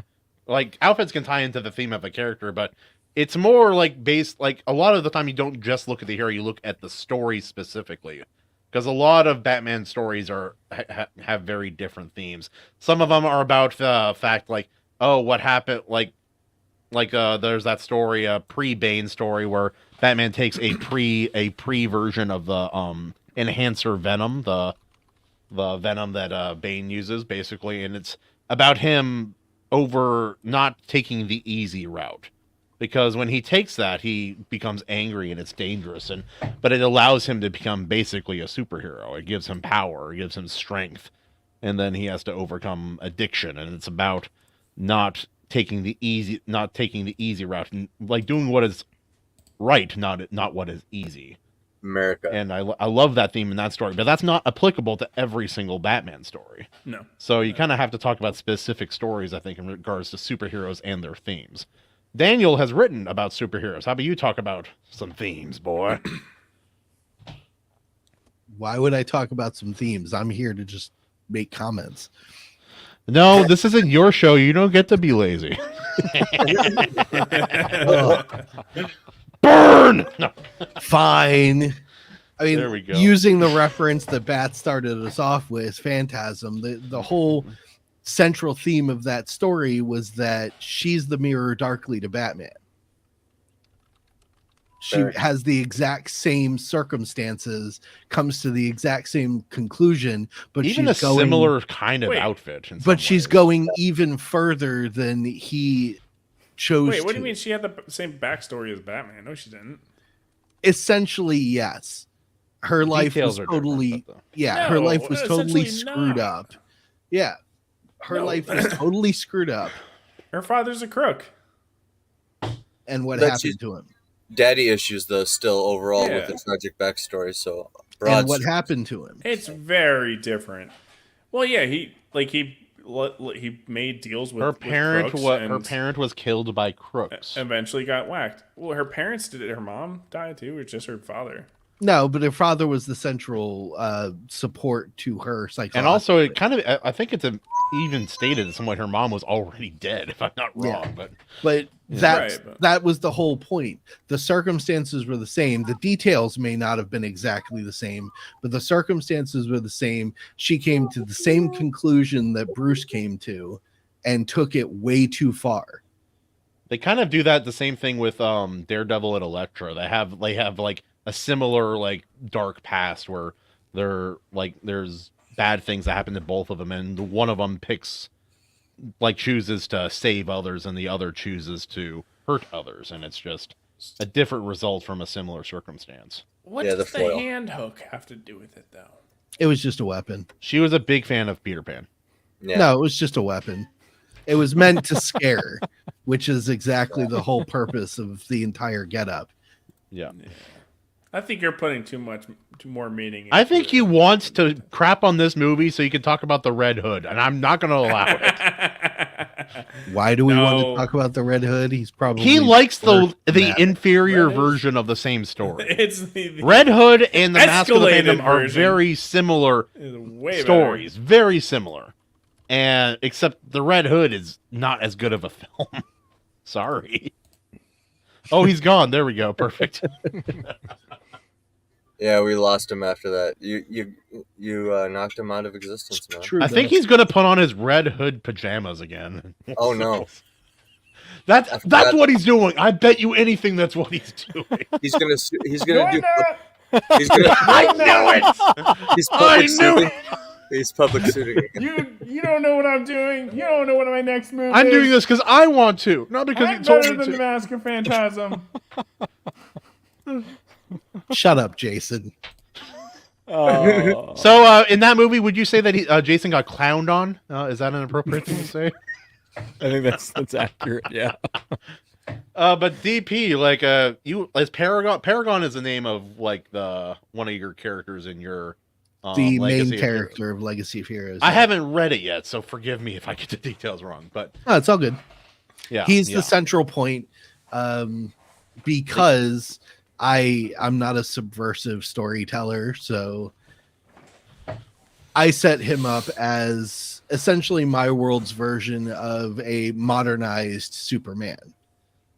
Speaker 4: Like outfits can tie into the theme of a character, but it's more like based like a lot of the time you don't just look at the hero, you look at the story specifically. Because a lot of Batman stories have very different themes. Some of them are about the fact like, oh, what happened there's that story, a pre-Bane story where Batman takes a pre version of the enhancer venom, the venom that Bane uses basically, and it's about him over not taking the easy route. Because when he takes that, he becomes angry and it's dangerous, but it allows him to become basically a superhero. It gives him power, it gives him strength, and then he has to overcome addiction. And it's about not taking the easy route, and like doing what is right, not what is easy.
Speaker 10: America.
Speaker 4: And I love that theme in that story, but that's not applicable to every single Batman story.
Speaker 2: No.
Speaker 4: So you kind of have to talk about specific stories, I think, in regards to superheroes and their themes. Daniel has written about superheroes. How about you talk about some themes, boy?
Speaker 8: Why would I talk about some themes? I'm here to just make comments.
Speaker 4: No, this isn't your show. You don't get to be lazy. Burn! No.
Speaker 8: Fine. I mean,
Speaker 4: There we go.
Speaker 8: using the reference that Bat started us off with, Phantasm, the whole central theme of that story was that she's the mirror darkly to Batman. She has the exact same circumstances, comes to the exact same conclusion, but
Speaker 4: Even
Speaker 8: she's
Speaker 4: a similar kind of outfit. in some
Speaker 8: But she's
Speaker 4: ways.
Speaker 8: going even further than he chose
Speaker 2: Wait, what do
Speaker 8: to.
Speaker 2: you mean she had the same backstory as Batman? No, she didn't.
Speaker 8: Essentially, yes. Her life was
Speaker 4: details are different,
Speaker 8: totally,
Speaker 4: but
Speaker 8: her
Speaker 2: No,
Speaker 8: life was totally
Speaker 2: essentially
Speaker 8: screwed
Speaker 2: not.
Speaker 8: up. Yeah. Her
Speaker 2: No.
Speaker 8: life was totally screwed up.
Speaker 2: Her father's a crook.
Speaker 8: And what
Speaker 10: But she's-
Speaker 8: happened to him?
Speaker 10: Daddy issues though still overall
Speaker 2: Yeah.
Speaker 10: with the tragic backstory. So
Speaker 8: And what happened to him?
Speaker 2: It's very different. Well, yeah, he made deals with
Speaker 4: Her
Speaker 2: with
Speaker 4: parent
Speaker 2: crooks
Speaker 4: her
Speaker 2: and
Speaker 4: parent was killed by crooks.
Speaker 2: eventually got whacked. Well, her parents did it. Her mom died too, or just her father?
Speaker 8: No, but her father was the central support to her psychologically.
Speaker 4: And also, it kind of, I think it's even stated in some way her mom was already dead, if I'm not wrong.
Speaker 8: Yeah.
Speaker 4: But
Speaker 8: But
Speaker 2: Right,
Speaker 8: that was the whole point. The circumstances were the same. The details may not have been exactly the same, but the circumstances were the same. She came to the same conclusion that Bruce came to and took it way too far.
Speaker 4: they kind of do that the same thing with Daredevil and Elektra. They have like a similar like dark past where they're like there's bad things that happen to both of them, and one of them picks like chooses to save others and the other chooses to hurt others, and it's just a different result from a similar circumstance.
Speaker 2: What
Speaker 10: Yeah,
Speaker 2: does
Speaker 10: the
Speaker 2: the
Speaker 10: foil.
Speaker 2: hand hook have to do with it, though?
Speaker 8: It was just a weapon.
Speaker 4: She was a big fan of Peter Pan.
Speaker 10: Yeah.
Speaker 8: No, it was just a weapon. It was meant to scare, which is exactly the whole purpose of the entire getup.
Speaker 4: Yeah.
Speaker 2: I think you're putting too more meaning.
Speaker 4: I think he wants to crap on this movie so you can talk about the Red Hood, and I'm not going to allow it.
Speaker 8: Why do we want to talk about the Red Hood? He's probably
Speaker 4: He likes
Speaker 8: worse
Speaker 4: the
Speaker 8: than that.
Speaker 4: inferior version of the same story.
Speaker 2: It's the
Speaker 4: Red Hood and the Mask of the
Speaker 2: escalated
Speaker 4: Phantom are
Speaker 2: version.
Speaker 4: very similar
Speaker 2: Is way
Speaker 4: stories, very similar. And except the Red Hood is not as good of a film. Sorry. Oh, he's gone. There we go. Perfect.
Speaker 10: Yeah, we lost him after that. You knocked him out of existence, man.
Speaker 4: I think he's going to put on his Red Hood pajamas again.
Speaker 10: Oh no.
Speaker 4: That's what he's doing. I bet you anything that's what he's doing.
Speaker 10: He's gonna do. He's gonna.
Speaker 4: I knew it.
Speaker 10: He's public suiting. He's public suiting.
Speaker 2: You don't know what I'm doing. You don't know what my next move
Speaker 4: I'm
Speaker 2: is.
Speaker 4: doing this because I want to, not because
Speaker 2: I'm
Speaker 4: you told
Speaker 2: better
Speaker 4: me
Speaker 2: than
Speaker 4: to.
Speaker 2: the Mask of Phantasm.
Speaker 8: Shut up, Jason.
Speaker 4: So in that movie, would you say that Jason got clowned on? Is that an appropriate thing to say?
Speaker 12: I think that's accurate. Yeah.
Speaker 4: But DP, like you as Paragon. Paragon is the name of like the one of your characters in your
Speaker 8: The
Speaker 4: Legacy
Speaker 8: main
Speaker 4: of
Speaker 8: character of Legacy of Heroes.
Speaker 4: I haven't read it yet, so forgive me if I get the details wrong. But
Speaker 8: Oh, it's all good.
Speaker 4: yeah,
Speaker 8: He's
Speaker 4: yeah.
Speaker 8: the central point because I'm not a subversive storyteller, so I set him up as essentially my world's version of a modernized Superman.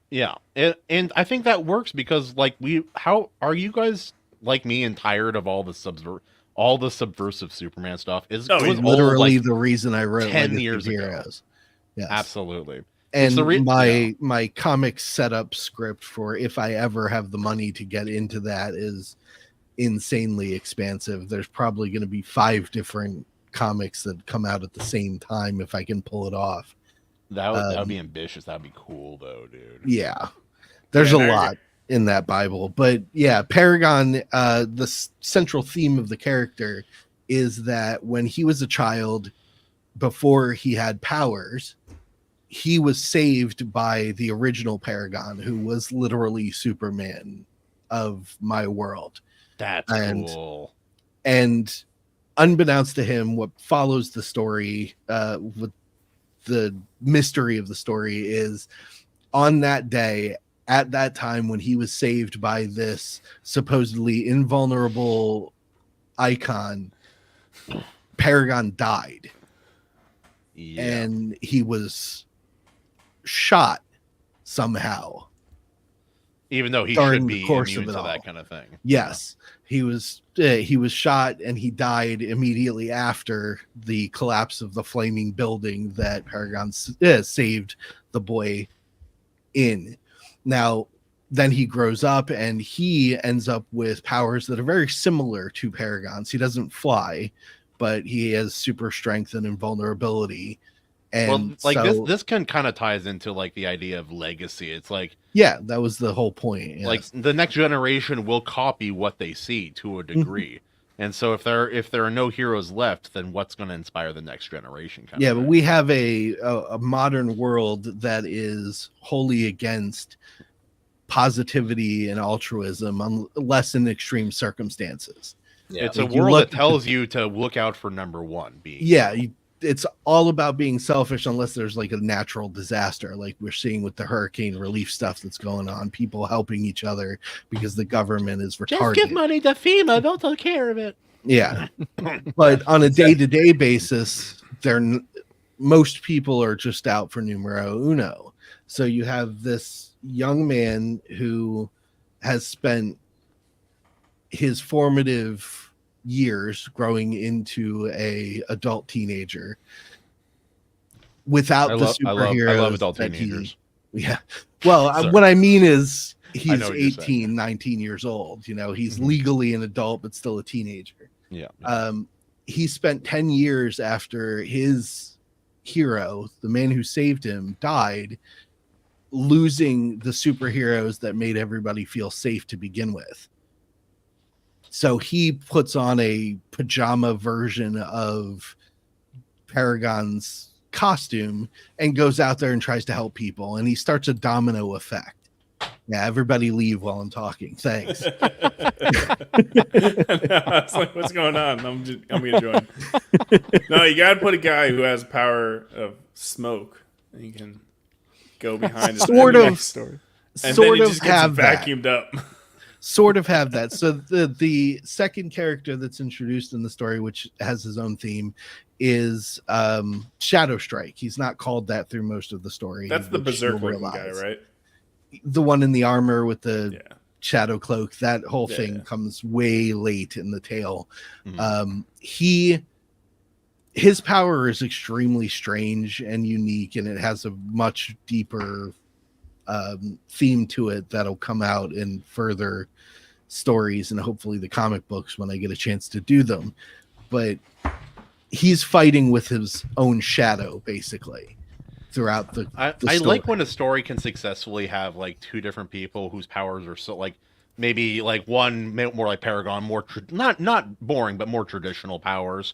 Speaker 4: Yeah, and I think that works because like how are you guys like me and tired of all the subversive Superman stuff?
Speaker 8: It was literally the reason I wrote
Speaker 4: 10
Speaker 8: Legacy
Speaker 4: years
Speaker 8: of
Speaker 4: ago.
Speaker 8: Heroes. Yes.
Speaker 4: Absolutely.
Speaker 8: And
Speaker 4: it's
Speaker 8: my comic setup script for if I ever have the money to get into that is insanely expansive. There's probably going to be 5 different comics that come out at the same time if I can pull it off.
Speaker 4: That would be ambitious. That'd be cool though, dude.
Speaker 8: Yeah. There's a lot in that Bible, but yeah, Paragon, the central theme of the character is that when he was a child, before he had powers, he was saved by the original Paragon, who was literally Superman of my world.
Speaker 4: That's cool.
Speaker 8: And unbeknownst to him, what follows the story, with the mystery of the story, is on that day, at that time when he was saved by this supposedly invulnerable icon, Paragon died.
Speaker 4: Yeah.
Speaker 8: And he was shot somehow.
Speaker 4: Even though he
Speaker 8: during
Speaker 4: should
Speaker 8: the
Speaker 4: be
Speaker 8: course
Speaker 4: immune
Speaker 8: of it
Speaker 4: to that
Speaker 8: all.
Speaker 4: kind of thing.
Speaker 8: Yes, he was shot and he died immediately after the collapse of the flaming building that Paragon saved the boy in. Now, then he grows up and he ends up with powers that are very similar to Paragon's. He doesn't fly, but he has super strength and invulnerability. And
Speaker 4: well, like
Speaker 8: so,
Speaker 4: this can kind of ties into like the idea of legacy. It's like,
Speaker 8: yeah, that was the whole point. Yes.
Speaker 4: like the next generation will copy what they see to a degree. And so if there are no heroes left, then what's going to inspire the next generation?
Speaker 8: Yeah, but we have a modern world that is wholly against positivity and altruism unless in extreme circumstances.
Speaker 4: Yeah. It's
Speaker 8: Like,
Speaker 4: a
Speaker 8: you
Speaker 4: world
Speaker 8: look
Speaker 4: that tells you to look out for number one. Being
Speaker 8: it's all about being selfish unless there's like a natural disaster, like we're seeing with the hurricane relief stuff that's going on, people helping each other because the government is retarded.
Speaker 4: Just give money to FEMA; they'll take care of it.
Speaker 8: Yeah, but on a day-to-day basis, most people are just out for numero uno. So you have this young man who has spent his formative years growing into a adult teenager without the superheroes.
Speaker 4: I love adult
Speaker 8: that
Speaker 4: teenagers.
Speaker 8: Yeah. Well, what I mean is he's
Speaker 4: know what you're
Speaker 8: 18, 19 years old. You know, he's legally an adult, but still a teenager.
Speaker 4: Yeah.
Speaker 8: He spent 10 years after his hero, the man who saved him, died, losing the superheroes that made everybody feel safe to begin with. So he puts on a pajama version of Paragon's costume and goes out there and tries to help people, and he starts a domino effect. Yeah, everybody leave while I'm talking. Thanks.
Speaker 2: It's like, what's going on? I'm gonna join. No, you gotta put a guy who has power of smoke. And you can go behind his story. And then he just gets vacuumed up.
Speaker 8: Sort of have that. So the second character that's introduced in the story, which has his own theme, is Shadow Strike. He's not called that through most of the story.
Speaker 2: That's the berserk looking guy, right?
Speaker 8: The one in the armor with the shadow cloak. That whole thing comes way late in the tale. His power is extremely strange and unique, and it has a much deeper theme to it that'll come out in further stories and hopefully the comic books when I get a chance to do them. But he's fighting with his own shadow basically throughout the
Speaker 4: I like when a story can successfully have like two different people whose powers are so like maybe like one more like Paragon, more not boring but more traditional powers,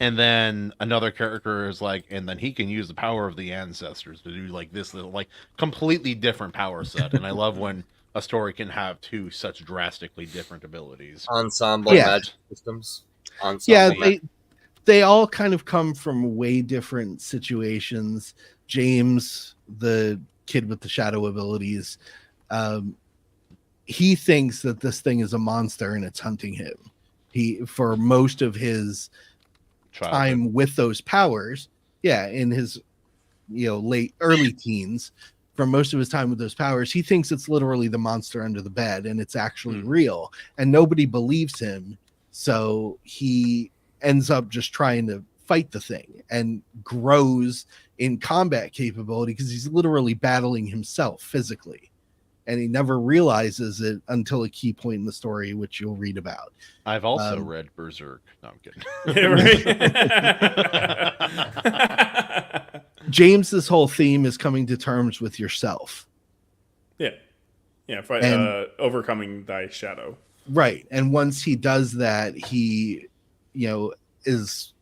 Speaker 4: and then another character is like, and then he can use the power of the ancestors to do like this little like completely different power set. And I love when a story can have two such drastically different abilities.
Speaker 10: Ensemble magic systems.
Speaker 8: They all kind of come from way different situations. James, the kid with the shadow abilities, he thinks that this thing is a monster and it's hunting him. He, for most of his time with those powers, in his early teens, for most of his time with those powers, he thinks it's literally the monster under the bed and it's actually real, and nobody believes him. So he ends up just trying to fight the thing and grows in combat capability because he's literally battling himself physically, and he never realizes it until a key point in the story, which you'll read about.
Speaker 4: I've also read Berserk. No, I'm kidding.
Speaker 8: James's whole theme is coming to terms with yourself.
Speaker 2: Overcoming thy shadow.
Speaker 8: Right. And once he does that, he is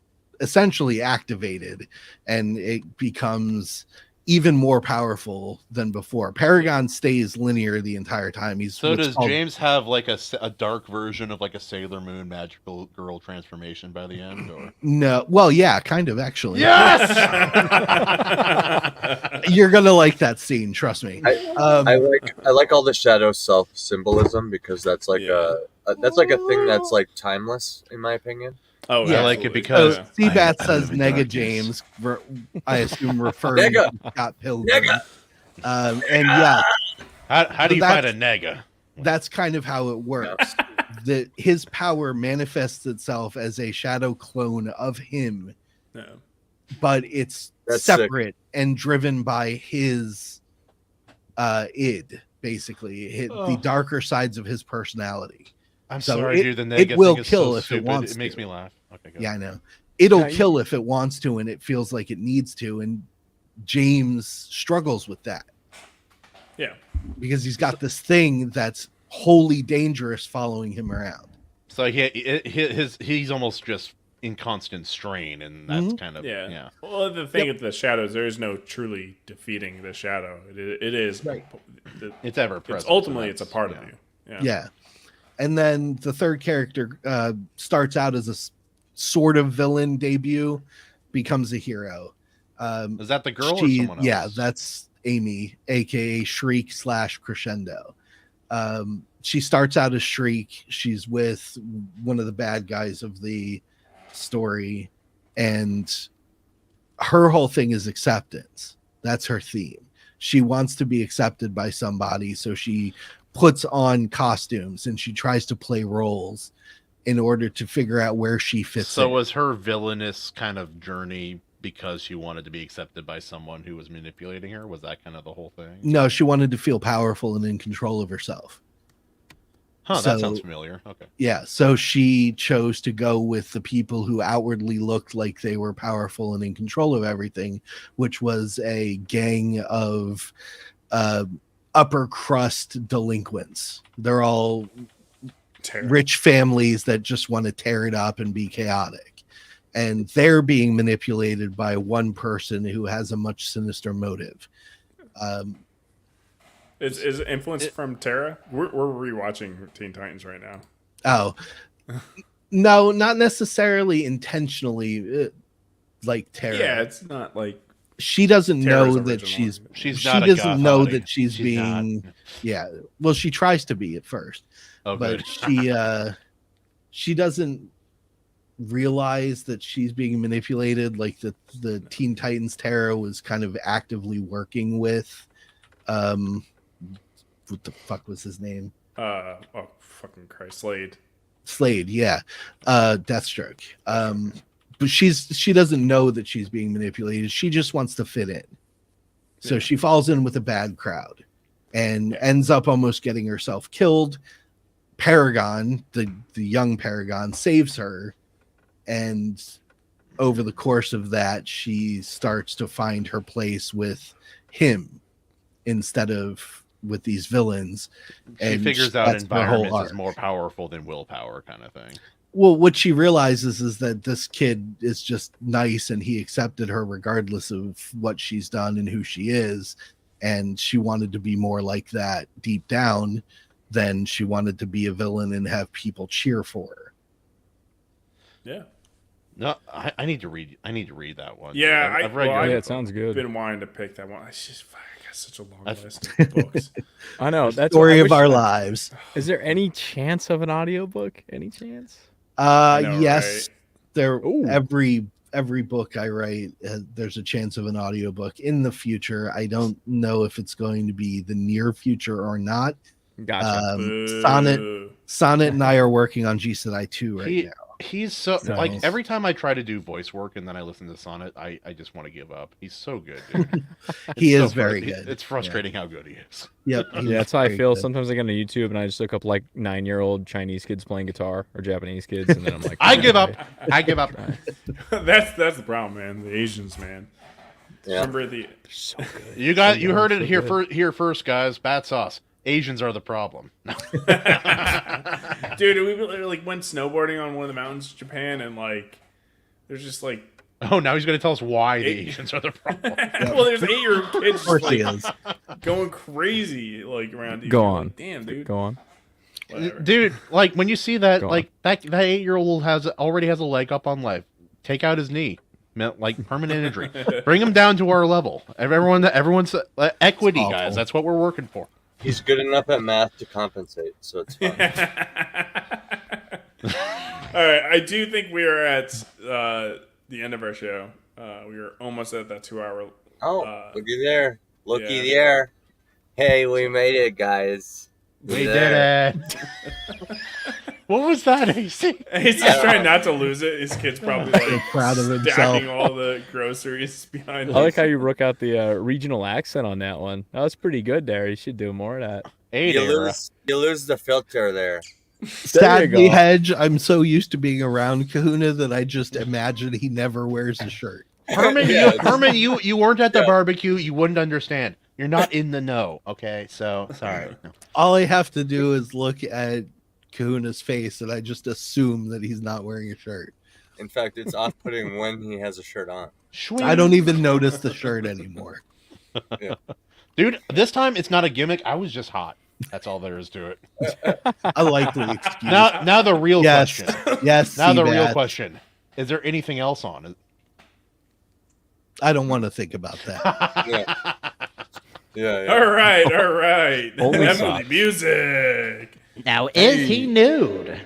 Speaker 8: essentially activated, and it becomes even more powerful than before. Paragon stays linear the entire time.
Speaker 4: So does James have like a dark version of like a Sailor Moon magical girl transformation by the end? Or
Speaker 8: no? Well, yeah, kind of actually.
Speaker 4: Yes.
Speaker 8: You're gonna like that scene, trust me.
Speaker 10: I like all the shadow self symbolism because that's like that's like a thing that's like timeless in my opinion.
Speaker 2: Oh,
Speaker 4: yeah, I like it because
Speaker 8: Seabat says Nega James, I assume referring to Scott Pilgrim. And yeah,
Speaker 4: how do you find a nega?
Speaker 8: That's kind of how it works. That his power manifests itself as a shadow clone of him, but that's separate and driven by his id, basically the darker sides of his personality.
Speaker 4: I'm sorry, dude. The nega
Speaker 8: it will
Speaker 4: thing is
Speaker 8: kill
Speaker 4: so
Speaker 8: if
Speaker 4: stupid.
Speaker 8: it wants.
Speaker 4: It makes me laugh. Okay, go.
Speaker 8: Yeah, I know. It'll kill if it wants to, and it feels like it needs to. And James struggles with that.
Speaker 2: Yeah,
Speaker 8: because he's got this thing that's wholly dangerous following him around.
Speaker 4: So he's almost just in constant strain, and that's kind of
Speaker 2: Well, the thing with the shadows, there is no truly defeating the shadow. It is
Speaker 8: right.
Speaker 4: It's ever present.
Speaker 2: It's ultimately, it's a part of you.
Speaker 8: Yeah. And then the third character starts out as a sort of villain debut, becomes a hero.
Speaker 4: Is that the girl or someone else?
Speaker 8: Yeah, that's Amy, aka Shriek / Crescendo. She starts out as Shriek. She's with one of the bad guys of the story, and her whole thing is acceptance. That's her theme. She wants to be accepted by somebody, so she puts on costumes and she tries to play roles in order to figure out where she fits in.
Speaker 4: Was her villainous kind of journey because she wanted to be accepted by someone who was manipulating her? Was that kind of the whole thing?
Speaker 8: No, she wanted to feel powerful and in control of herself.
Speaker 4: Huh, that sounds familiar. Okay.
Speaker 8: Yeah, so she chose to go with the people who outwardly looked like they were powerful and in control of everything, which was a gang of upper crust delinquents. They're all rich families that just want to tear it up and be chaotic. And they're being manipulated by one person who has a much sinister motive.
Speaker 2: Is it influenced from Terra? We're rewatching Teen Titans right now.
Speaker 8: Oh, no, not necessarily intentionally. Like Terra.
Speaker 2: Yeah, it's not like
Speaker 8: she doesn't
Speaker 2: Terra's
Speaker 8: know that
Speaker 2: original.
Speaker 8: she
Speaker 4: not a
Speaker 8: doesn't
Speaker 4: goth,
Speaker 8: know
Speaker 4: honey.
Speaker 8: that she's being
Speaker 4: not.
Speaker 8: yeah. Well, she tries to be at first,
Speaker 4: Oh,
Speaker 8: but
Speaker 4: good.
Speaker 8: she doesn't realize that she's being manipulated. Like the Teen Titans Terra was kind of actively working with what the fuck was his name?
Speaker 2: Oh fucking Christ,
Speaker 8: Slade, yeah. Deathstroke. But she doesn't know that she's being manipulated. She just wants to fit in. So she falls in with a bad crowd and ends up almost getting herself killed. Paragon, the young Paragon, saves her, and over the course of that, she starts to find her place with him instead of with these villains.
Speaker 4: She
Speaker 8: And
Speaker 4: figures out
Speaker 8: that's her whole
Speaker 4: environment is
Speaker 8: arc.
Speaker 4: more powerful than willpower, kind of thing.
Speaker 8: Well, what she realizes is that this kid is just nice and he accepted her regardless of what she's done and who she is. And she wanted to be more like that deep down than she wanted to be a villain and have people cheer for her.
Speaker 2: Yeah.
Speaker 4: No, I need to read. I need to read that one.
Speaker 2: Yeah,
Speaker 4: I've read.
Speaker 12: Yeah, it sounds good.
Speaker 2: Been wanting to pick that one. It's just I got such a long list of books.
Speaker 12: I know. That's
Speaker 8: Story
Speaker 12: I
Speaker 8: of
Speaker 12: wish-
Speaker 8: our lives.
Speaker 12: Is there any chance of an audiobook? Any chance?
Speaker 2: know,
Speaker 8: Yes, there. Every book I write, there's a chance of an audiobook in the future. I don't know if it's going to be the near future or not.
Speaker 12: Gotcha.
Speaker 8: Sonnet and I are working on GCI 2 right now.
Speaker 4: He's so
Speaker 8: So-
Speaker 4: like every time I try to do voice work and then I listen to Sonnet, I just want to give up. He's so good. Dude.
Speaker 8: He
Speaker 4: It's
Speaker 8: is
Speaker 4: so
Speaker 8: very
Speaker 4: frust-
Speaker 8: good.
Speaker 4: It's frustrating how good he is.
Speaker 8: Yep.
Speaker 12: Yeah, that's how I feel. Sometimes I get on YouTube and I just look up like 9-year-old Chinese kids playing guitar or Japanese kids, and then I'm like,
Speaker 4: I give up. I give up.
Speaker 2: That's the problem, man. The Asians, man.
Speaker 10: Yeah.
Speaker 2: Remember the
Speaker 12: so good.
Speaker 4: You heard it here first, guys. Battsauce. Asians are the problem.
Speaker 2: dude. We like went snowboarding on one of the mountains in Japan, and like there's just like
Speaker 4: Oh, now he's going to tell us why the Asians are the problem.
Speaker 2: well, there's 8-year-old kids
Speaker 8: course
Speaker 2: just,
Speaker 8: he
Speaker 2: like,
Speaker 8: is.
Speaker 2: going crazy like around.
Speaker 12: Go
Speaker 2: You're
Speaker 12: on.
Speaker 2: like, damn, dude.
Speaker 12: Go on.
Speaker 2: Whatever.
Speaker 4: Dude, like when you see that,
Speaker 12: Go
Speaker 4: like that 8-year-old already has a leg up on life. Take out his knee, like permanent injury. Bring him down to our level. Everyone's equity,
Speaker 8: Awful.
Speaker 4: guys. That's what we're working for.
Speaker 10: He's good enough at math to compensate, so it's fine.
Speaker 2: All right, I do think we are at the end of our show. We are almost at that 2-hour.
Speaker 10: Oh, looky there. Looky
Speaker 2: yeah.
Speaker 10: there. Hey, we made it, guys.
Speaker 4: We did it. What was that, AC?
Speaker 2: He's just trying not to lose it. His kid's probably like
Speaker 8: Proud of himself.
Speaker 2: stacking all the groceries behind
Speaker 12: I
Speaker 2: him.
Speaker 12: like how you broke out the regional accent on that one. That was pretty good there. You should do more of that.
Speaker 4: Hey,
Speaker 10: You
Speaker 4: there.
Speaker 10: lose the filter there.
Speaker 8: Sadly,
Speaker 12: go.
Speaker 8: Hedge, I'm so used to being around Kahuna that I just imagine he never wears a shirt.
Speaker 4: Herman,
Speaker 10: Yeah.
Speaker 4: Herman, you weren't at the
Speaker 10: Yeah.
Speaker 4: barbecue. You wouldn't understand. You're not in the know. Okay, so sorry.
Speaker 8: All I have to do is look at Kahuna's face and I just assume that he's not wearing a shirt.
Speaker 10: In fact, it's off-putting when he has a shirt on.
Speaker 8: I don't even notice the shirt anymore.
Speaker 4: Dude, this time it's not a gimmick. I was just hot. That's all there is to it.
Speaker 8: A likely excuse.
Speaker 4: Now the real
Speaker 8: Yes.
Speaker 4: question.
Speaker 8: Yes.
Speaker 4: Now the real
Speaker 8: Seabat.
Speaker 4: question. Is there anything else on?
Speaker 8: I don't want to think about that.
Speaker 10: Yeah.
Speaker 2: All right.
Speaker 12: Only
Speaker 2: Emily,
Speaker 12: soft.
Speaker 2: music.
Speaker 9: Now, is he nude?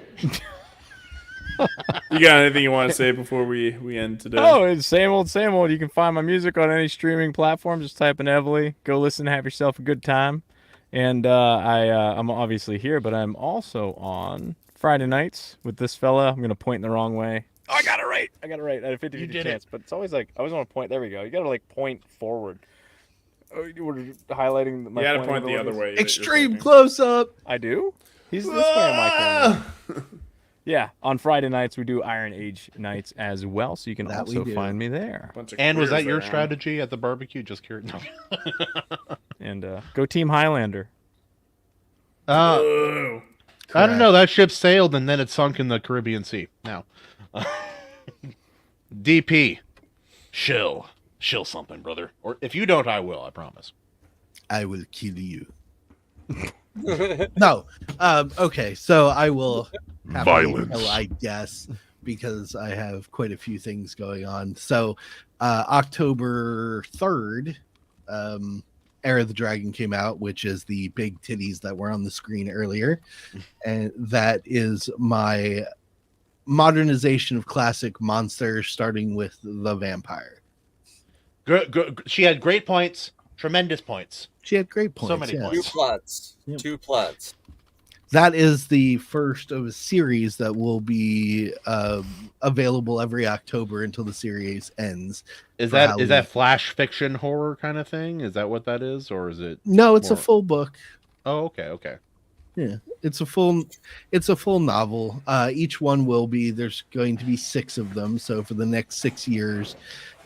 Speaker 2: You got anything you want to say before we end today?
Speaker 12: Oh, it's same old, same old. You can find my music on any streaming platform. Just type in Evely. Go listen, have yourself a good time. And I'm obviously here, but I'm also on Friday nights with this fella. I'm going to point in the wrong way. Oh, I got it right. I had a 50-50
Speaker 4: did
Speaker 12: chance. But it's always like, I always want to point. There we go. You got to like point forward. Oh, you were highlighting my
Speaker 2: You got to
Speaker 12: pointing
Speaker 2: point the other
Speaker 12: abilities?
Speaker 2: way.
Speaker 8: Extreme close up.
Speaker 12: I do? He's this way on my camera. Yeah, on Friday nights we do Iron Age nights as well, so you can also find me there.
Speaker 4: And was that your strategy at the barbecue? Just curious. No.
Speaker 12: And go Team Highlander.
Speaker 4: I don't know. That ship sailed and then it sunk in the Caribbean Sea. Now, DP, shill something, brother. Or if you don't, I will. I promise.
Speaker 8: I will kill you. No. Okay, so I will have
Speaker 3: Violence.
Speaker 8: I guess, because I have quite a few things going on. So October 3rd, Era of the Dragon came out, which is the big titties that were on the screen earlier. And that is my modernization of classic monsters, starting with the vampire.
Speaker 4: Good. She had great points. Tremendous points.
Speaker 8: She had great points.
Speaker 4: So many points.
Speaker 10: 2 plots.
Speaker 8: Yep.
Speaker 10: 2 plots.
Speaker 8: That is the first of a series that will be available every October until the series ends.
Speaker 4: Is that flash fiction horror kind of thing? Is that what that is, or is it?
Speaker 8: No, it's a full book.
Speaker 4: Oh, okay.
Speaker 8: Yeah, it's a full novel. Each one will be. There's going to be 6 of them. So for the next 6 years,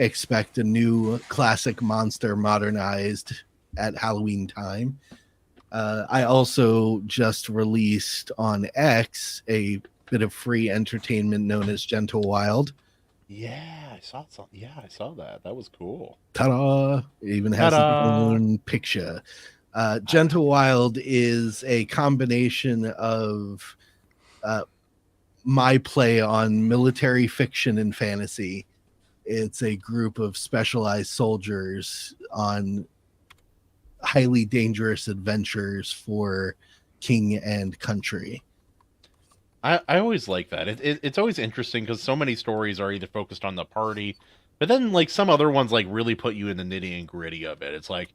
Speaker 8: expect a new classic monster modernized at Halloween time. I also just released on X a bit of free entertainment known as Gentle Wild.
Speaker 4: Yeah, I saw something. Yeah, I saw that. That was cool.
Speaker 8: Ta-da! It even has its own picture. Gentle Wild is a combination of my play on military fiction and fantasy. It's a group of specialized soldiers on highly dangerous adventures for king and country.
Speaker 4: I always like that. It's always interesting because so many stories are either focused on the party, but then like some other ones like really put you in the nitty and gritty of it. It's like,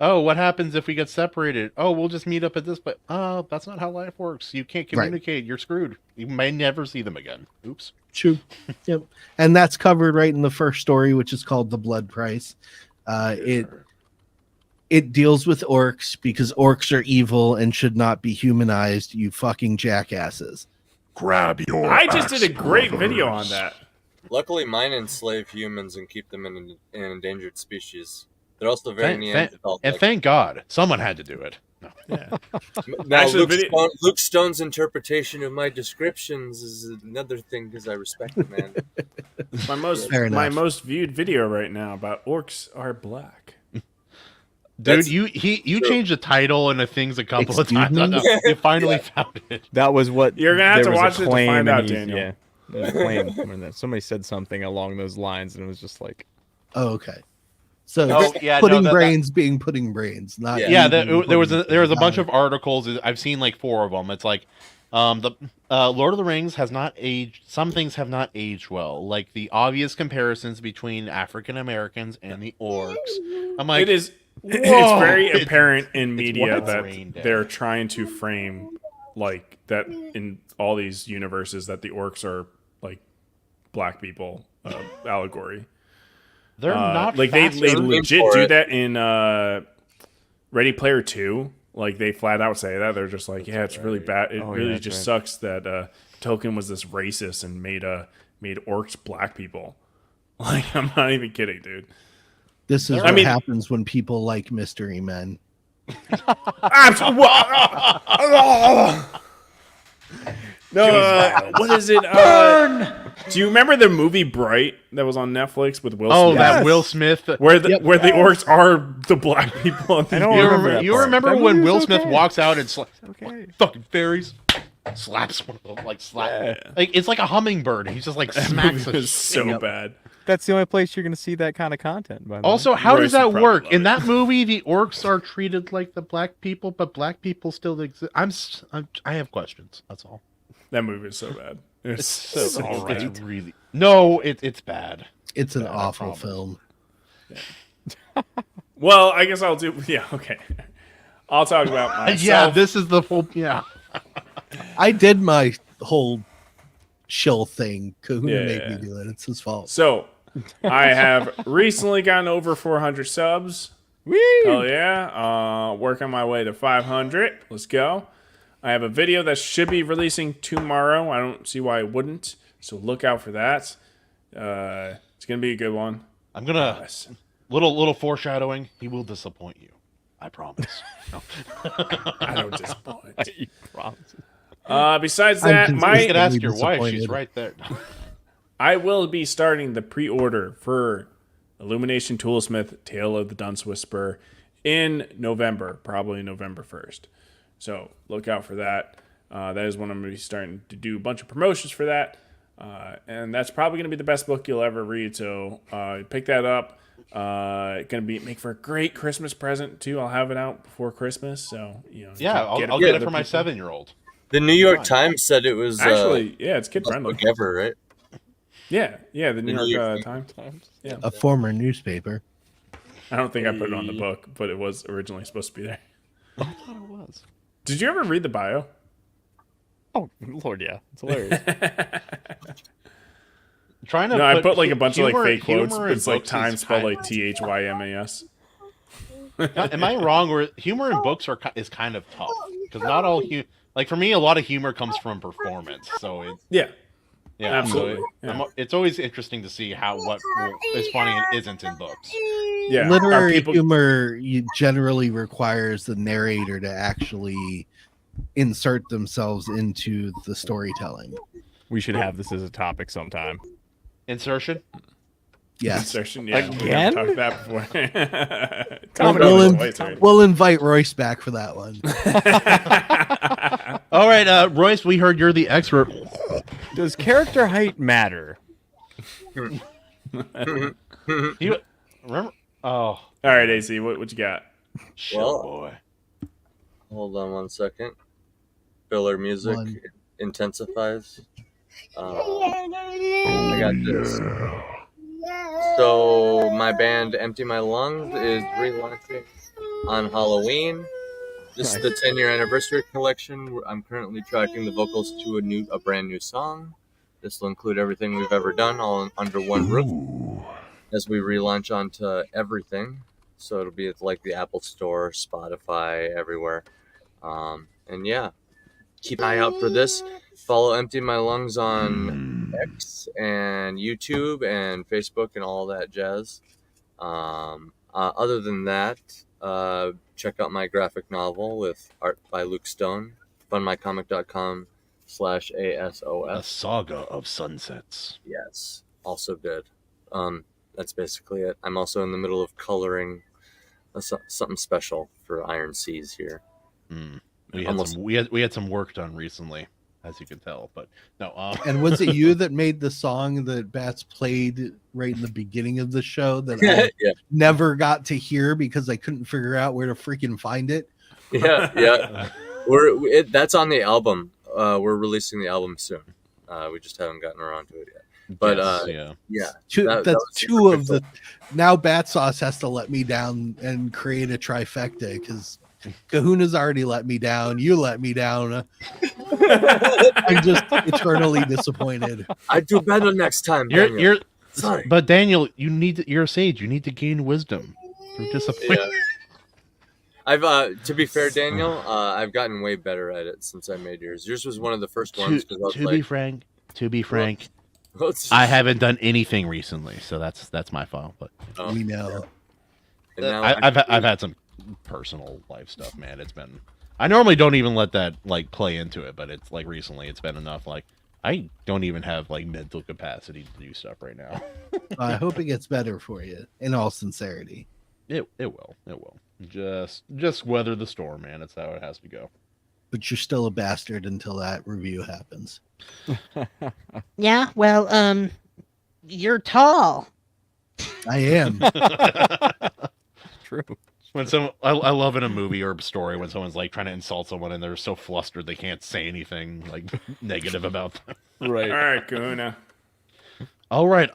Speaker 4: oh, what happens if we get separated? Oh, we'll just meet up at this, but that's not how life works. You can't communicate. Right. You're screwed. You may never see them again. Oops.
Speaker 8: True. Yep. And that's covered right in the first story, which is called The Blood Price. It deals with orcs because orcs are evil and should not be humanized, you fucking jackasses.
Speaker 3: Grab your
Speaker 2: I just did a great video on that.
Speaker 10: Luckily, mine enslave humans and keep them in an endangered species. They're also very Neanderthal.
Speaker 4: And thank God someone had to do it. No.
Speaker 2: Yeah.
Speaker 10: Now, Luke Stone's interpretation of my descriptions is another thing because I respect the man.
Speaker 2: My most viewed video right now about orcs are black.
Speaker 4: Dude, you changed the title and the things a couple of times. You finally found it.
Speaker 12: That was what
Speaker 2: you're gonna have to watch it to find out, Daniel.
Speaker 12: Yeah, there was a claim when somebody said something along those lines, and it was just like,
Speaker 8: "Oh, okay." So brains being pudding brains, not
Speaker 4: there was a bunch of articles. I've seen like 4 of them. It's like the Lord of the Rings has not aged. Some things have not aged well, like the obvious comparisons between African Americans and the orcs. I'm like,
Speaker 2: it is. It's very apparent in media that they're trying to frame like that in all these universes that the orcs are like black people allegory.
Speaker 4: They're not
Speaker 2: like they legit do that in Ready Player 2. Like they flat out say that they're just like, yeah, it's really bad. It really just sucks that Tolkien was this racist and made orcs black people. Like I'm not even kidding, dude.
Speaker 8: This is what happens when people like mystery men.
Speaker 2: No, what is it? Do you remember the movie Bright that was on Netflix with Will Smith?
Speaker 4: Oh, that Will Smith.
Speaker 2: Where the orcs are the black people.
Speaker 4: You remember when Will Smith walks out and fucking fairies? Slaps one of them, like it's like a hummingbird. He's just like smacks it.
Speaker 2: It's so bad.
Speaker 12: That's the only place you're going to see that kind of content. By the
Speaker 4: also,
Speaker 12: way.
Speaker 4: how does that work? In that movie, the orcs are treated like the black people, but black people still exist. I have questions. That's all.
Speaker 2: That movie is so bad. It's
Speaker 4: all right. It's really it's bad.
Speaker 8: It's an awful film.
Speaker 2: Yeah. Well, I guess I'll do. Yeah, okay. I'll talk about myself.
Speaker 4: Yeah, this is the whole. Yeah.
Speaker 8: I did my whole chill thing. Kahuna made me do it. It's his fault.
Speaker 2: So, I have recently gotten over 400 subs.
Speaker 12: Woo!
Speaker 2: Hell yeah. Working my way to 500. Let's go. I have a video that should be releasing tomorrow. I don't see why I wouldn't. So look out for that. It's gonna be a good one.
Speaker 4: I'm gonna little foreshadowing. He will disappoint you. I promise. No.
Speaker 2: I don't disappoint.
Speaker 12: You promise.
Speaker 2: Besides that,
Speaker 4: you could ask your wife. She's right there.
Speaker 2: I will be starting the pre-order for Illumination Toolsmith Tale of the Dunce Whisperer in November, probably November 1st. So look out for that. That is when I'm going to be starting to do a bunch of promotions for that. And that's probably going to be the best book you'll ever read. So pick that up. Going to make for a great Christmas present too. I'll have it out before Christmas. So
Speaker 4: yeah, I'll get it for my 7-year-old.
Speaker 10: The New York Times said it was
Speaker 2: actually it's kid friendly.
Speaker 10: Book ever, right?
Speaker 2: Yeah, the New York Times. Yeah,
Speaker 8: a former newspaper.
Speaker 2: I don't think I put it on the book, but it was originally supposed to be there.
Speaker 12: I thought it was.
Speaker 2: Did you ever read the bio?
Speaker 12: Oh Lord, yeah, it's hilarious.
Speaker 2: I put like a bunch of like fake quotes. It's like time spelled like THYMAS.
Speaker 4: Am I wrong? Where humor in books is kind of tough because not all like for me, a lot of humor comes from performance. So
Speaker 2: yeah,
Speaker 4: absolutely.
Speaker 2: So
Speaker 4: it's always interesting to see what is funny and isn't in books.
Speaker 2: Yeah,
Speaker 8: literary humor generally requires the narrator to actually insert themselves into the storytelling.
Speaker 12: We should have this as a topic sometime.
Speaker 4: Insertion?
Speaker 8: Yes.
Speaker 2: Insertion, yeah.
Speaker 12: Again?
Speaker 2: We talked that before.
Speaker 8: We'll invite Royce back for that one.
Speaker 4: All right, Royce, we heard you're the expert.
Speaker 12: Does character height matter?
Speaker 4: You remember? Oh.
Speaker 2: All right, AC, what you got?
Speaker 10: Well,
Speaker 4: boy.
Speaker 10: Hold on one second. Filler music intensifies. I got this. So my band Empty My Lungs is relaunching on Halloween. This is the 10-year anniversary collection. I'm currently tracking the vocals to a brand new song. This will include everything we've ever done all under one roof as we relaunch onto everything. So it'll be like the Apple Store, Spotify, everywhere. And yeah, keep an eye out for this. Follow Empty My Lungs on X and YouTube and Facebook and all that jazz. Other than that, check out my graphic novel with art by Luke Stone, funmycomic.com/ASOS.
Speaker 4: A Saga of Sunsets.
Speaker 10: Yes, also good. That's basically it. I'm also in the middle of coloring something special for Iron Seas here.
Speaker 4: We had some work done recently, as you can tell, but no.
Speaker 8: And was it you that made the song that Bats played right in the beginning of the show that I never got to hear because I couldn't figure out where to freaking find it?
Speaker 10: Yeah. That's on the album. We're releasing the album soon. We just haven't gotten around to it yet. But
Speaker 8: two of the. Now Battsauce has to let me down and create a trifecta because Kahuna's already let me down. You let me down. I'm just eternally disappointed.
Speaker 10: I do better next time.
Speaker 4: You're
Speaker 10: sorry,
Speaker 4: but Daniel, you're a sage. You need to gain wisdom from disappointment.
Speaker 10: Yeah. To be fair, Daniel, I've gotten way better at it since I made yours. Yours was one of the first ones.
Speaker 4: To be frank, I haven't done anything recently, so that's my fault. But
Speaker 8: we know.
Speaker 4: I've had some personal life stuff, man. It's been. I normally don't even let that like play into it, but it's like recently it's been enough. Like I don't even have like mental capacity to do stuff right now.
Speaker 8: I hope it gets better for you. In all sincerity,
Speaker 4: it will. Just weather the storm, man. It's how it has to go.
Speaker 8: But you're still a bastard until that review happens.
Speaker 9: Yeah, well, you're tall.
Speaker 8: I am.
Speaker 12: True.
Speaker 4: When I love in a movie or a story when someone's like trying to insult someone and they're so flustered they can't say anything like negative about them.
Speaker 12: Right.
Speaker 2: All right, Kahuna.
Speaker 4: All right.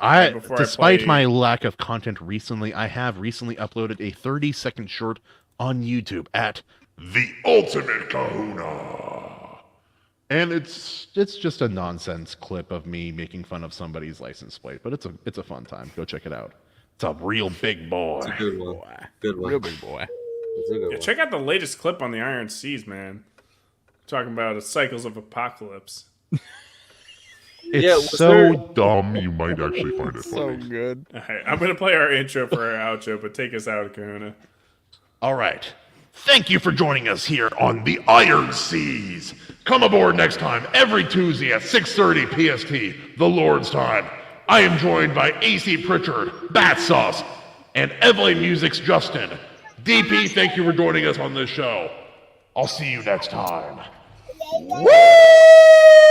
Speaker 4: Despite my lack of content recently, I have recently uploaded a 30-second short on YouTube at
Speaker 3: The Ultimate Kahuna.
Speaker 4: And it's just a nonsense clip of me making fun of somebody's license plate, but it's a fun time. Go check it out. It's a real big boy.
Speaker 10: It's a good one. Good one.
Speaker 12: Real big boy.
Speaker 10: It's a good one.
Speaker 2: Check out the latest clip on the Iron Seas, man. talking about cycles of apocalypse.
Speaker 3: It's so dumb you might actually find it
Speaker 12: So
Speaker 3: funny.
Speaker 12: good.
Speaker 2: All right, I'm gonna play our intro for our outro, but take us out, Kahuna.
Speaker 3: All right. Thank you for joining us here on the Iron Seas. Come aboard next time, every Tuesday at 6:30 PST, the Lord's time. I am joined by A.C Pritchard, Battsauce, and Evelyn Music's Justin. DP, thank you for joining us on this show. I'll see you next time. Woo!